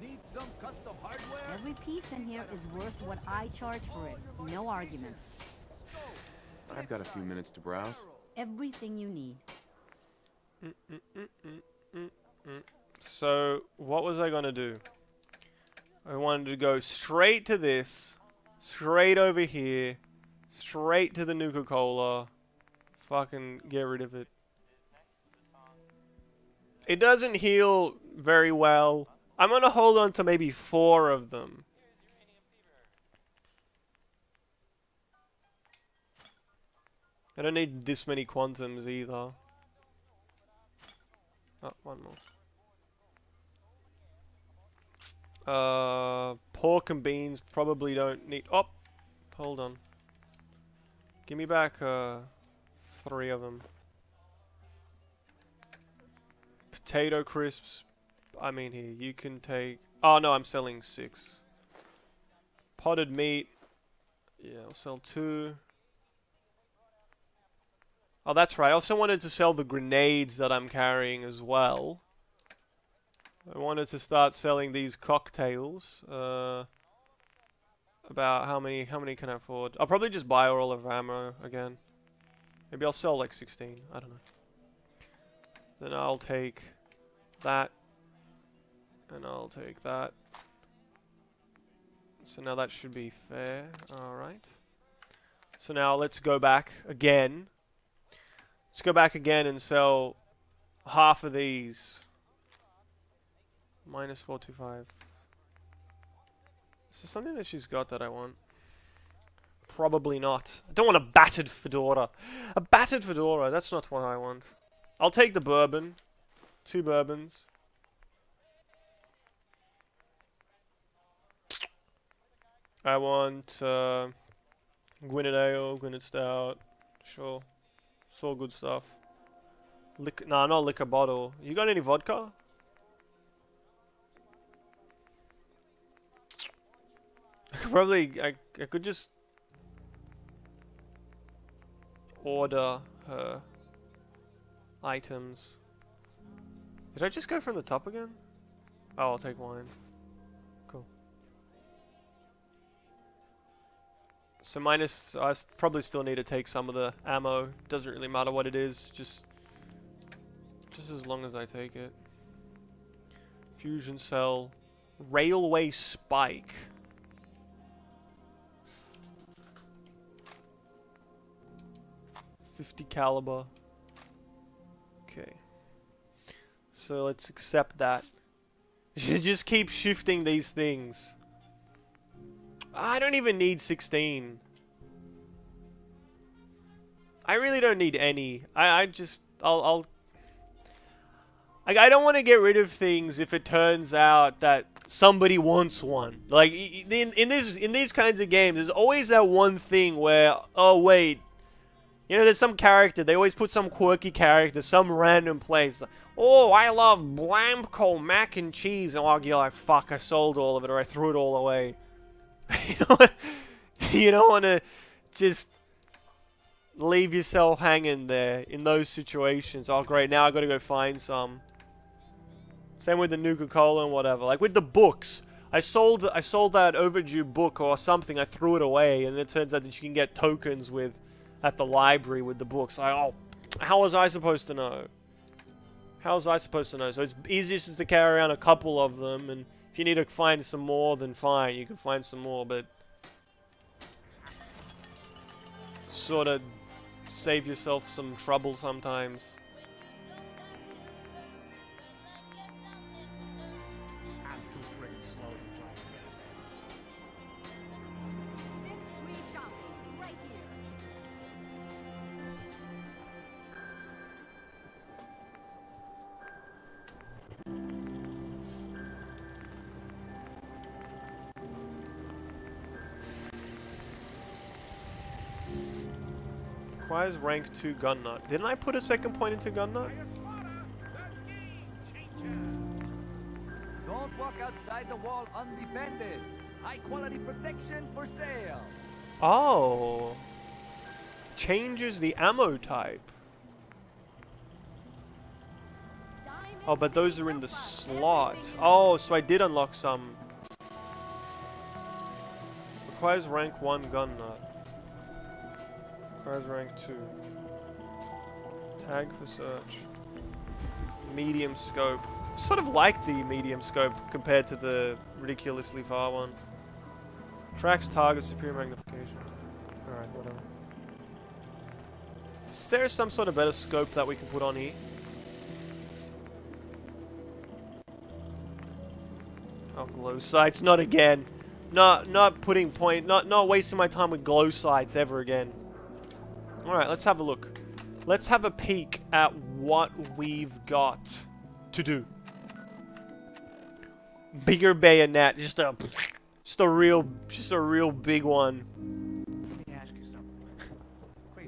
Need some custom hardware? Every piece in here is worth what I charge for it. No arguments. I've got a few minutes to browse. Everything you need. So, what was I gonna do? I wanted to go straight to this, straight over here, straight to the Nuka-Cola, fucking get rid of it. It doesn't heal very well. I'm gonna hold on to maybe 4 of them. I don't need this many quantums either. Oh, one more. Pork and beans probably don't need... Oh! Hold on. Give me back, 3 of them. Potato crisps. I mean here, you can take... Oh no, I'm selling 6. Potted meat. Yeah, I'll sell 2. Oh, that's right. I also wanted to sell the grenades that I'm carrying as well. I wanted to start selling these cocktails. About how many can I afford? I'll probably just buy all of ammo again. Maybe I'll sell like 16. I don't know. Then I'll take that. And I'll take that. So now that should be fair. Alright. So now let's go back again. Let's go back again and sell half of these. Minus 425. Is there something that she's got that I want? Probably not. I don't want a battered fedora. A battered fedora, that's not what I want. I'll take the bourbon. 2 bourbons. I want Gwynedd Ale, Gwynedd Stout. Sure. It's all good stuff. Nah, not liquor bottle. You got any vodka? I could just order her items. Did I just go from the top again? Oh, I'll take wine. Cool. So minus, I probably still need to take some of the ammo. Doesn't really matter what it is, just as long as I take it. Fusion cell, railway spike. .50 caliber. Okay. So let's accept that. You just keep shifting these things. I don't even need 16. I really don't need any. I don't want to get rid of things if it turns out that somebody wants one. Like in these kinds of games, there's always that one thing where, oh wait, you know, there's some character, they always put some quirky character, some random place. Oh, I love Blamco mac and cheese. And oh, you're like, fuck, I sold all of it, or I threw it all away. You don't want to just leave yourself hanging there in those situations. Oh, great, now I got to go find some. Same with the Nuka-Cola and whatever. Like with the books. I sold that overdue book or something, I threw it away, and it turns out that you can get tokens with... at the library with the books. Oh, how was I supposed to know? How was I supposed to know? So it's easier just to carry around a couple of them, and if you need to find some more, then fine, you can find some more, but sort of save yourself some trouble sometimes. Requires rank 2 gun nut. Didn't I put a second point into gun nut? Don't walk outside the wall undefended. High quality protection for sale. Oh. Changes the ammo type. Oh, but those are in the slot. Oh, so I did unlock some. Requires rank 1 gun nut. Requires rank 2. Tag for search. Medium scope. Sort of like the medium scope compared to the ridiculously far one. Tracks target, superior magnification. Alright, whatever. Is there some sort of better scope that we can put on here? Oh, glow sights, not again. Not putting point, not wasting my time with glow sights ever again. Alright, let's have a look. Let's have a peek at what we've got. to do. Bigger bayonet, just a real big one. Let me ask you something.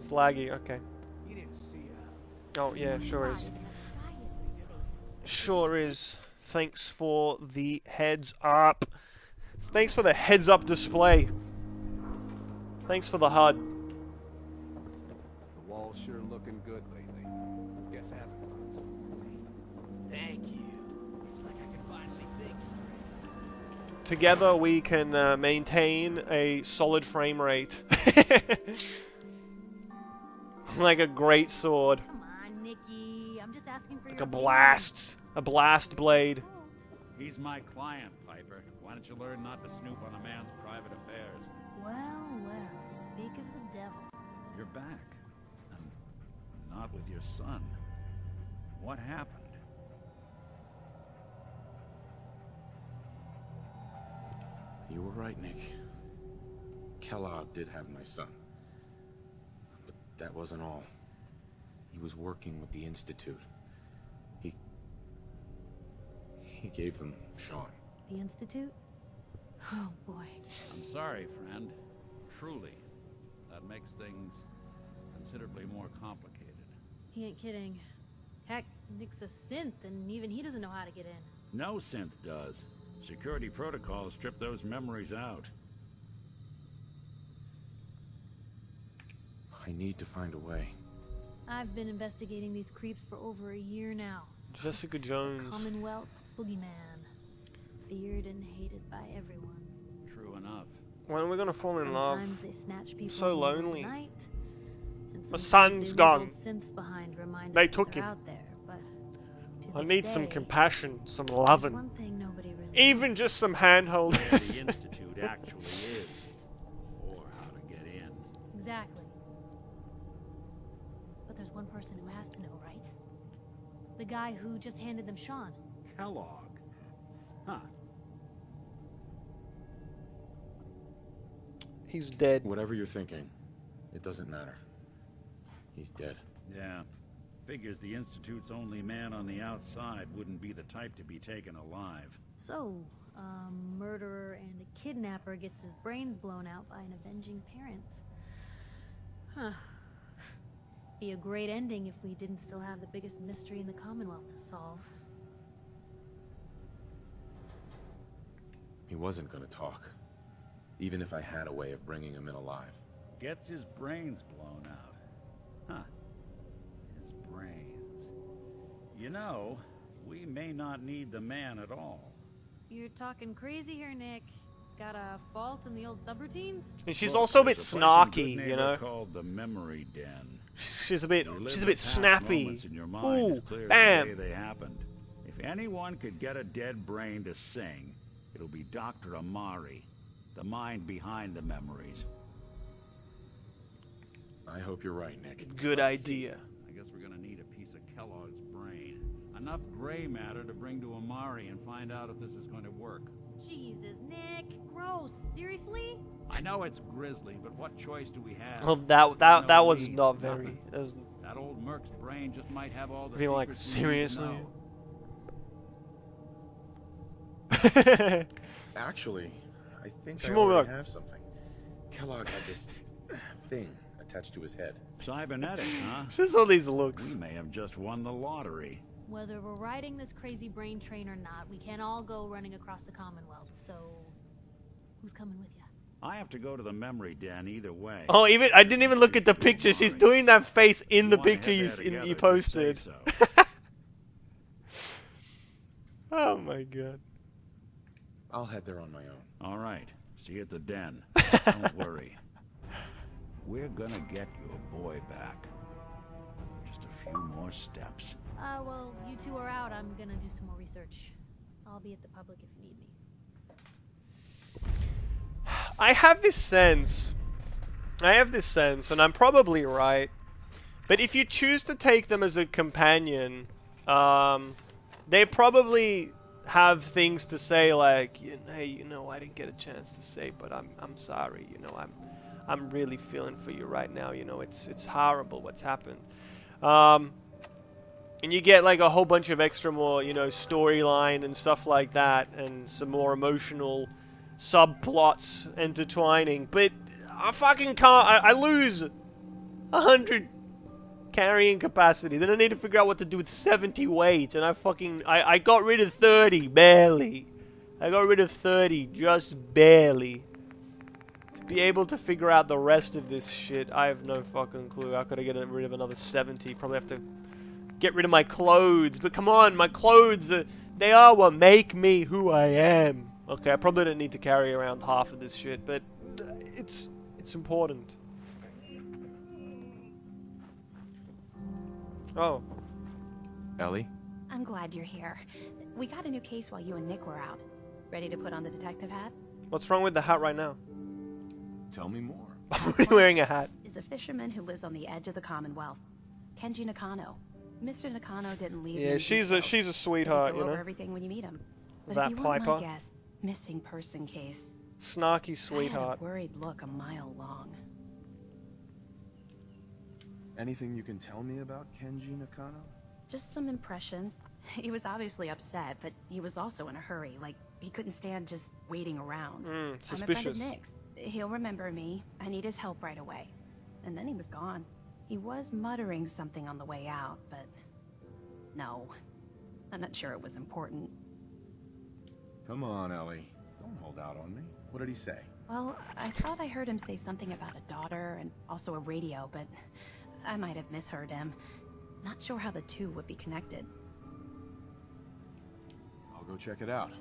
Flaggy, okay. You didn't see Oh yeah, sure is. Sure is. Thanks for the heads up. Thanks for the heads up display. Thanks for the HUD. The wall's sure looking good lately. Guess having fun's. Thank you. It's like I can finally think straight. Together we can maintain a solid frame rate. Like a great sword. Come on, Nikki. I'm just asking for Like your a blast. A blast blade. He's my client, Piper. Why don't you learn not to snoop on a man's private affairs? Well, well, speak of the devil. You're back. And not with your son. What happened? You were right, Nick. Kellogg did have my son. But that wasn't all. He was working with the Institute. He gave them Sean. The Institute? Oh, boy. I'm sorry, friend. Truly. That makes things considerably more complicated. He ain't kidding. Heck, Nick's a synth, and even he doesn't know how to get in. No synth does. Security protocols strip those memories out. I need to find a way. I've been investigating these creeps for over a year now. Jessica Jones. Commonwealth's boogeyman. Feared and hated by everyone. True enough. When are we gonna fall in love? Sometimes they snatch people So in the middle of lonely. the night, and My sometimes son's they leave gone. old synths behind, remind They us that took they're him. out there, but to I this need some day, compassion, some there's loving. one thing nobody really Even just some handhold. Where the Institute actually is. Or how to get in. Exactly. But there's one person who has to know, right? The guy who just handed them Sean. Kellogg. Huh. He's dead. Whatever you're thinking, it doesn't matter. He's dead. Yeah. Figures the Institute's only man on the outside wouldn't be the type to be taken alive. So, a murderer and a kidnapper gets his brains blown out by an avenging parent. Huh. Be a great ending if we didn't still have the biggest mystery in the Commonwealth to solve. He wasn't gonna talk. Even if I had a way of bringing him in alive. Gets his brains blown out. Huh. His brains. You know, we may not need the man at all. You're talking crazy here, Nick. Got a fault in the old subroutines? And she's Look, also a bit there's place in snarky, Good you Neighbor know. Called the Memory Den. She's a bit You live she's a the bit past snappy. moments in your mind Ooh, as clear as bam. the day they happened. If anyone could get a dead brain to sing, it'll be Dr. Amari, the mind behind the memories. I hope you're right, Nick. Good idea. I guess we're gonna need a piece of Kellogg's brain. Enough gray matter to bring to Amari and find out if this is going to work. Jesus, Nick. Gross. Seriously? I know it's grisly, but what choice do we have? Well, that was not very. That was, That old merc's brain just might have all the I feel like secrets we need to seriously. know. Actually, I think She's I more already like- have something. Kellogg had this thing attached to his head. Cybernetic, huh? Just all these looks. We may have just won the lottery. Whether we're riding this crazy brain train or not, we can't all go running across the Commonwealth, so who's coming with you? I have to go to the memory den either way. Oh, even I didn't even look at the picture. She's doing that face in the picture you together, you just posted. say Oh my god. I'll head there on my own. All right. See you at the den. Don't worry. We're gonna get your boy back. Just a few more steps. Well, you two are out. I'm gonna do some more research. I'll be at the public if you need me. I have this sense, and I'm probably right, but if you choose to take them as a companion, they probably have things to say like, hey, you know, I didn't get a chance to say, but I'm sorry, you know, I'm really feeling for you right now, you know, it's horrible what's happened. And you get like a whole bunch of extra more, you know, storyline and stuff like that, and some more emotional subplots intertwining. But I fucking can't. I lose 100 carrying capacity. Then I need to figure out what to do with 70 weight, and I got rid of 30 barely. I got rid of 30 just barely. To be able to figure out the rest of this shit, I have no fucking clue. How could I get rid of another 70? Probably have to get rid of my clothes. But come on, my clothes, they are what make me who I am. Okay, I probably don't need to carry around half of this shit, but it's important. Oh. Ellie? I'm glad you're here. We got a new case while you and Nick were out. Ready to put on the detective hat? What's wrong with the hat right now? Tell me more. Why are you wearing a hat? Is a fisherman who lives on the edge of the Commonwealth. Kenji Nakano. Mr. Nakano didn't leave. Yeah, she's a sweetheart, you know. Over everything when you meet him. But That if you want Piper. my guess, missing person case. Snarky sweetheart. I had a worried look a mile long. Anything you can tell me about Kenji Nakano? Just some impressions. He was obviously upset, but he was also in a hurry. Like, he couldn't stand just waiting around. Suspicious. I'm a friend of Nick's. He'll remember me. I need his help right away. And then he was gone. He was muttering something on the way out, but... no. I'm not sure it was important. Come on, Ellie. Don't hold out on me. What did he say? Well, I thought I heard him say something about a daughter and also a radio, but I might have misheard him. Not sure how the two would be connected. I'll go check it out.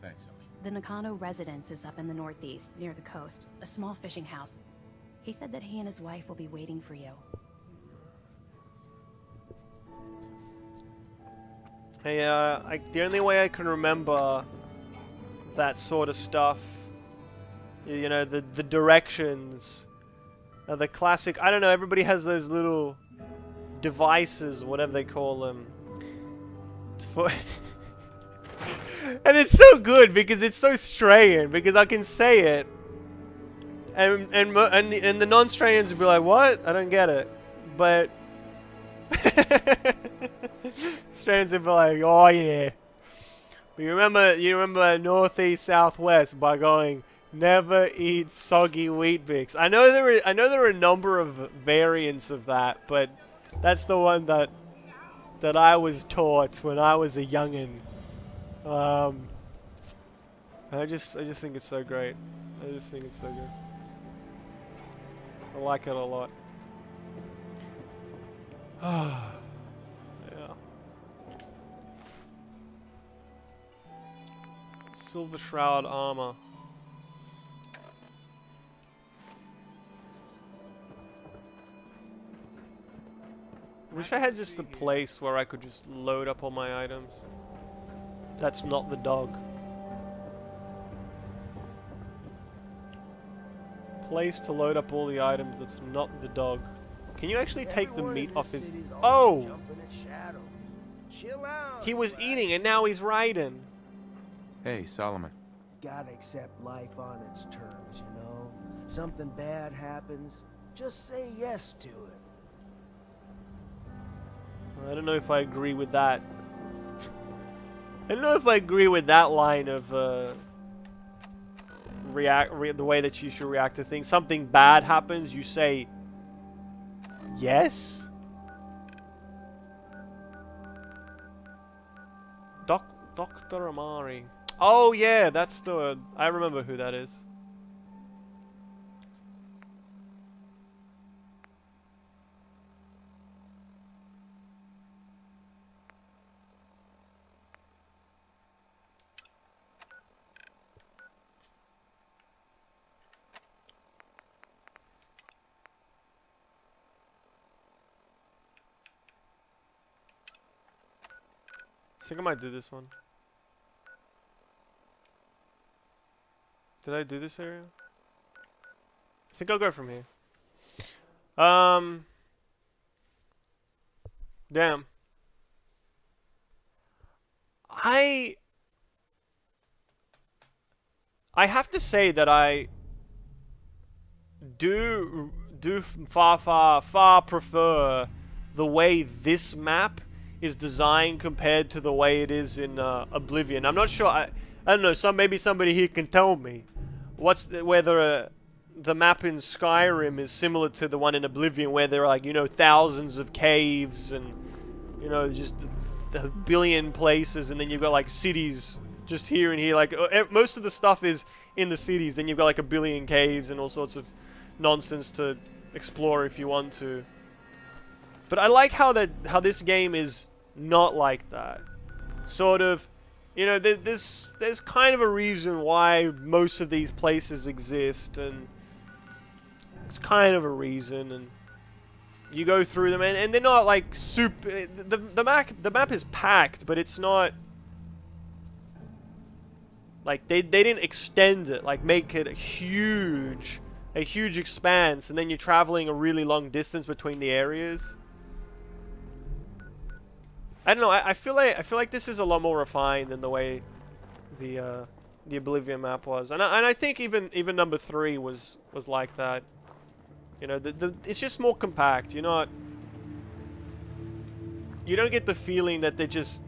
Thanks, Ellie. The Nakano residence is up in the northeast, near the coast. A small fishing house. He said that he and his wife will be waiting for you. Hey, the only way I can remember that sort of stuff, you know, the directions, the classic, I don't know, everybody has those little devices, whatever they call them. It's for and it's so good because it's so Australian, because I can say it, and the non-Australians will be like, what? I don't get it. But Australians will be like, oh yeah. But you remember northeast southwest by going, never eat soggy wheat bix. I know there are a number of variants of that, but that's the one that I was taught when I was a youngin'. I just think it's so great. I just think it's so good. I like it a lot. Yeah. Silver Shroud armor. Wish I had just a place where I could just load up all my items. That's not the dog. Place to load up all the items that's not the dog. Can you actually take the meat off his... Oh! He was eating and now he's riding. Hey, Solomon. Gotta accept life on its terms, you know? Something bad happens, just say yes to it. I don't know if I agree with that. I don't know if I agree with that line of the way that you should react to things. Something bad happens, you say yes. Dr. Amari. Oh yeah, that's the... I remember who that is. I think I might do this one. Did I do this area? I think I'll go from here. Damn. I have to say that I do far prefer the way this map is designed compared to the way it is in Oblivion. I'm not sure. I don't know. Maybe somebody here can tell me whether the map in Skyrim is similar to the one in Oblivion, where there are, like, you know, thousands of caves and, you know, just a billion places, and then you've got like cities just here and here. Like most of the stuff is in the cities. Then you've got like a billion caves and all sorts of nonsense to explore if you want to. But I like how this game is not like that. Sort of, you know, there's kind of a reason why most of these places exist, and it's kind of a reason, and you go through them, and they're not like super. The map is packed, but it's not like they didn't extend it, like make it a huge expanse, and then you're traveling a really long distance between the areas. I don't know. I feel like this is a lot more refined than the way the Oblivion map was, and I think even number 3 was like that. You know, it's just more compact. You don't get the feeling that they're just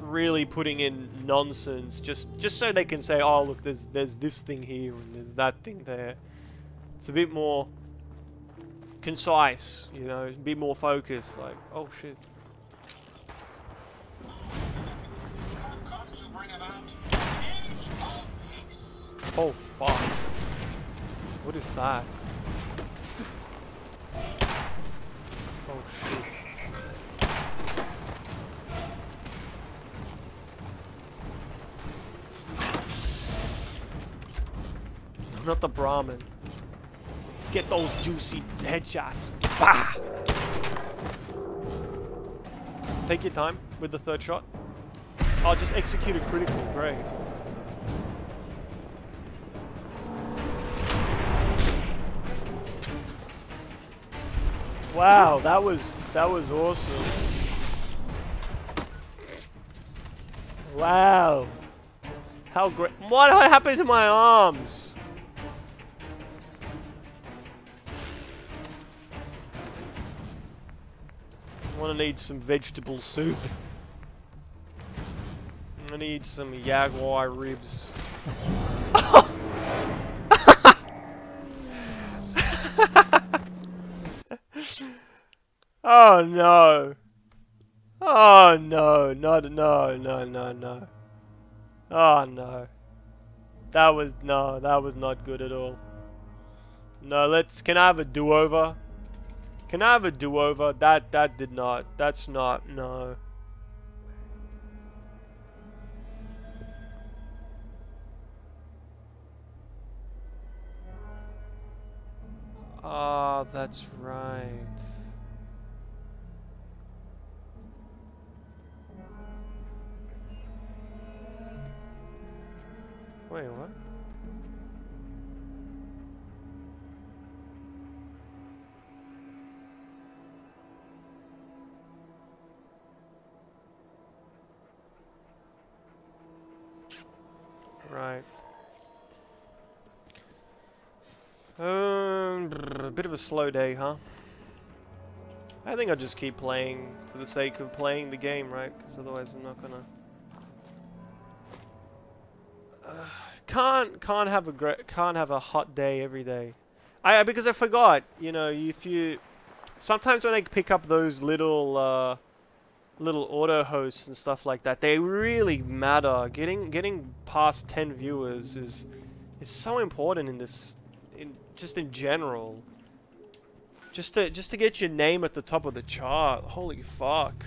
really putting in nonsense just so they can say, oh look, there's this thing here and there's that thing there. It's a bit more concise, you know, a bit more focused. Like, oh shit. Oh fuck. What is that? Oh shit. Not the Brahmin. Get those juicy headshots. Bah! Take your time with the 3rd shot. Oh, just execute a critical. Great. Wow, that was awesome. Wow. How great. What happened to my arms? I want to need some vegetable soup. I need some jaguar ribs. Oh no. Oh no, no. Oh no. That was not good at all. No, can I have a do-over? Can I have a do-over? That did not. That's not, no. Ah, that's right. Wait, what? Right. A bit of a slow day, huh? I think I'll just keep playing for the sake of playing the game, right? Because otherwise I'm not gonna... can't have a hot day every day. Because I forgot, you know, sometimes when I pick up those little auto hosts and stuff like that, they really matter. Getting past 10 viewers is so important in this, just in general. Just to get your name at the top of the chart. Holy fuck.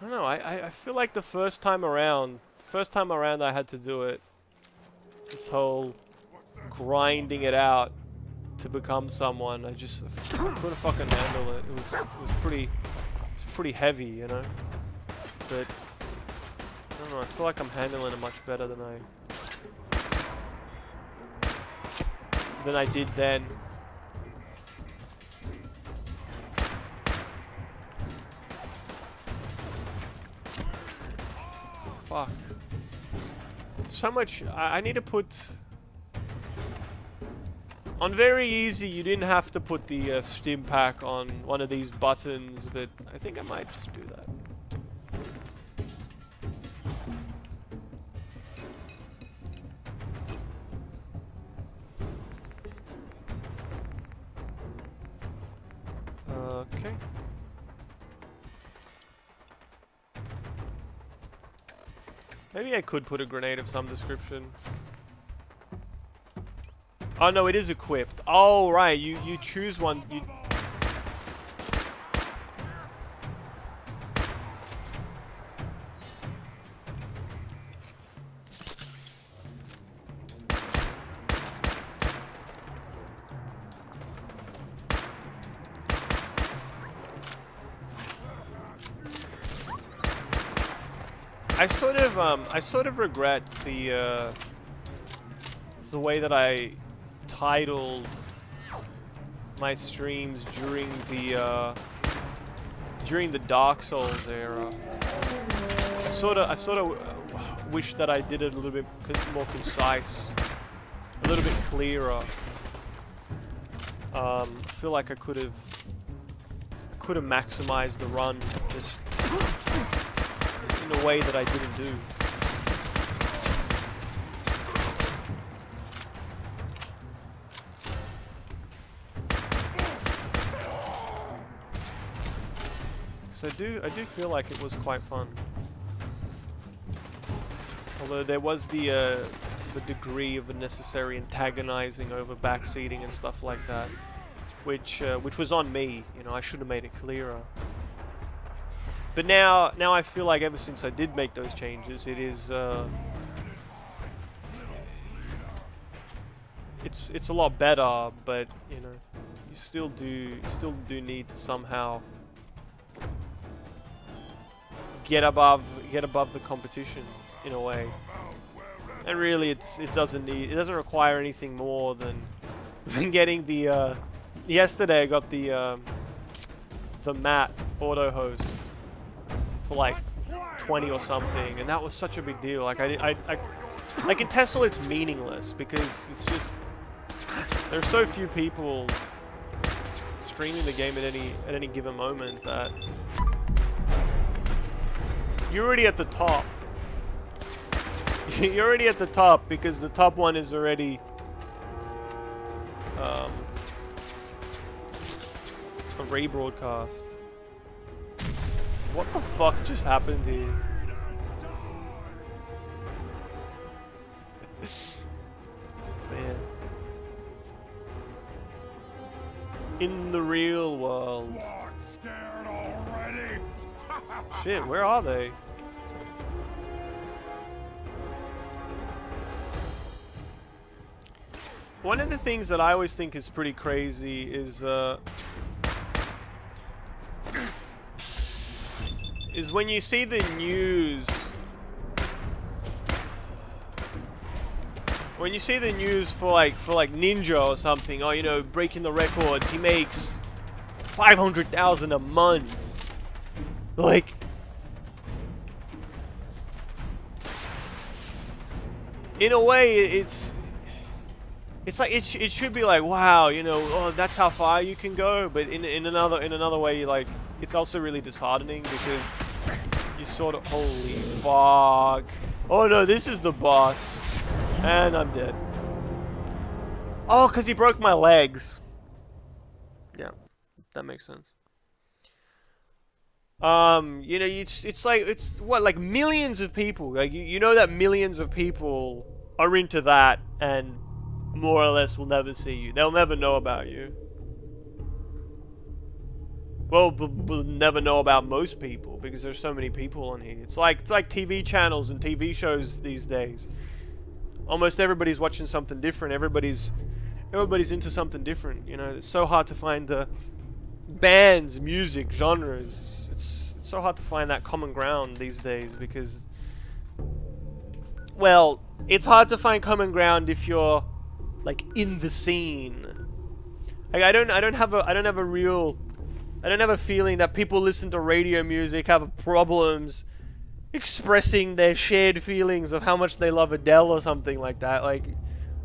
I don't know, I feel like the first time around I had to do it, this whole grinding it out to become someone, I couldn't fucking handle it. It was pretty heavy, you know. But I don't know, I feel like I'm handling it much better than I did then. Fuck. So much. I need to put On very easy, you didn't have to put the stim pack on one of these buttons, but I think I might just do that. Okay. Maybe I could put a grenade of some description. Oh no, it is equipped. Oh right, you choose one. I sort of regret the way that I titled my streams during the Dark Souls era. I sort of wish that I did it a little bit more concise, a little bit clearer. I feel like I could have maximized the run just in a way that I didn't do. So I do feel like it was quite fun. Although there was the degree of unnecessary antagonizing over backseating and stuff like that, which was on me. You know, I should have made it clearer. But now I feel like ever since I did make those changes, it is it's a lot better. But you know, you still do need to somehow get above the competition in a way. And really, it doesn't require anything more than getting the yesterday I got the matte auto host for like 20 or something, and that was such a big deal. Like I can tell it's meaningless because it's just there are so few people streaming the game at any given moment that you're already at the top. You're already at the top because the top one is already a rebroadcast. What the fuck just happened here? Man. In the real world. Scared already? Shit, where are they? One of the things that I always think is pretty crazy is when you see the news. When you see the news for like Ninja or something, or you know, breaking the records, he makes 500,000 a month. Like, in a way, it's like it should be like, wow, you know, oh, that's how far you can go. But in another way, like, it's also really disheartening because you sort of, holy fuck. Oh no, this is the boss. And I'm dead. Oh, because he broke my legs. Yeah, that makes sense. You know, it's what, like millions of people. Like, you know that millions of people are into that and more or less will never see you. They'll never know about you. Well, we'll never know about most people because there's so many people on here. It's like TV channels and TV shows these days. Almost everybody's watching something different. Everybody's into something different. You know, it's so hard to find the bands, music, genres. It's so hard to find that common ground these days because, well, it's hard to find common ground if you're like in the scene. Like I don't have a feeling that people listen to radio music have problems expressing their shared feelings of how much they love Adele or something like that. Like,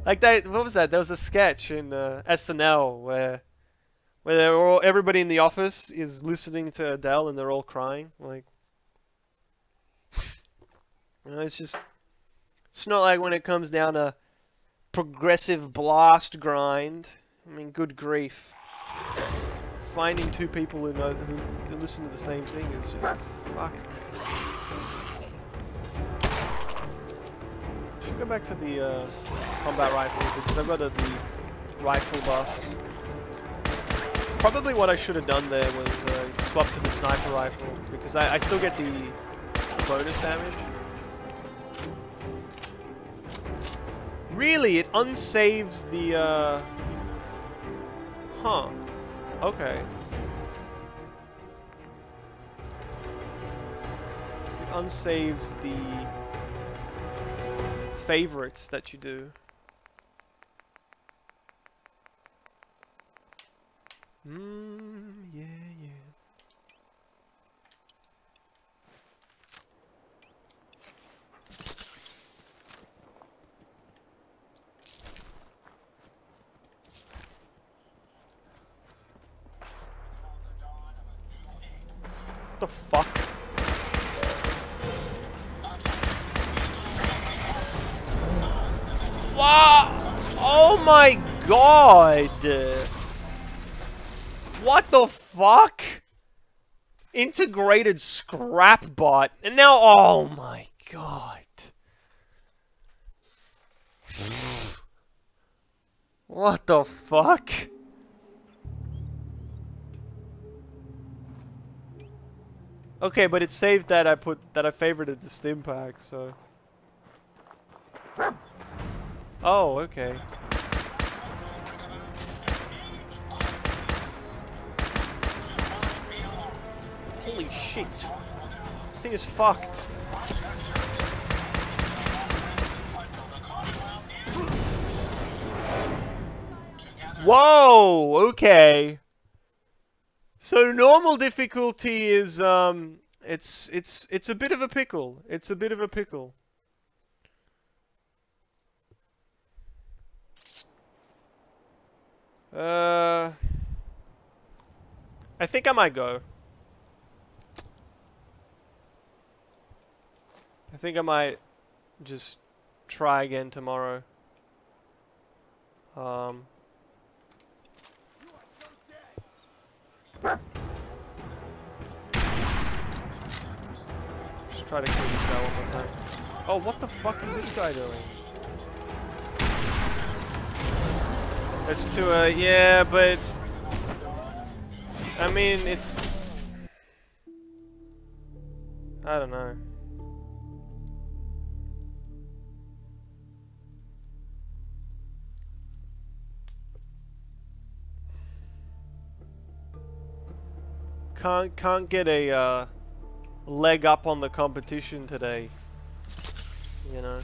Like that, what was that? There was a sketch in SNL where everybody in the office is listening to Adele and they're all crying. Like, you know, it's not like when it comes down to progressive blast grind. I mean, good grief. Finding two people who listen to the same thing is just, it's fucked. Should go back to the combat rifle because I've got the rifle buffs. Probably what I should have done there was swap to the sniper rifle because I still get the bonus damage. Really, it unsaves the huh. Okay. It unsaves the favorites that you do. Yeah, yeah. What the fuck? Wow! Oh my god! What the fuck? Integrated scrap bot. And now, oh my god. What the fuck? Okay, but it saved that I favorited the stim pack, so. Oh, okay. Holy shit. This thing is fucked. Whoa, okay. So normal difficulty is it's a bit of a pickle. It's a bit of a pickle. I think I might go. I think I might just try again tomorrow. Just try to kill this guy one more time. Oh, what the fuck is this guy doing? It's to yeah, but I mean, it's, I don't know. Can't get a leg up on the competition today, you know.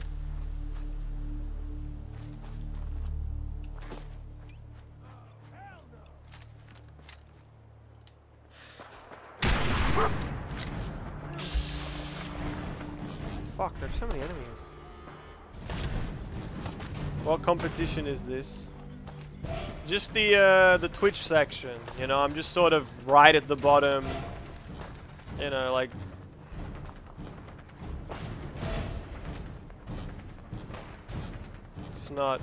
Fuck, there's so many enemies. What competition is this? Just the Twitch section, you know, I'm just sort of right at the bottom, you know, like... It's not...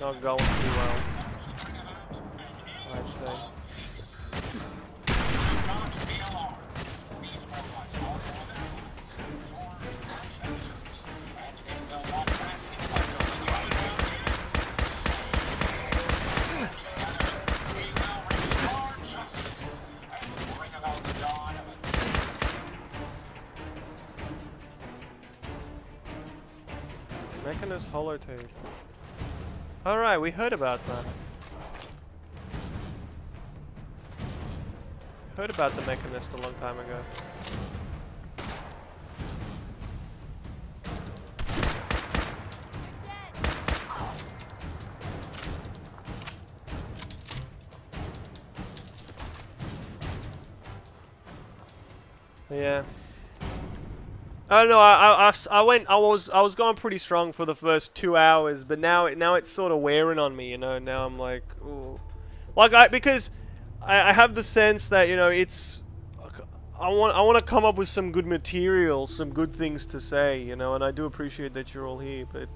not going too well, I'd say. Mechanist holotape. Alright, we heard about that. Heard about the Mechanist a long time ago. Yeah. I don't know. I was going pretty strong for the first 2 hours, but now it's sort of wearing on me. You know, now I'm like, ooh. Like because I have the sense that, you know, it's I want to come up with some good material, some good things to say, you know, and I do appreciate that you're all here, but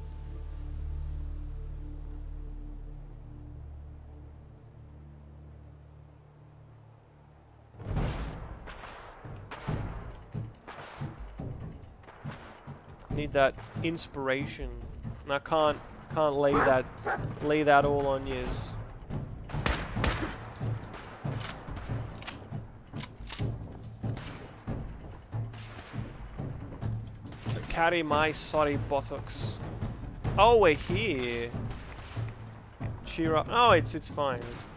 need that inspiration, and I can't lay that all on yous. To carry my sorry buttocks. Oh, we're here. Cheer up. Oh, it's fine. It's fine.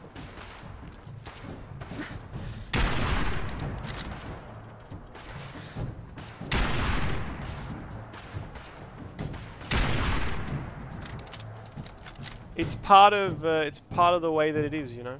It's part of the way that it is, you know.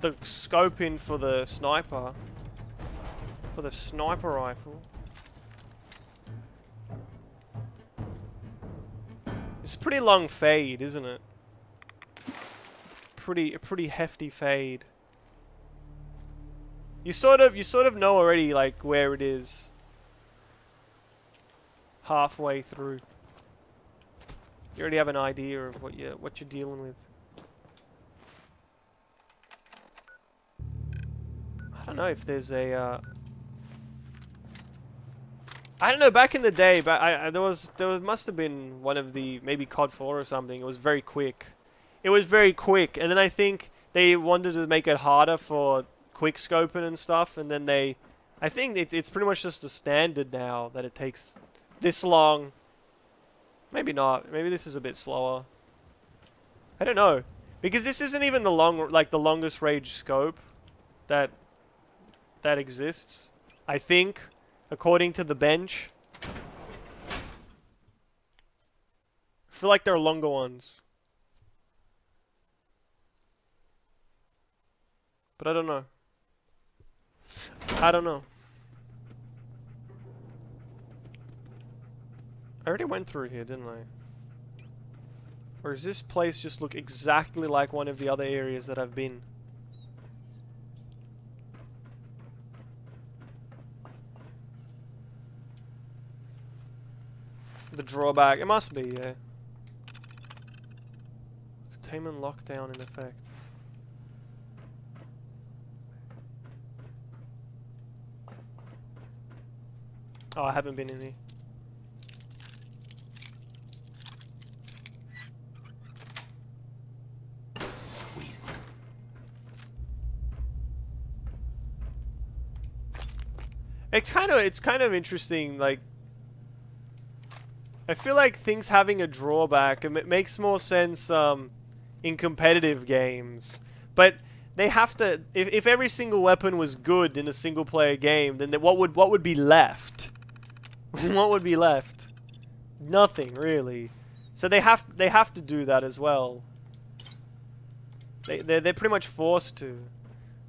The scope in for the sniper rifle. It's a pretty long fade, isn't it? A pretty hefty fade. You sort of know already, like, where it is halfway through. You already have an idea of what you're dealing with. I don't know if there's a I don't know, back in the day, but there must have been one of the, maybe COD 4 or something. It was very quick. It was very quick, and then I think they wanted to make it harder for quick scoping and stuff, and then I think it's pretty much just a standard now that it takes this long. Maybe not. Maybe this is a bit slower. I don't know, because this isn't even the longest range scope that exists, I think, according to the bench. I feel like there are longer ones, but I don't know. I don't know. I already went through here, didn't I? Or does this place just look exactly like one of the other areas that I've been? The drawback. It must be, yeah. Containment lockdown in effect. Oh, I haven't been in here. Sweet. It's kind of interesting, like, I feel like things having a drawback, it makes more sense in competitive games. But they have to, if every single weapon was good in a single player game, then what would be left? What would be left? Nothing, really. So they have to do that as well. They're pretty much forced to.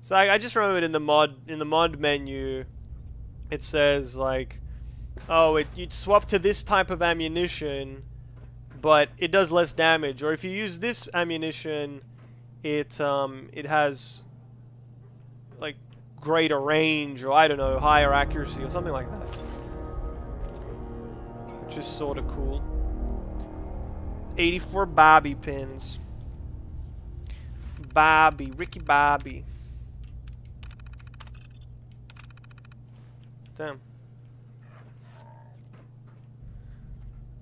So I just remembered in the mod menu, it says like, oh, you'd swap to this type of ammunition, but it does less damage. Or if you use this ammunition, it has like greater range, or I don't know, higher accuracy or something like that. Which is sort of cool. 84 Bobby pins. Bobby, Ricky Bobby. Damn.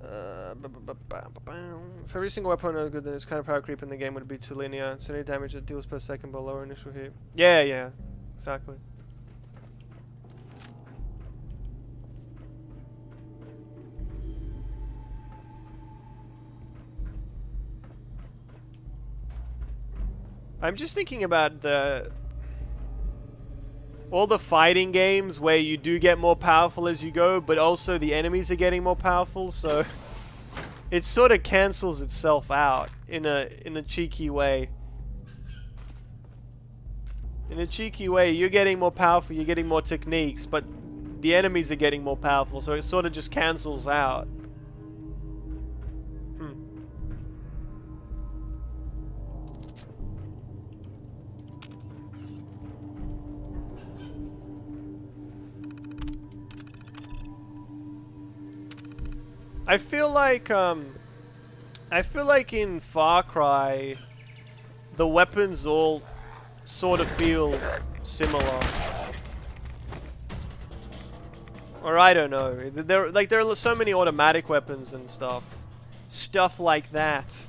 If every single weapon is good, then it's kind of power creep in the game would be too linear. So any damage that deals per second but lower initial hit. Yeah, yeah, exactly. I'm just thinking about all the fighting games where you do get more powerful as you go, but also the enemies are getting more powerful, so it sort of cancels itself out in a cheeky way. In a cheeky way, you're getting more powerful, you're getting more techniques, but the enemies are getting more powerful, so it sort of just cancels out. I feel like in Far Cry, the weapons all sort of feel similar. Or I don't know. There are so many automatic weapons and stuff like that.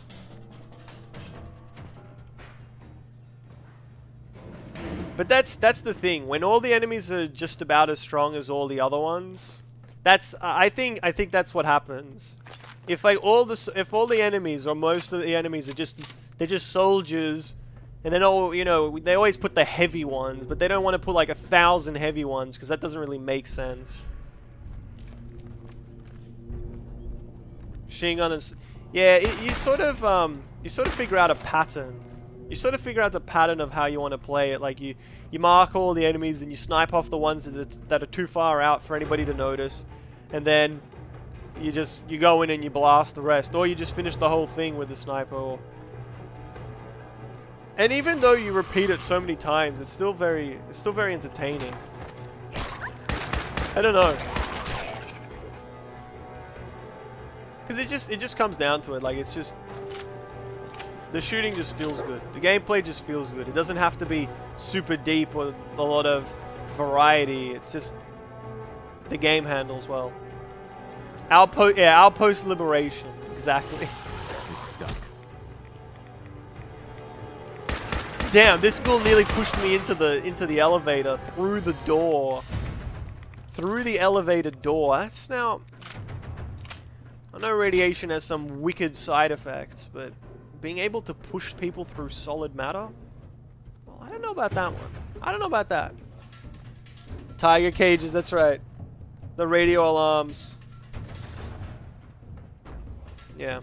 But that's the thing. When all the enemies are just about as strong as all the other ones, I think that's what happens. If like all the enemies or most of the enemies they're just soldiers, and then they always put the heavy ones, but they don't want to put like 1,000 heavy ones because that doesn't really make sense. Machine gun and yeah, you sort of figure out a pattern. You sort of figure out the pattern of how you want to play it. Like you mark all the enemies and you snipe off the ones that are too far out for anybody to notice. And then you go in and you blast the rest, or you just finish the whole thing with the sniper. And even though you repeat it so many times, it's still very entertaining. I don't know, because it just comes down to it. Like it's just the shooting just feels good. The gameplay just feels good. It doesn't have to be super deep or a lot of variety. It's just the game handles well. Outpost liberation. Exactly. It's stuck. Damn, this ghoul nearly pushed me into the elevator through the door. Through the elevator door. That's now. I know radiation has some wicked side effects, but being able to push people through solid matter? Well, I don't know about that one. I don't know about that. Tiger cages, that's right. The radio alarms. Yeah.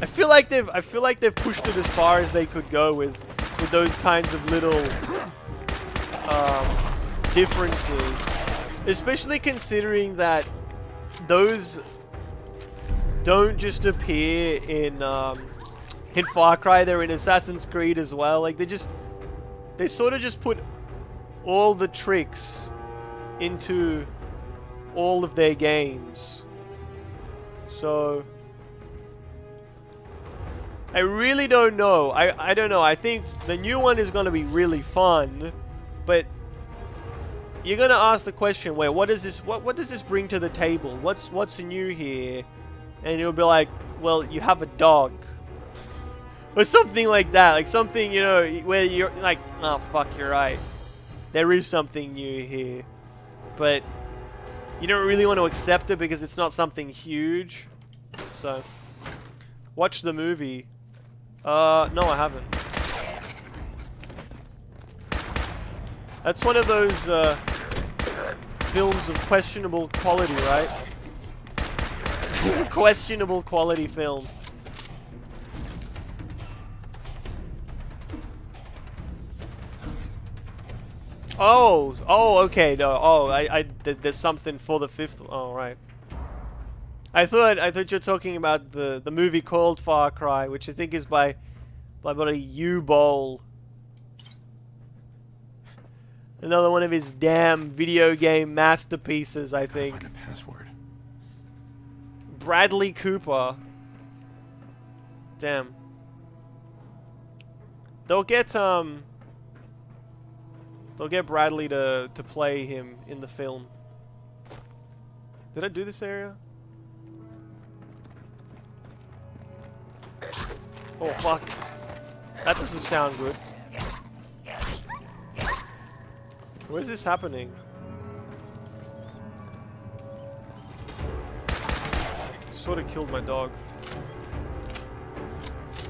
I feel like they've pushed it as far as they could go with those kinds of little differences. Especially considering that those don't just appear in Far Cry, they're in Assassin's Creed as well. Like they sort of just put all the tricks into all of their games. So I really don't know. I don't know. I think the new one is going to be really fun, but you're going to ask the question, wait, what does this bring to the table? What's new here? And you'll be like, well, you have a dog. Or something like that. Like something, where you're like, oh, fuck, you're right. There is something new here. But you don't really want to accept it because it's not something huge. So, watch the movie. No, I haven't. That's one of those films of questionable quality, right? Questionable quality film. Oh, okay. No, there's something for the fifth. Oh, right. I thought you're talking about the movie called Far Cry, which I think is by buddy U-Bowl. Another one of his damn video game masterpieces, I think. Find a password. Bradley Cooper. Damn. They'll get Bradley to play him in the film. Did I do this area? Oh fuck. That doesn't sound good. Where's this happening? Sort of killed my dog.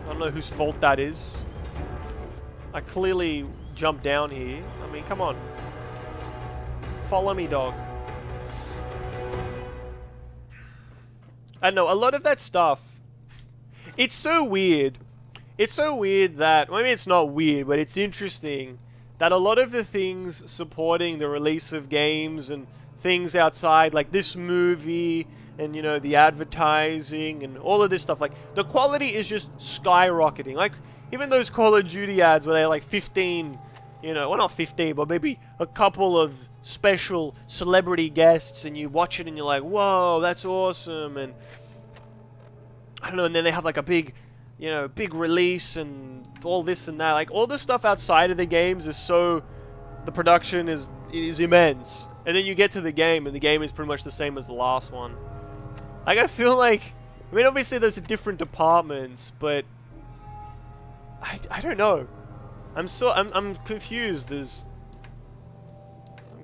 I don't know whose fault that is. I clearly jumped down here. I mean, come on. Follow me, dog. I know, a lot of that stuff, it's so weird. It's so weird that, well, I mean, it's not weird, but it's interesting that a lot of the things supporting the release of games and things outside, like this movie and, you know, the advertising and all of this stuff, like, the quality is just skyrocketing. Like, even those Call of Duty ads where they're like 15, you know, well, not 15, but maybe a couple of special celebrity guests, and you watch it and you're like, whoa, that's awesome, and I don't know, and then they have like a big, you know, big release and all this and that. Like, all the stuff outside of the games is so, the production is immense, and then you get to the game and the game is pretty much the same as the last one. Like, I feel like, I mean, obviously there's different departments, but I don't know. I'm confused. I'm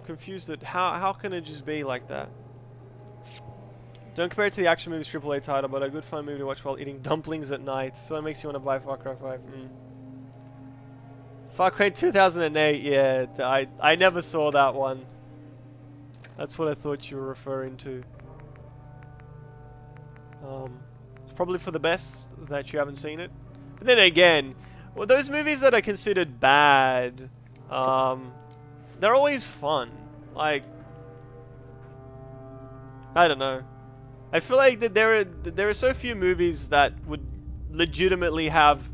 confused that how can it just be like that? Don't compare it to the action movie's AAA title, but a good fun movie to watch while eating dumplings at night. So it makes you want to buy Far Cry 5. Far Cry 2008, yeah. I never saw that one. That's what I thought you were referring to. It's probably for the best that you haven't seen it. But then again, well, those movies that are considered bad, they're always fun. Like, I don't know. I feel like that there are so few movies that would legitimately have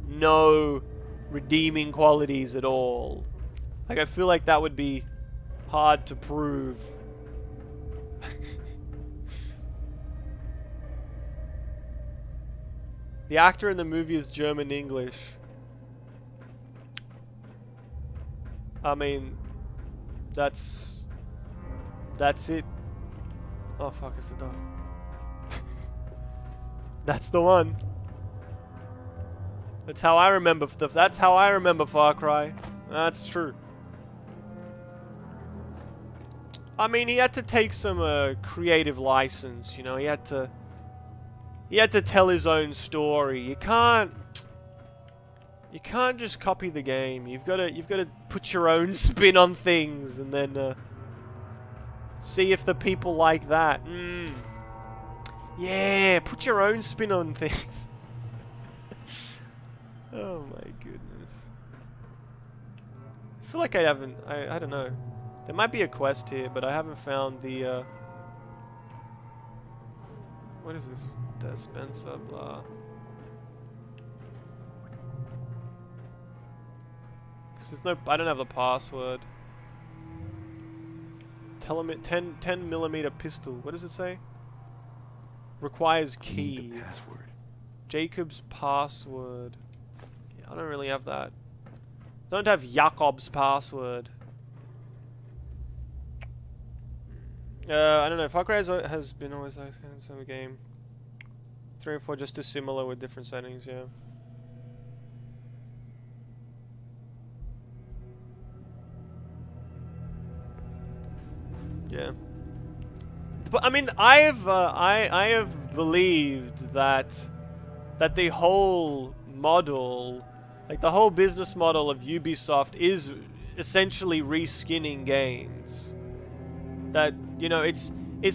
no redeeming qualities at all. Like, I feel like that would be hard to prove. The actor in the movie is German English. I mean, that's it. Oh fuck, it's the dog. That's the one. That's how I remember. That's how I remember Far Cry. That's true. I mean, he had to take some creative license. You know, he had to tell his own story. You can't just copy the game. You've got to put your own spin on things, and then see if the people like that. Yeah, put your own spin on things. Oh my goodness. I feel like I haven't. I don't know. There might be a quest here, but I haven't found the. What is this? Dispenser, blah. There's no, I don't have the password. Tell him it 10mm pistol. What does it say? Requires key. Need the password. Jacob's password. Yeah, I don't really have that. Don't have Jakob's password. I don't know. Far Cry has been always like some game. 3 and 4 just as similar with different settings, yeah. Yeah. But I mean, I have believed that the whole model, like the whole business model of Ubisoft, is essentially reskinning games. That, you know, it's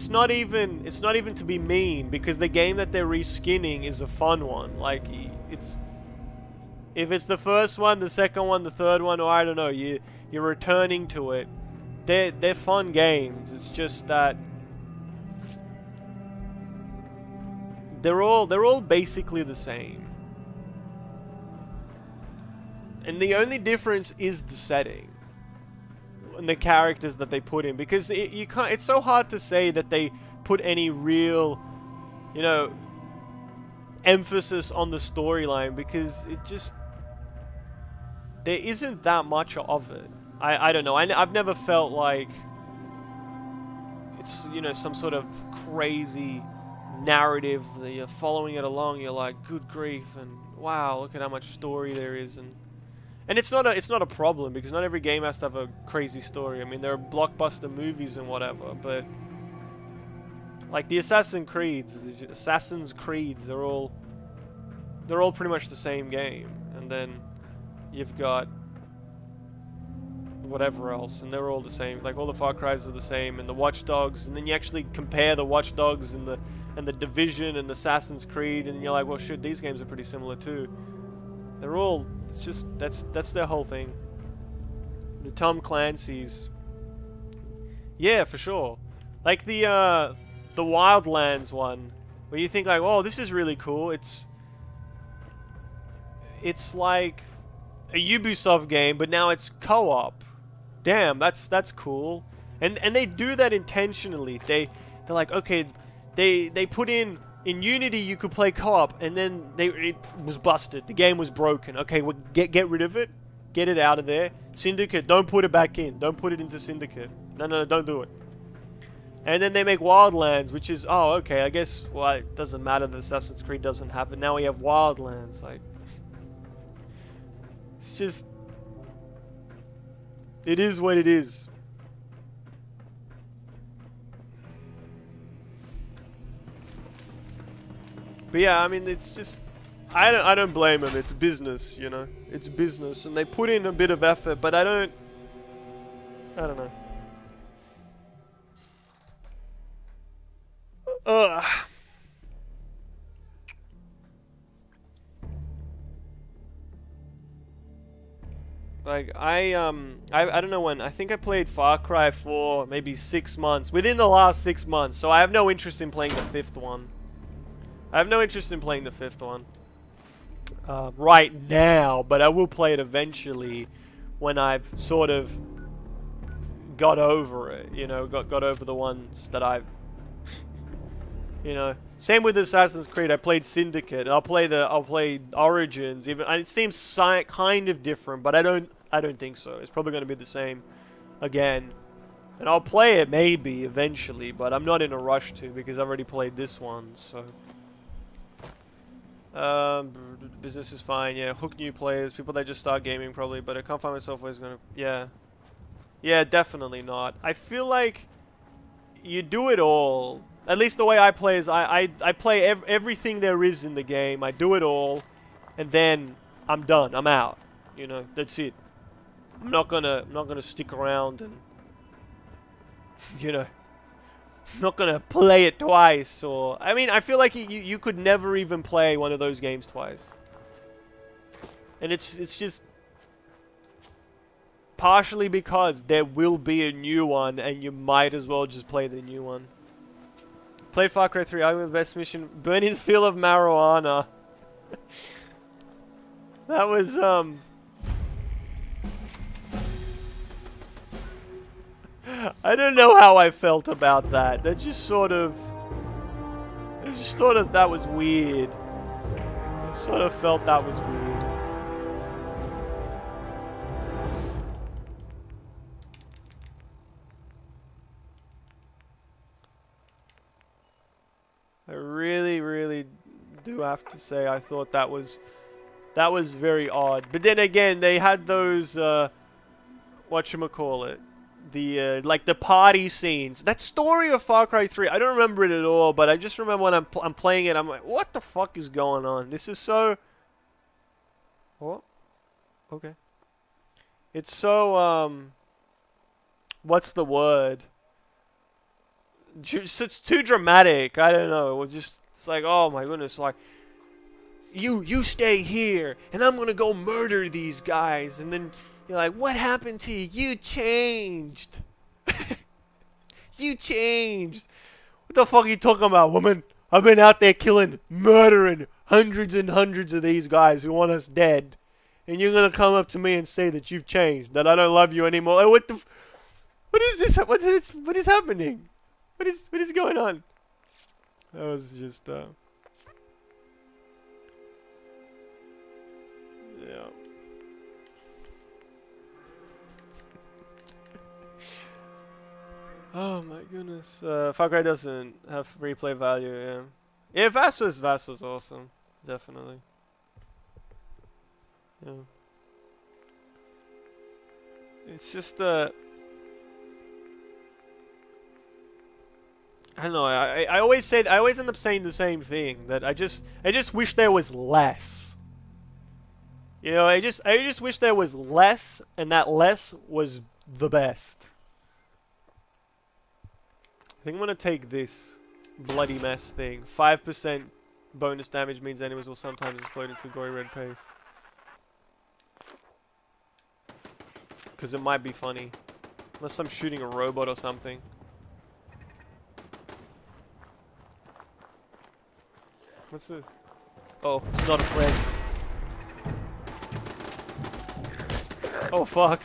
not even to be mean, because the game that they're reskinning is a fun one. Like, if it's the first one, the second one, the third one, or I don't know, you're returning to it. They're fun games. It's just that they're all basically the same, and the only difference is the setting and the characters that they put in, because you can't. It's so hard to say that they put any real, you know, emphasis on the storyline, because it just, there isn't that much of it. I don't know. I've never felt like it's, you know, some sort of crazy narrative, you're following it along, you're like, good grief, and wow, look at how much story there is, and it's not a problem, because not every game has to have a crazy story. I mean, there are blockbuster movies and whatever, but like the Assassin's Creeds, they're all pretty much the same game, and then you've got whatever else, and they're all the same. Like all the Far Cry's are the same, and the Watch Dogs, and then you actually compare the Watch Dogs and the Division and Assassin's Creed, and you're like, well, shit, these games are pretty similar too. They're all, it's just that's their whole thing. The Tom Clancy's, yeah, for sure. Like the Wildlands one, where you think like, oh, this is really cool. It's like a Ubisoft game, but now it's co-op. Damn, that's cool. And they do that intentionally. They're like, okay, they put in Unity you could play co-op, and then it was busted. The game was broken. Okay, well, get rid of it. Get it out of there. Syndicate, don't put it back in. Don't put it into Syndicate. No, don't do it. And then they make Wildlands, which is, oh, okay, I guess, well, it doesn't matter that Assassin's Creed doesn't have it. Now we have Wildlands, like, it's just, it is what it is. But yeah, I mean, it's just, I don't blame them. It's business, you know. It's business, and they put in a bit of effort, but I don't know. Ugh. Like, I don't know when. I think I played Far Cry 4 maybe 6 months. Within the last 6 months. So I have no interest in playing the 5th one. I have no interest in playing the 5th one. Right now. But I will play it eventually. When I've sort of got over it. You know, got over the ones that I've... You know, same with Assassin's Creed. I played Syndicate. I'll play Origins. Even it seems kind of different, but I don't think so. It's probably going to be the same again. And I'll play it maybe eventually, but I'm not in a rush to because I've already played this one. So, business is fine. Yeah, hook new players, people that just start gaming probably. But I can't find myself where it's gonna. Yeah, definitely not. I feel like you do it all. At least the way I play is I play everything there is in the game. I do it all, and then I'm done. I'm out. You know, that's it. I'm not gonna stick around and, you know, I'm not gonna play it twice. Or I mean, I feel like you could never even play one of those games twice. And it's just partially because there will be a new one, and you might as well just play the new one. Played Far Cry 3, I the best mission, burning the field of marijuana. That was, I don't know how I felt about that. That just sort of, I just thought that was weird. I sort of felt that was weird. I really do have to say I thought that was very odd. But then again, they had those whatchamacallit, the like the party scenes. That story of Far Cry 3, I don't remember it at all, but I just remember when I'm playing it, I'm like, what the fuck is going on? This is so... What? Okay. It's so what's the word? It's too dramatic. I don't know. It was just, it's like, oh my goodness, like, you stay here, and I'm gonna go murder these guys, and then you're like, what happened to you? You changed. You changed. What the fuck are you talking about, woman? I've been out there killing, murdering hundreds and hundreds of these guys who want us dead, and you're gonna come up to me and say that you've changed, that I don't love you anymore? Like, what is this? What is happening? What is going on? That was just yeah. Oh my goodness. Far Cry doesn't have replay value, yeah. Yeah, Vass was awesome. Definitely. Yeah. It's just I don't know. I always end up saying the same thing, that I just wish there was less. You know, I just wish there was less, and that less was the best. I think I'm gonna take this bloody mess thing. 5% bonus damage means enemies will sometimes explode into gory red paste. Because it might be funny. Unless I'm shooting a robot or something. What's this? Oh, it's not a friend. Oh, fuck.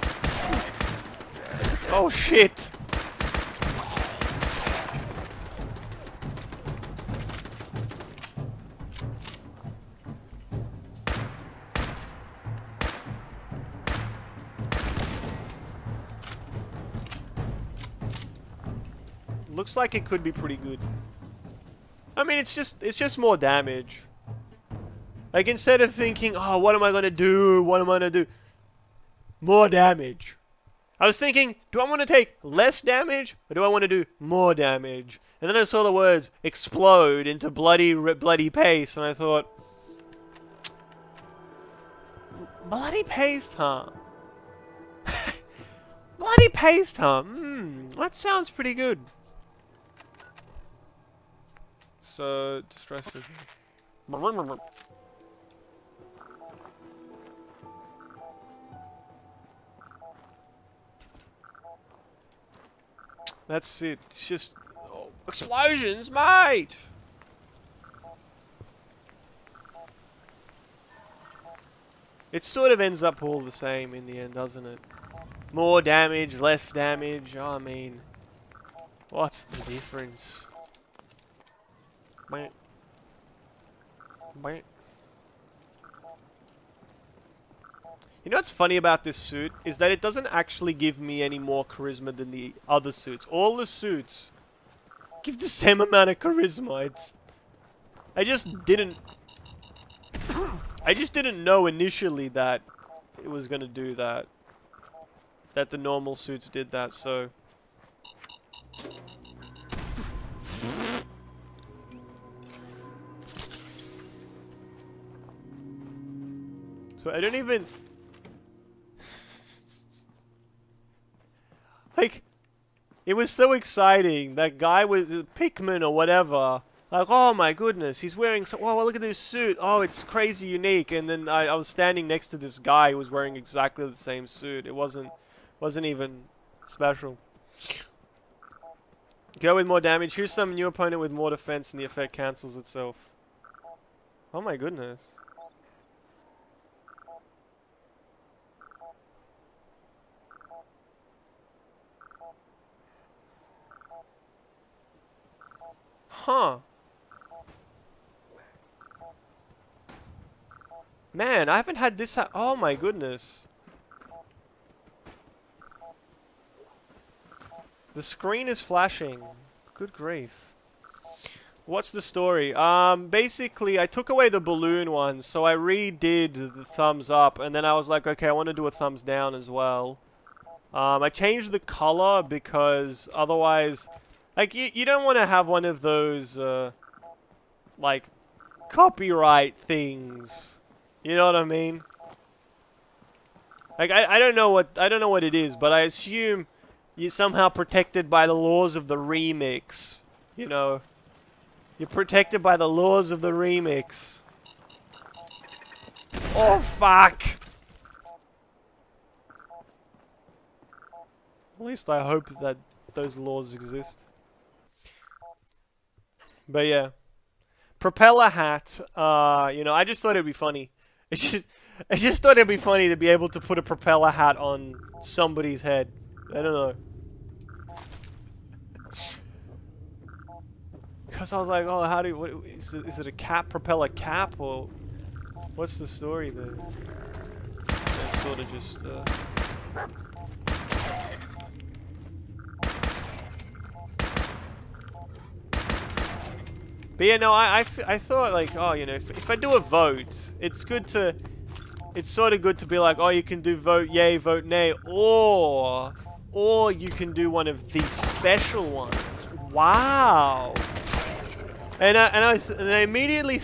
Oh, shit. Looks like it could be pretty good. I mean, it's just more damage. Like, instead of thinking, oh, what am I gonna do? What am I gonna do? More damage. I was thinking, do I want to take less damage, or do I want to do more damage? And then I saw the words explode into bloody paste, and I thought, bloody paste, huh? Bloody paste, huh? That sounds pretty good. So, distressing. That's it. It's just... Oh, explosions, mate! It sort of ends up all the same in the end, doesn't it? More damage, less damage. Oh, I mean... What's the difference? Bam. Bam. You know what's funny about this suit? Is that it doesn't actually give me any more charisma than the other suits. All the suits give the same amount of charisma. I just didn't know initially that it was gonna do that. That the normal suits did that, so... So I don't even... Like, it was so exciting. That guy was Pikmin or whatever. Like, oh my goodness, he's wearing so... Wow, look at this suit. Oh, it's crazy unique. And then I was standing next to this guy who was wearing exactly the same suit. It wasn't even special. Go with more damage. Here's some new opponent with more defense and the effect cancels itself. Oh my goodness. Huh. Man, I haven't had this oh my goodness. The screen is flashing. Good grief. What's the story? Basically, I took away the balloon one, so I redid the thumbs up, and then I was like, okay, I want to do a thumbs down as well. I changed the color because otherwise... Like, you don't want to have one of those, like, copyright things. You know what I mean? Like, I don't know what it is, but I assume you're somehow protected by the laws of the remix. You know? You're protected by the laws of the remix. Oh, fuck! At least I hope that those laws exist. But yeah, propeller hat. You know, I just thought it'd be funny. I just thought it'd be funny to be able to put a propeller hat on somebody's head. I don't know. Because I was like, oh, how do you, what is it a cap, propeller cap, or what's the story there? It's sort of just. But yeah, no, I thought like, oh, you know, if I do a vote, it's good to, it's sort of good to be like, oh, you can do vote yay, vote nay, or you can do one of these special ones. Wow. And I immediately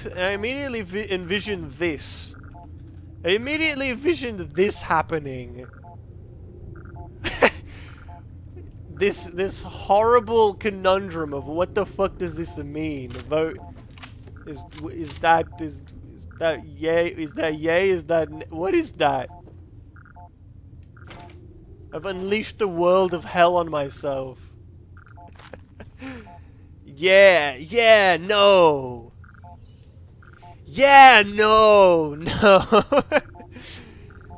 envisioned this. I immediately envisioned this happening. This horrible conundrum of what the fuck does this mean? Vote is that yay? Is that yay? Is that what is that? I've unleashed the world of hell on myself. Yeah, no. Yeah, no.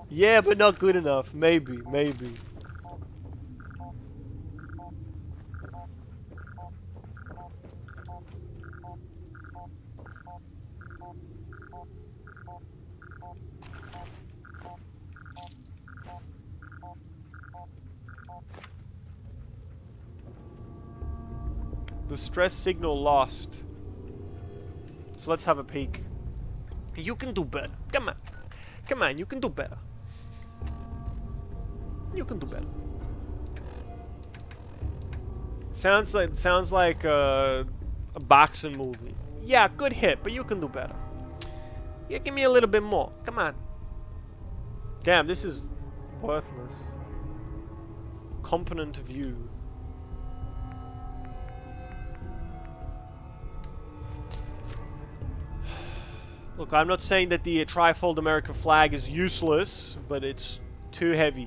Yeah, but not good enough. Maybe. The stress signal lost. So let's have a peek. You can do better. Come on, you can do better. You can do better. Sounds like a boxing movie. Yeah, good hit, but you can do better. Yeah, give me a little bit more. Come on. Damn, this is worthless. Component view. Look, I'm not saying that the trifold American flag is useless, but it's too heavy.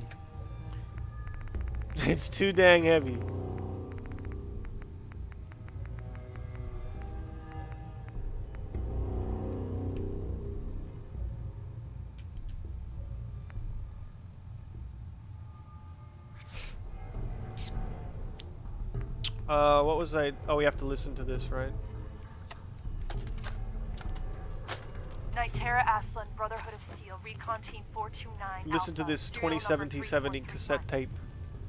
It's too dang heavy. What was I? Oh, we have to listen to this, right? Nitera Aslan, Brotherhood of Steel, Recon Team 429. Listen to this 2017 cassette tape.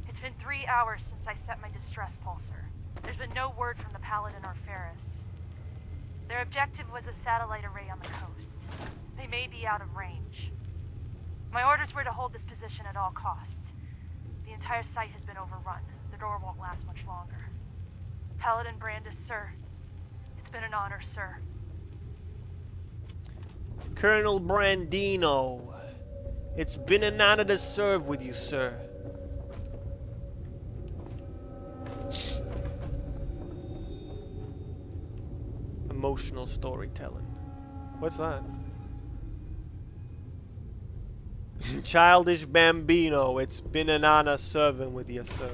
It's been 3 hours since I set my distress pulsar. There's been no word from the Paladin or Ferris. Their objective was a satellite array on the coast. They may be out of range. My orders were to hold this position at all costs. The entire site has been overrun. The door won't last much longer. Paladin Brandis, sir. It's been an honor, sir. Colonel Brandino, it's been an honor to serve with you, sir. Emotional storytelling. What's that? Childish Bambino, it's been an honor serving with you, sir.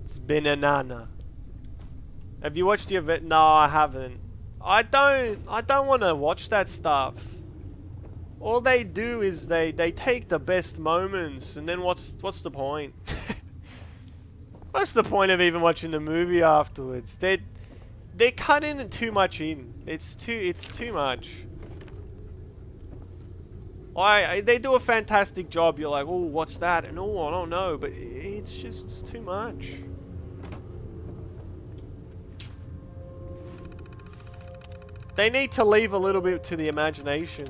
It's been an honor. Have you watched the event? No, I haven't. I don't want to watch that stuff. All they do is they take the best moments, and then what's the point? What's the point of even watching the movie afterwards? They cut in too much in. It's too much. They do a fantastic job. You're like, oh, what's that? And oh, I don't know, but it's too much. They need to leave a little bit to the imagination.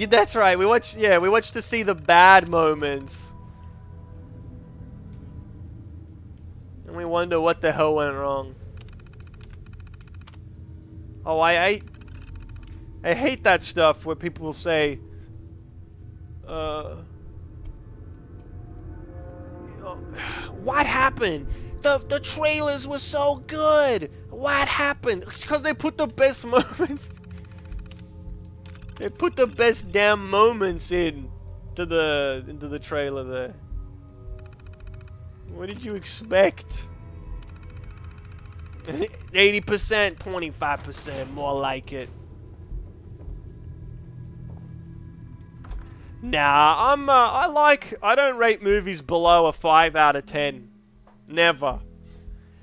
That's right. We watch to see the bad moments. And we wonder what the hell went wrong. Oh, I hate that stuff where people will say, what happened? The trailers were so good. What happened? It's because they put the best moments. They put the best damn moments into the trailer there. What did you expect? 80%, 25%, more like it. Nah, I don't rate movies below a 5 out of 10. Never.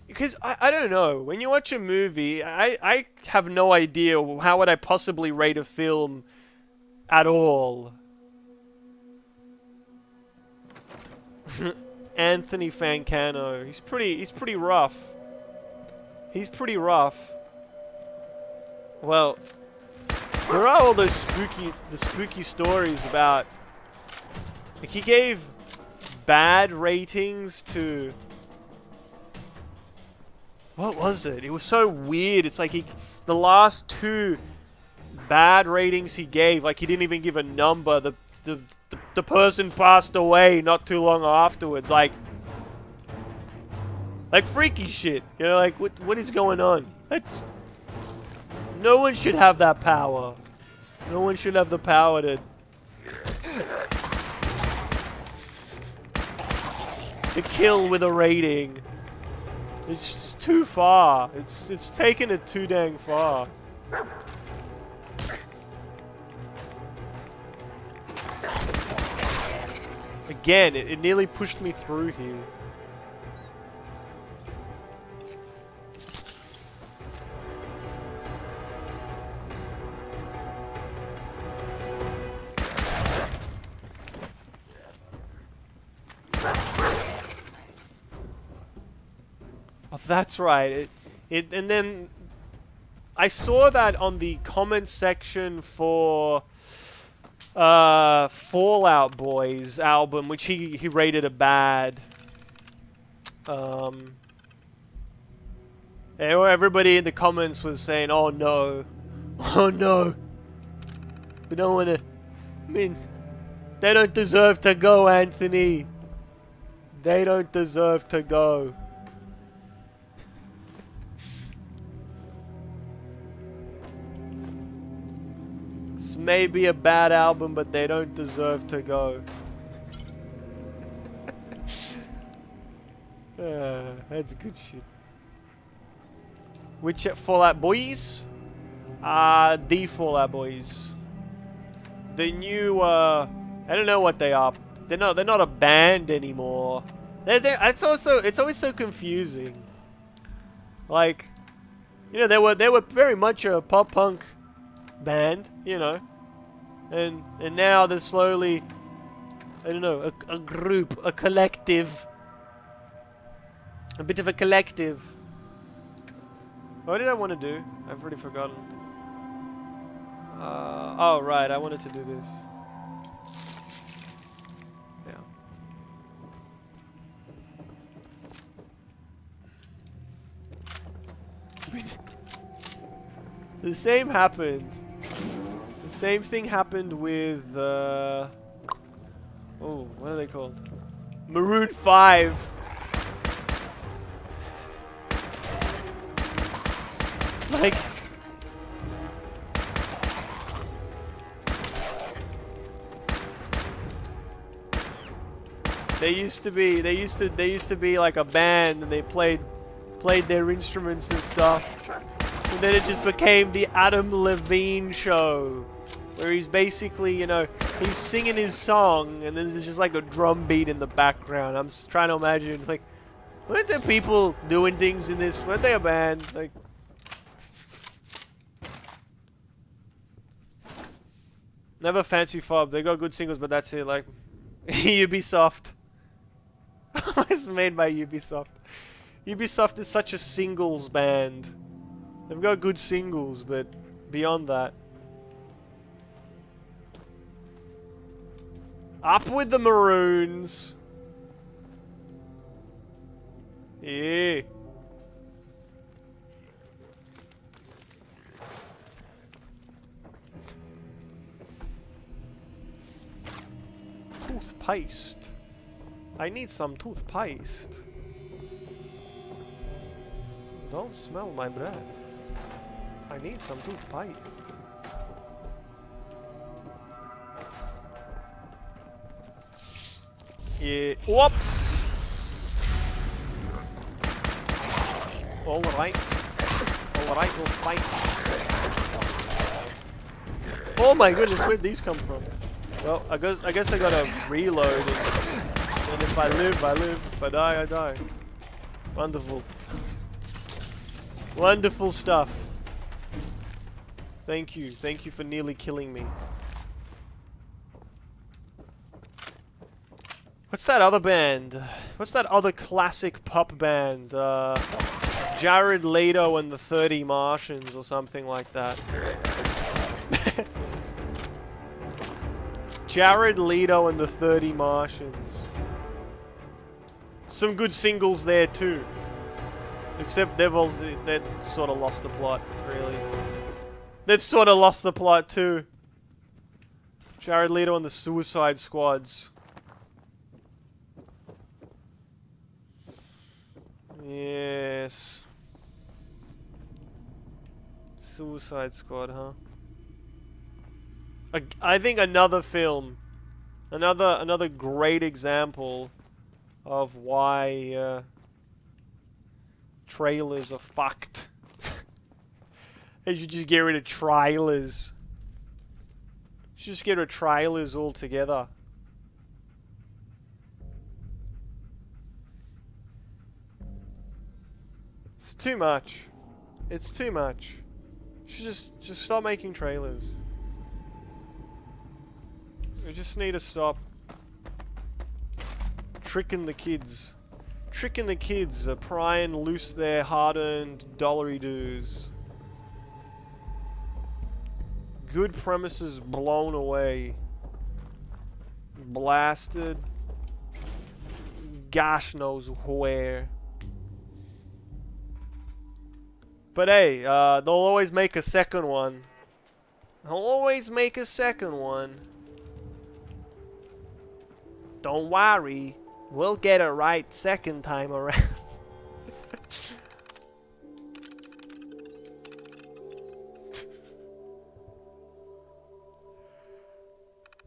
Because I don't know, when you watch a movie, I have no idea how would I possibly rate a film at all. Anthony Fancano. He's pretty rough. He's pretty rough. Well, there are all those spooky stories about, like, he gave bad ratings to, what was it? It was so weird. It's like the last 2 bad ratings he gave, like, he didn't even give a number. The person passed away not too long afterwards. Like freaky shit. You know, like, what is going on? No one should have that power. No one should have the power to kill with a rating. It's just too far. It's taken it too dang far. Again, it nearly pushed me through here. Oh, that's right. And then I saw that on the comment section for Fallout Boy's album, which he rated a bad. Everybody in the comments was saying, "Oh no, oh no, we don't want to." I mean, they don't deserve to go, Anthony. They don't deserve to go. This may be a bad album, but they don't deserve to go. That's good shit. Which Fallout Boys? The Fallout Boys. The new, I don't know what they are. They're not a band anymore. It's always so confusing. Like, you know, they were very much a pop punk band, you know, and now they're slowly, I don't know, a group, a collective, a bit of a collective. What did I want to do? I've already forgotten. Oh right, I wanted to do this. Yeah. The same happened. The same thing happened with, oh, what are they called? Maroon 5. Like, they used to be like a band, and they played their instruments and stuff. And then it just became the Adam Levine show, where he's basically, you know, he's singing his song, and then there's just like a drum beat in the background. I'm just trying to imagine, like, weren't there people doing things in this? Weren't they a band? Like, never fancy fob. They got good singles, but that's it. Like, Ubisoft. It's made by Ubisoft. Ubisoft is such a singles band. They've got good singles, but beyond that. Up with the Maroons. Yeah. Toothpaste. I need some toothpaste. Don't smell my breath. I need some toothpaste. Yeah. Whoops! Alright. Alright, we'll fight. Oh my goodness, where'd these come from? Well, I guess I gotta reload, and if I live, I live. If I die, I die. Wonderful. Wonderful stuff. Thank you. Thank you for nearly killing me. What's that other band? What's that other classic pop band? Jared Leto and the 30 Martians or something like that. Jared Leto and the 30 Martians. Some good singles there too. Except they've sort of lost the plot, really. They've sort of lost the plot too. Jared Leto and the Suicide Squads. Yes. Suicide Squad, huh? I think another film, another great example of why trailers are fucked. They should just get rid of trailers. Just get rid of trailers altogether. It's too much. It's too much. You should just stop making trailers. We just need to stop tricking the kids. Tricking the kids, prying loose their hard-earned dollary dues. Good premises blown away. Blasted. Gosh knows where. But hey, they'll always make a second one. They'll always make a second one. Don't worry. We'll get it right second time around.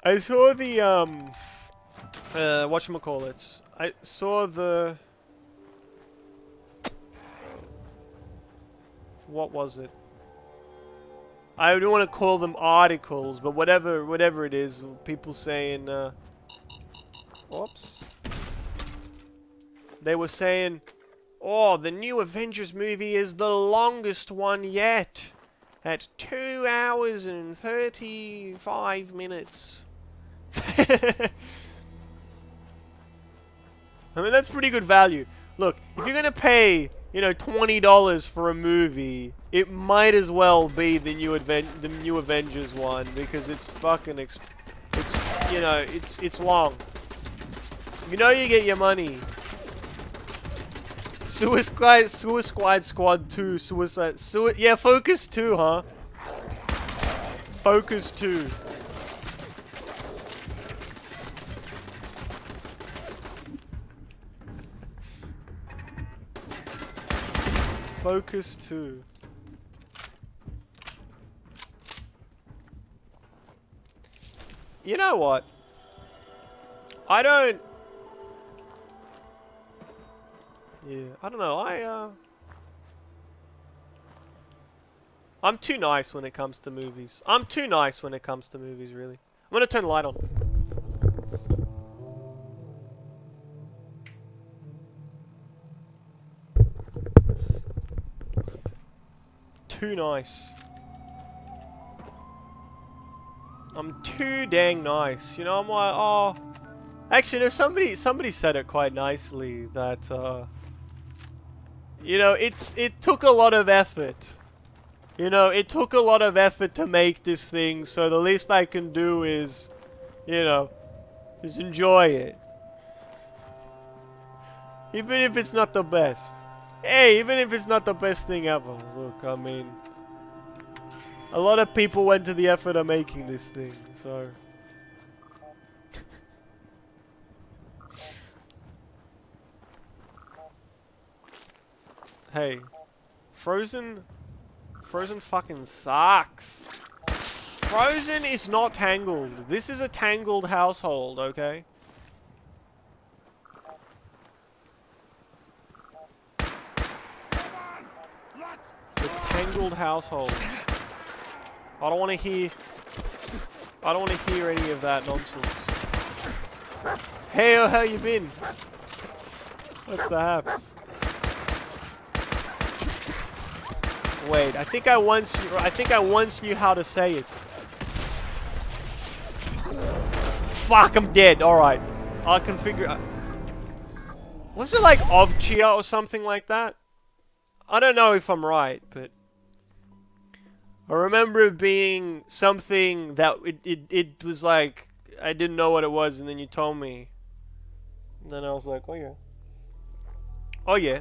I saw the, whatchamacallits. I saw the... What was it? I don't want to call them articles, but whatever it is, people saying, whoops. They were saying, oh, the new Avengers movie is the longest one yet. At 2 hours and 35 minutes. I mean, that's pretty good value. Look, if you're gonna pay, you know, $20 for a movie, it might as well be the new Avengers one, because it's fucking it's long. You know you get your money. Suicide Squad 2, yeah, Focus 2, huh? Focus 2. Focus 2. You know what? I don't know. I'm too nice when it comes to movies. I'm too nice when it comes to movies, really. I'm gonna turn the light on. Too nice. I'm too dang nice. You know, I'm like, oh... Actually, no, somebody said it quite nicely, that, you know, it took a lot of effort. You know, it took a lot of effort to make this thing, so the least I can do is, you know, just enjoy it. Even if it's not the best. Hey, even if it's not the best thing ever. Look, I mean, a lot of people went to the effort of making this thing, so... Hey, Frozen fucking sucks. Frozen is not Tangled. This is a Tangled household, okay? It's a Tangled household. I don't want to hear any of that nonsense. Hey, how you been? What's the haps? Wait, I think I once knew how to say it. Fuck, I'm dead. All right. I can figure. Was it like of Chia or something like that? I don't know if I'm right, but I remember it being something that it was like I didn't know what it was, and then you told me, and then I was like, oh yeah, oh yeah.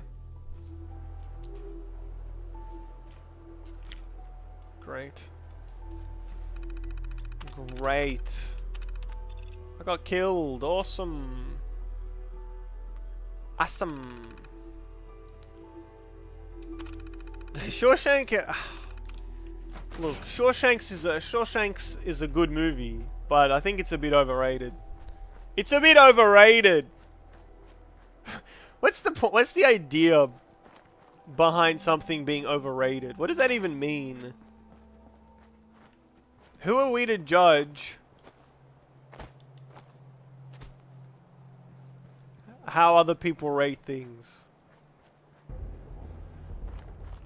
Great. Great. I got killed. Awesome. Awesome. Shawshank. Look, Shawshanks is a good movie, but I think it's a bit overrated. It's a bit overrated. What's the idea behind something being overrated? What does that even mean? Who are we to judge how other people rate things?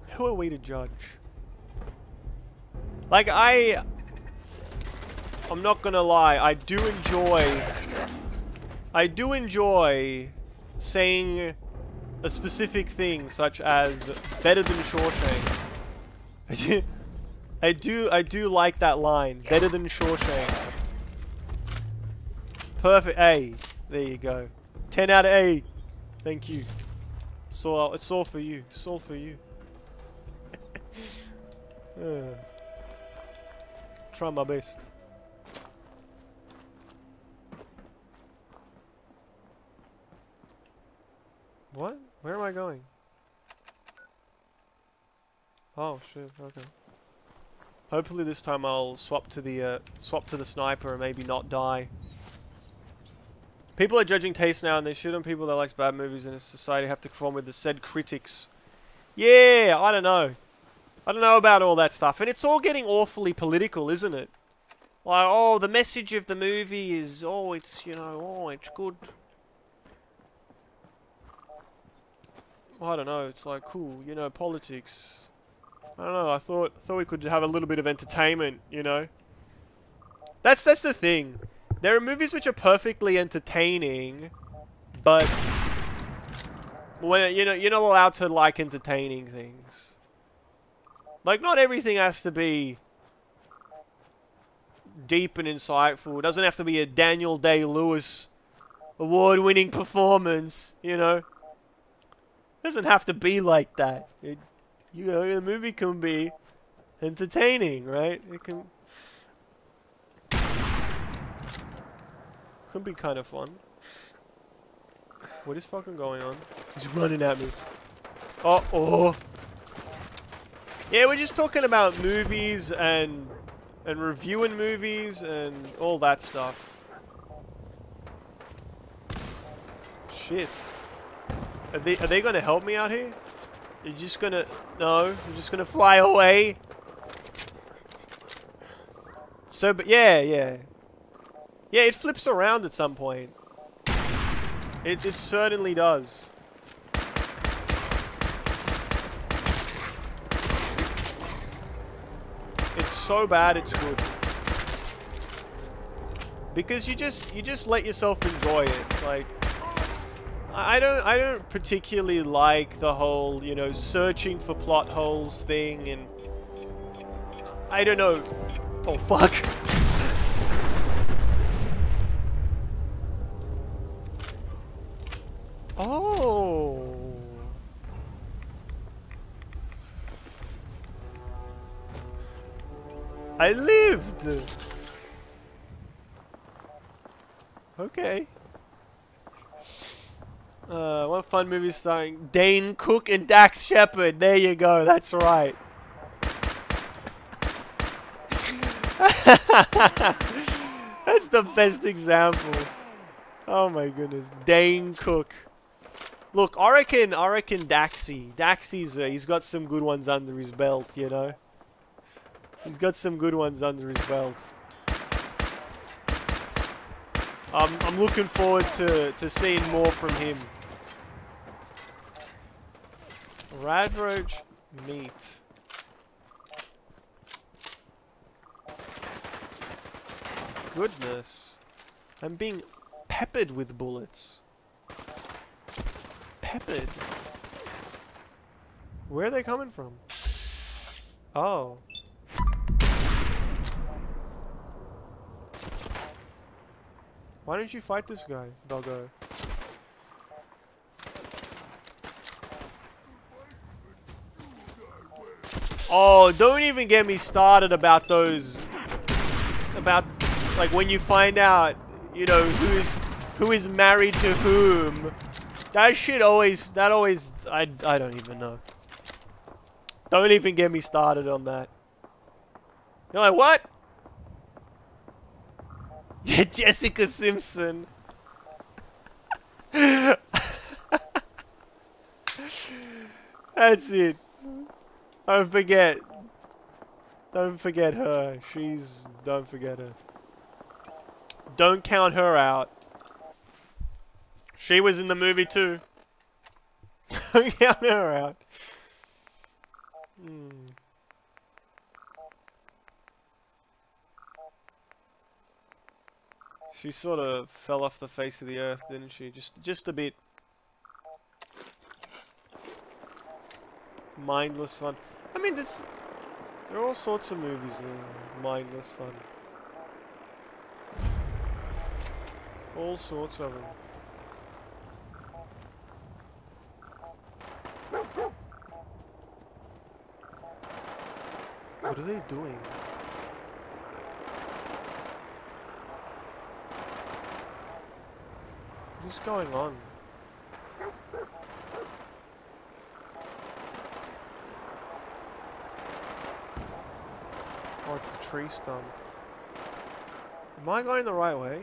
Who are we to judge? Like, I'm not gonna lie, I do enjoy saying a specific thing, such as better than Shawshank. I do like that line. Better than Shawshank. Perfect. A. There you go. 10 out of 8. Thank you. So it's all for you. It's all for you. Try my best. What? Where am I going? Oh shit. Okay. Hopefully this time I'll swap to the sniper and maybe not die. People are judging taste now, and they shouldn't. People that likes bad movies in a society have to conform with the said critics. Yeah, I don't know. I don't know about all that stuff, and it's all getting awfully political, isn't it? Like, oh, the message of the movie is, oh, it's, you know, oh, it's good. I don't know. It's like, cool, you know, politics. I don't know, I thought we could have a little bit of entertainment, you know? That's the thing. There are movies which are perfectly entertaining, but when you're not allowed to like entertaining things. Like, not everything has to be deep and insightful. It doesn't have to be a Daniel Day-Lewis award-winning performance, you know? It doesn't have to be like that. You know, the movie can be entertaining, right? It can be kind of fun. What is fucking going on? He's running at me. Oh. Yeah, we're just talking about movies and reviewing movies and all that stuff. Shit. Are they gonna help me out here? You're just gonna... No, you're just gonna fly away. So, but yeah. Yeah, it flips around at some point. It certainly does. It's so bad, it's good. Because you just let yourself enjoy it. Like, I don't particularly like the whole, you know, searching for plot holes thing, and I don't know. Oh fuck. Oh. I lived. Okay. One fun movie starring Dane Cook and Dax Shepard. There you go. That's right. That's the best example. Oh my goodness. Dane Cook. Look, I reckon Daxy's he's got some good ones under his belt, you know. He's got some good ones under his belt. I'm looking forward to seeing more from him. Radroach meat. Goodness. I'm being peppered with bullets. Peppered. Where are they coming from? Oh. Why don't you fight this guy, doggo? Oh, don't even get me started about those... About, like, when you find out, you know, who is married to whom. That shit always, I don't even know. Don't even get me started on that. You're like, what? Jessica Simpson. That's it. Don't forget. Don't forget her. Don't forget her. Don't count her out. She was in the movie too. Don't count her out. She sort of fell off the face of the earth, didn't she? Just a bit. Mindless fun. I mean, there are all sorts of movies that are mindless fun. All sorts of them. What are they doing? What is going on? Oh, it's a tree stump. Am I going the right way?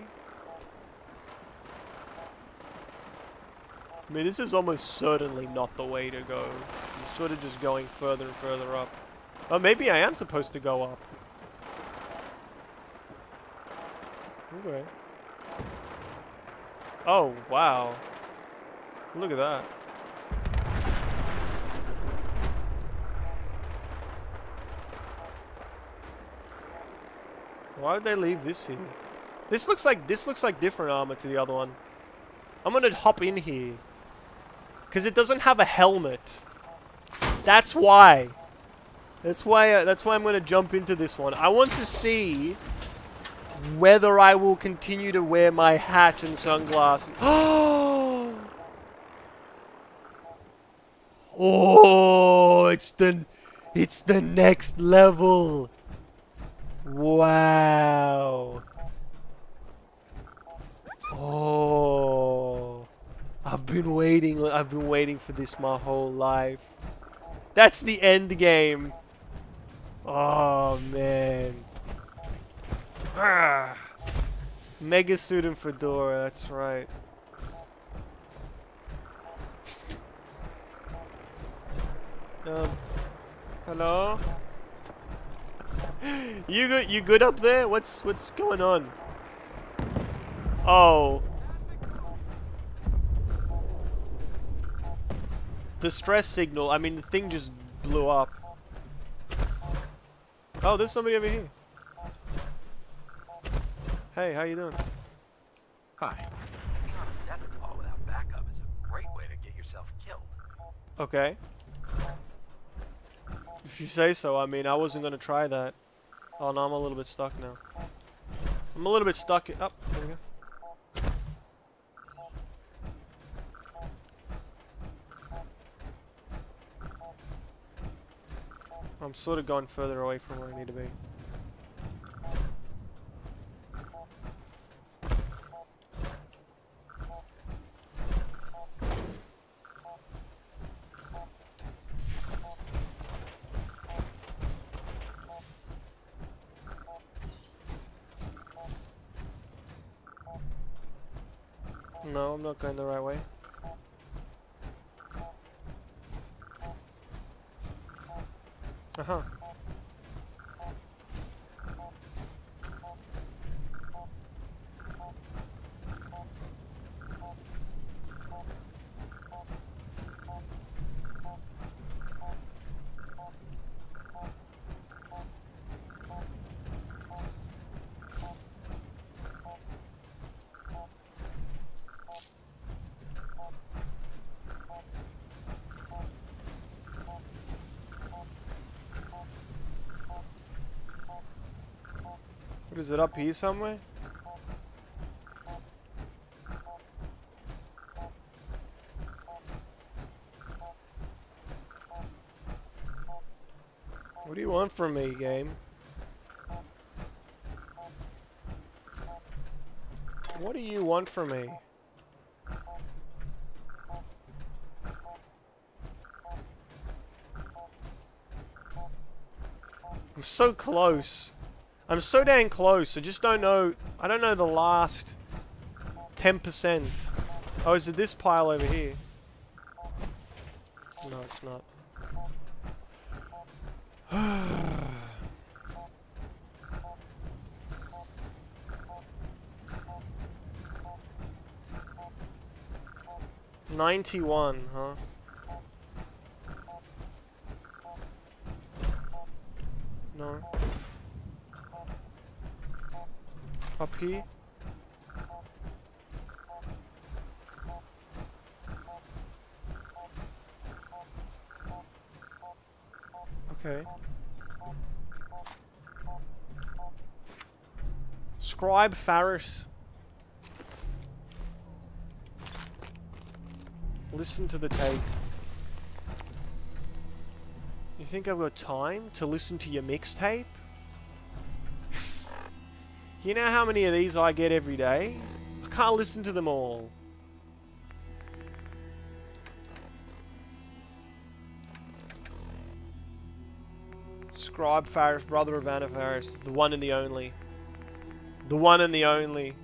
I mean, this is almost certainly not the way to go. I'm sort of just going further and further up. Oh, maybe I am supposed to go up. Okay. Oh, wow. Look at that. Why would they leave this here? This looks like different armor to the other one. I'm gonna hop in here. Cause it doesn't have a helmet. That's why. That's why I'm gonna jump into this one. I want to see whether I will continue to wear my hat and sunglasses. Oh, it's the next level. Wow. Oh. I've been waiting for this my whole life. That's the end game. Oh man. Ah. Mega suit and fedora, that's right. Hello? You good up there? What's going on? Oh. Distress signal. I mean, the thing just blew up. Oh, there's somebody over here. Hey, how you doing? Hi. Being on a death call without backup is a great way to get yourself killed. Okay. If you say so. I mean, I wasn't gonna try that. Oh no, I'm a little bit stuck now. I'm a little bit stuck. Oh, there we go. I'm sort of going further away from where I need to be. No, I'm not going the right way. Uh-huh. Is it up here somewhere? What do you want from me, game? What do you want from me? I'm so close. I'm so dang close. I just don't know. I don't know the last 10%. Oh, is it this pile over here? No, it's not. 91, huh? No. Up here? Okay. Scribe Faris. Listen to the tape. You think I've got time to listen to your mixtape? You know how many of these I get every day? I can't listen to them all. Scribe Faris, brother of Anna Faris, the one and the only. The one and the only.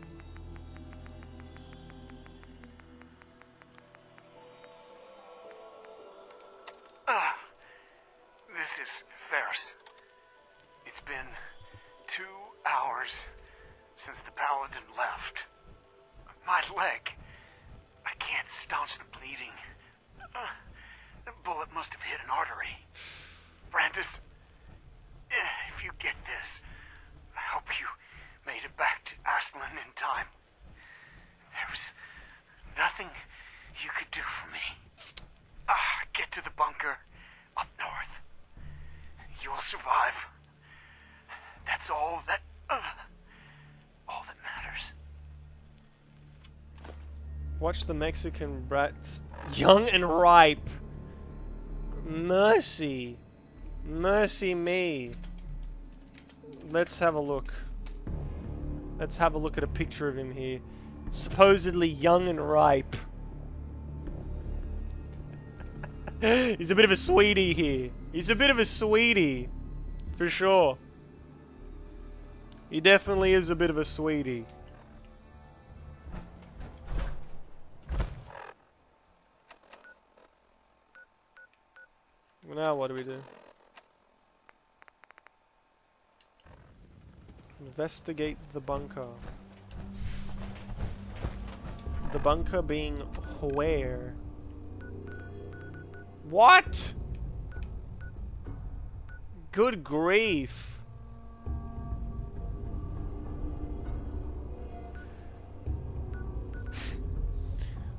This is Faris. It's been 2 hours since the paladin left. My leg. I can't staunch the bleeding. The bullet must have hit an artery. Brandis, if you get this, I hope you made it back to Aslan in time. There was nothing you could do for me. Get to the bunker up north. You'll survive. That's all that matters. Watch the Mexican brats. Young and ripe. Mercy. Mercy me. Let's have a look. Let's have a look at a picture of him here. Supposedly young and ripe. He's a bit of a sweetie here. He's a bit of a sweetie. For sure. He definitely is a bit of a sweetie. Now what do we do? Investigate the bunker. The bunker being where? What? Good grief.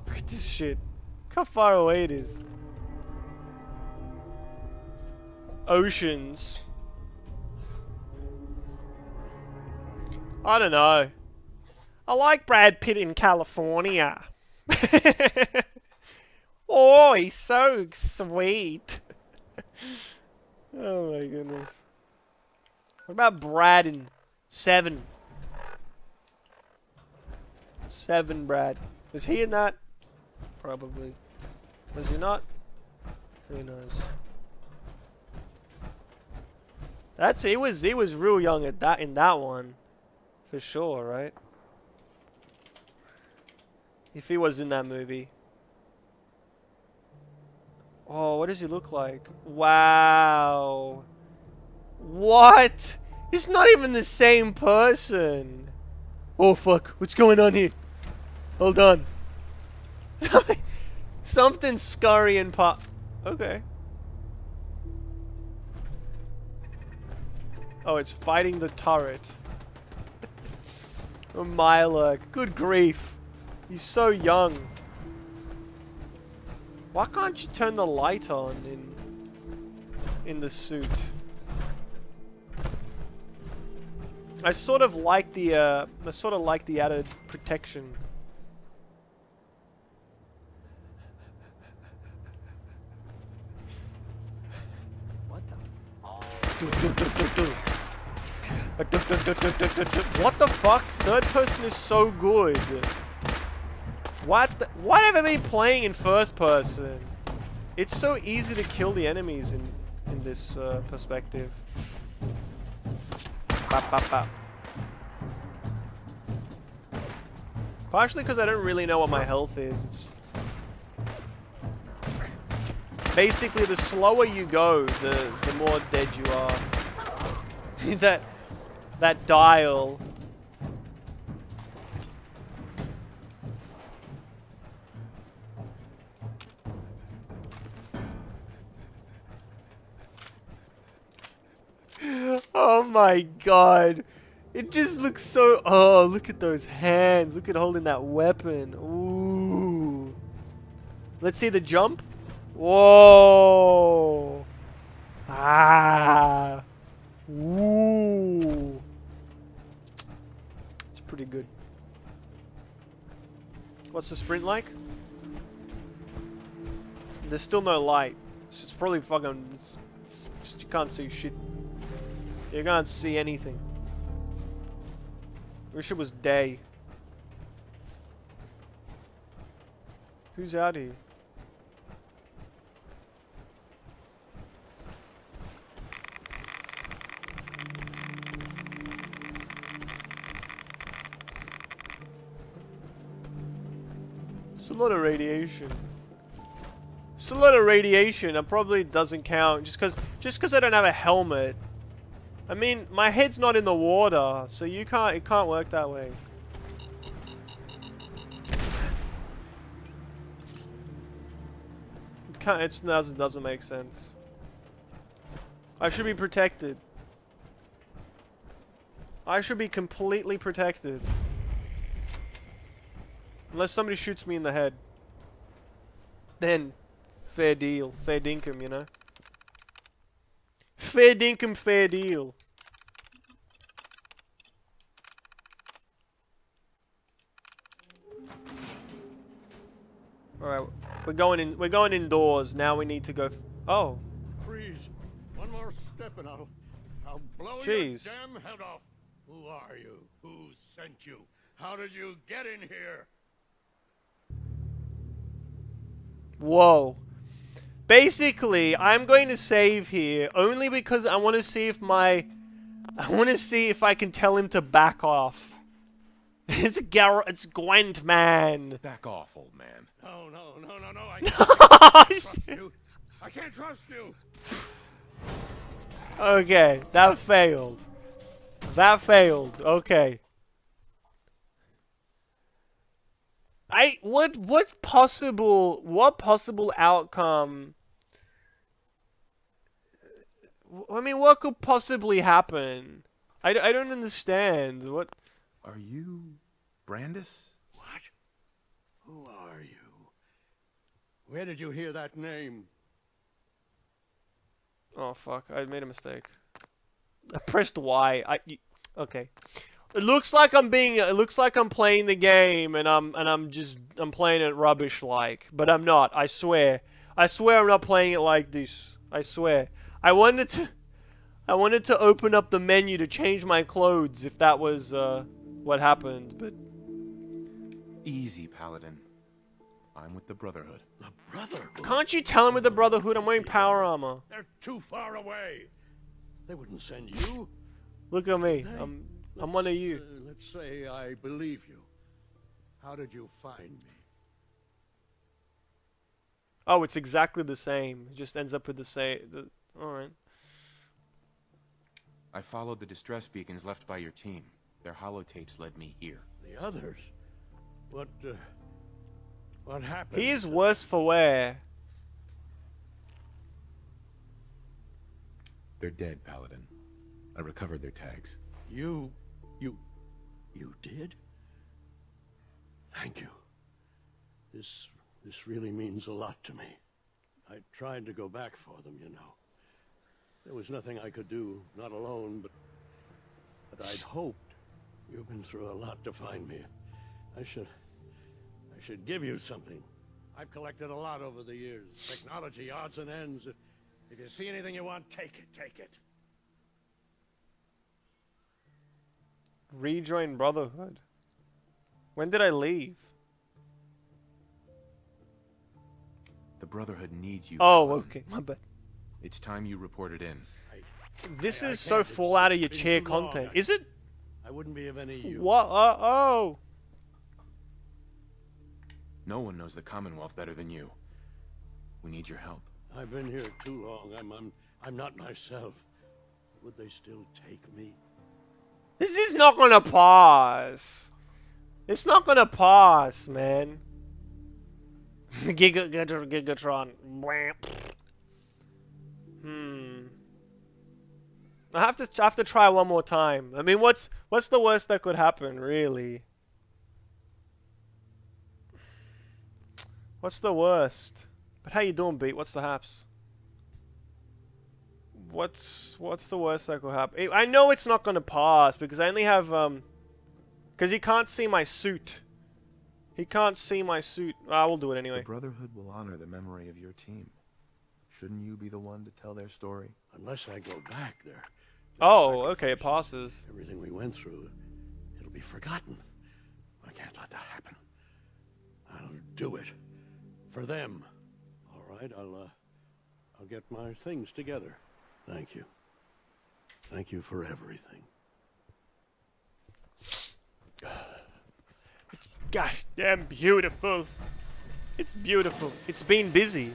Look at this shit. Look how far away it is. Oceans. I don't know. I like Brad Pitt in California. Oh, he's so sweet. Oh my goodness. What about Brad in 7? 7 Brad. Was he in that? Probably. Was he not? Who knows? He was real young at that in that one. For sure, right? If he was in that movie. Oh, what does he look like? Wow. What? He's not even the same person. Oh, fuck. What's going on here? Hold on. Something scurry and pop. Okay. Oh, it's fighting the turret. Oh, Myla. Good grief. He's so young. Why can't you turn the light on in the suit? I sort of like the added protection. What the? What the fuck? Third person is so good. What have I been playing in first person? It's so easy to kill the enemies in this perspective. Bop, bop, bop. Partially because I don't really know what my health is. It's basically the slower you go, the more dead you are. that dial. Oh my god. It just looks so... Oh, look at those hands. Look at holding that weapon. Ooh. Let's see the jump. Whoa. Ah. Ooh. It's pretty good. What's the sprint like? There's still no light. It's probably fucking... you can't see shit. You can't see anything. Wish it was day. Who's out here? It's a lot of radiation. It's a lot of radiation. It probably doesn't count just because I don't have a helmet. I mean, my head's not in the water, so it can't work that way. It doesn't make sense. I should be protected. I should be completely protected. Unless somebody shoots me in the head. Then, fair deal. Fair dinkum, you know? Fair dinkum, fair deal. Alright, we're going indoors. Now we need to go oh. Freeze. One more step and I'll blow Jeez. your damn head off. Who are you? Who sent you? How did you get in here? Whoa. Basically, I'm going to save here only because I want to see if I can tell him to back off. It's Gwent, man. Back off, old man. No. I can't trust you. I can't trust you. Okay, that failed. That failed. Okay. What possible outcome? I mean, what could possibly happen? I don't understand. What? Are you Brandis? What? Who are you? Where did you hear that name? Oh fuck! I made a mistake. I pressed Y. Okay. It looks like I'm playing the game and I'm playing it rubbish like, but I'm not. I swear I'm not playing it like this. I swear. I wanted to open up the menu to change my clothes if that was what happened, but easy, Paladin. I'm with the Brotherhood. The Brotherhood? Can't you tell him with the Brotherhood? I'm wearing power armor. They're too far away. They wouldn't send you. Look at me. I'm one of you. Let's say I believe you. How did you find me? Oh, it's exactly the same. It just ends up with the same. Alright. I followed the distress beacons left by your team. Their holotapes led me here. The others? What happened? He is worse for wear. They're dead, Paladin. I recovered their tags. You did? Thank you. This really means a lot to me. I tried to go back for them, you know. There was nothing I could do, not alone, but But I'd hoped. You've been through a lot to find me. I should give you something. I've collected a lot over the years. Technology, odds and ends. If you see anything you want, take it, take it. Rejoin Brotherhood. When did I leave? The Brotherhood needs you. Oh, Paladin. okay, my bad. It's time you reported in. This is so fall out of your chair content. Is it? I wouldn't be of any use. What? Oh. No one knows the Commonwealth better than you. We need your help. I've been here too long. I'm not myself. Would they still take me? This is not gonna pass. It's not gonna pass, man. Gigatron. I have to try one more time. I mean, what's the worst that could happen, really? What's the worst? But how you doing, Beat? What's the haps? What's the worst that could happen? I know it's not gonna pass because I only have because he can't see my suit. He can't see my suit. I will do it anyway. The Brotherhood will honor the memory of your team. Shouldn't you be the one to tell their story? Unless I go back there. Oh, okay, it passes. Everything we went through, it'll be forgotten. I can't let that happen. I'll do it. For them. All right, I'll get my things together. Thank you. Thank you for everything. It's gosh damn beautiful. It's beautiful. It's been busy.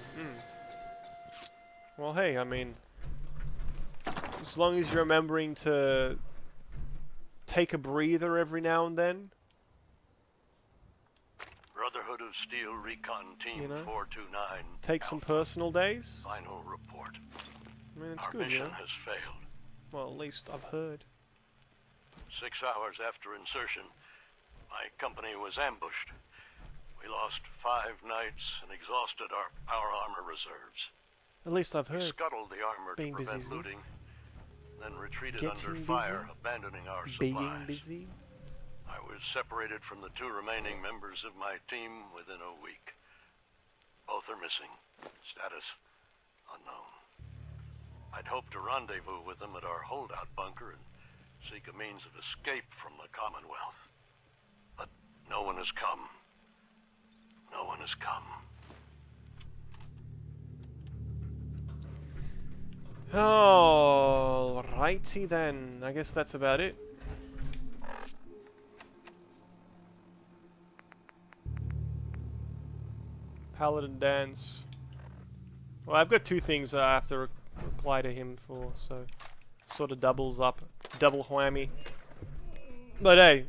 Well, hey, I mean, as long as you're remembering to take a breather every now and then. Brotherhood of Steel Recon Team 429. Take some personal days. Final report. I mean, it's Our good, mission you know? has failed. Well, at least I've heard. 6 hours after insertion, my company was ambushed. We lost 5 knights and exhausted our power armor reserves. At least I've heard. We scuttled the armor to Being busy, prevent isn't it? looting, then retreated Getting under fire, busy? abandoning our Being supplies. busy. I was separated from the 2 remaining members of my team within a week. Both are missing. Status unknown. I'd hoped to rendezvous with them at our holdout bunker and seek a means of escape from the Commonwealth. But no one has come. No one has come. Alrighty then. I guess that's about it. Paladin dance. Well, I've got 2 things I have to reply to him for, so sort of doubles up, double whammy. But hey,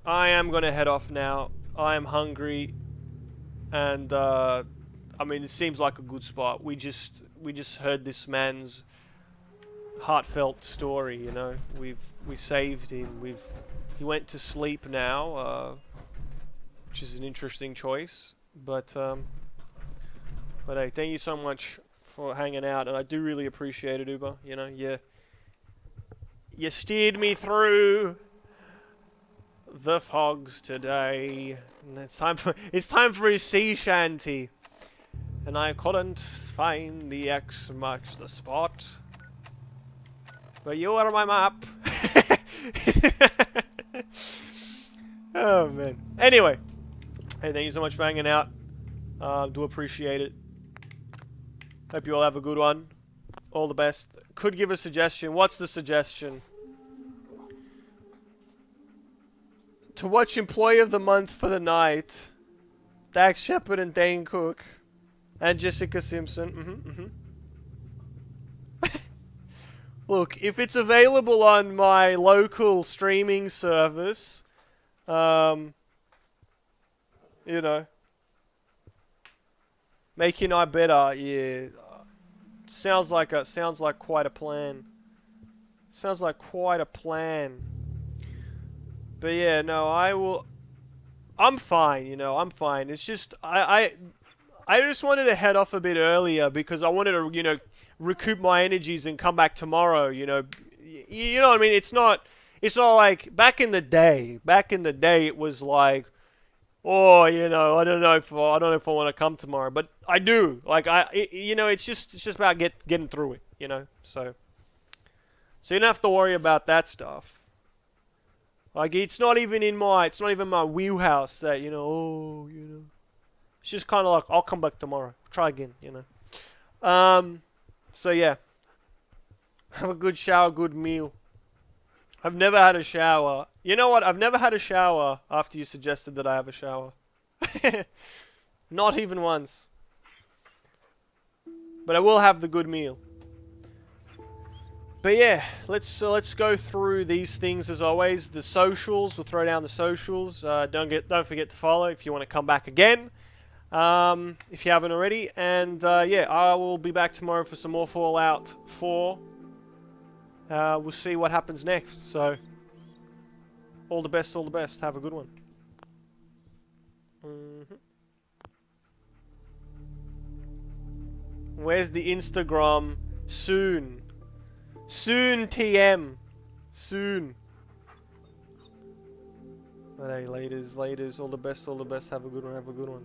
I am gonna head off now. I am hungry, and I mean, it seems like a good spot. We just heard this man's heartfelt story. You know, we saved him. He went to sleep now, which is an interesting choice. But hey, thank you so much for hanging out, and I do really appreciate it, Uber. You know, you steered me through the fogs today. And it's time for his sea shanty, and I couldn't find the X marks the spot, but you are my map. Oh man. Anyway. Hey, thank you so much for hanging out. Do appreciate it. Hope you all have a good one. All the best. Could give a suggestion. What's the suggestion? To watch Employee of the Month for the night. Dax Shepard and Dane Cook. And Jessica Simpson. Look, if it's available on my local streaming service, you know, make your night better. Yeah, sounds like quite a plan. Sounds like quite a plan. But yeah, no, I'm fine. You know, I'm fine. It's just I just wanted to head off a bit earlier because I wanted to, you know, recoup my energies and come back tomorrow. You know, you know what I mean? It's not like back in the day. Back in the day, it was like, oh, you know, I don't know if I want to come tomorrow, but I do. Like you know, it's just about getting through it, you know. So you don't have to worry about that stuff. Like it's not even my wheelhouse that, you know, oh, you know. It's just kind of like, I'll come back tomorrow. Try again, you know. So yeah. Have a good shower, good meal. I've never had a shower. You know what? I've never had a shower after you suggested that I have a shower. Not even once. But I will have the good meal. But yeah, let's go through these things as always. The socials, we'll throw down the socials. Don't forget to follow if you want to come back again, if you haven't already. And yeah, I will be back tomorrow for some more Fallout 4. We'll see what happens next. So, all the best, all the best. Have a good one. Where's the Instagram? Soon. Soon, TM. Soon. But hey, laters. All the best, all the best. Have a good one, have a good one.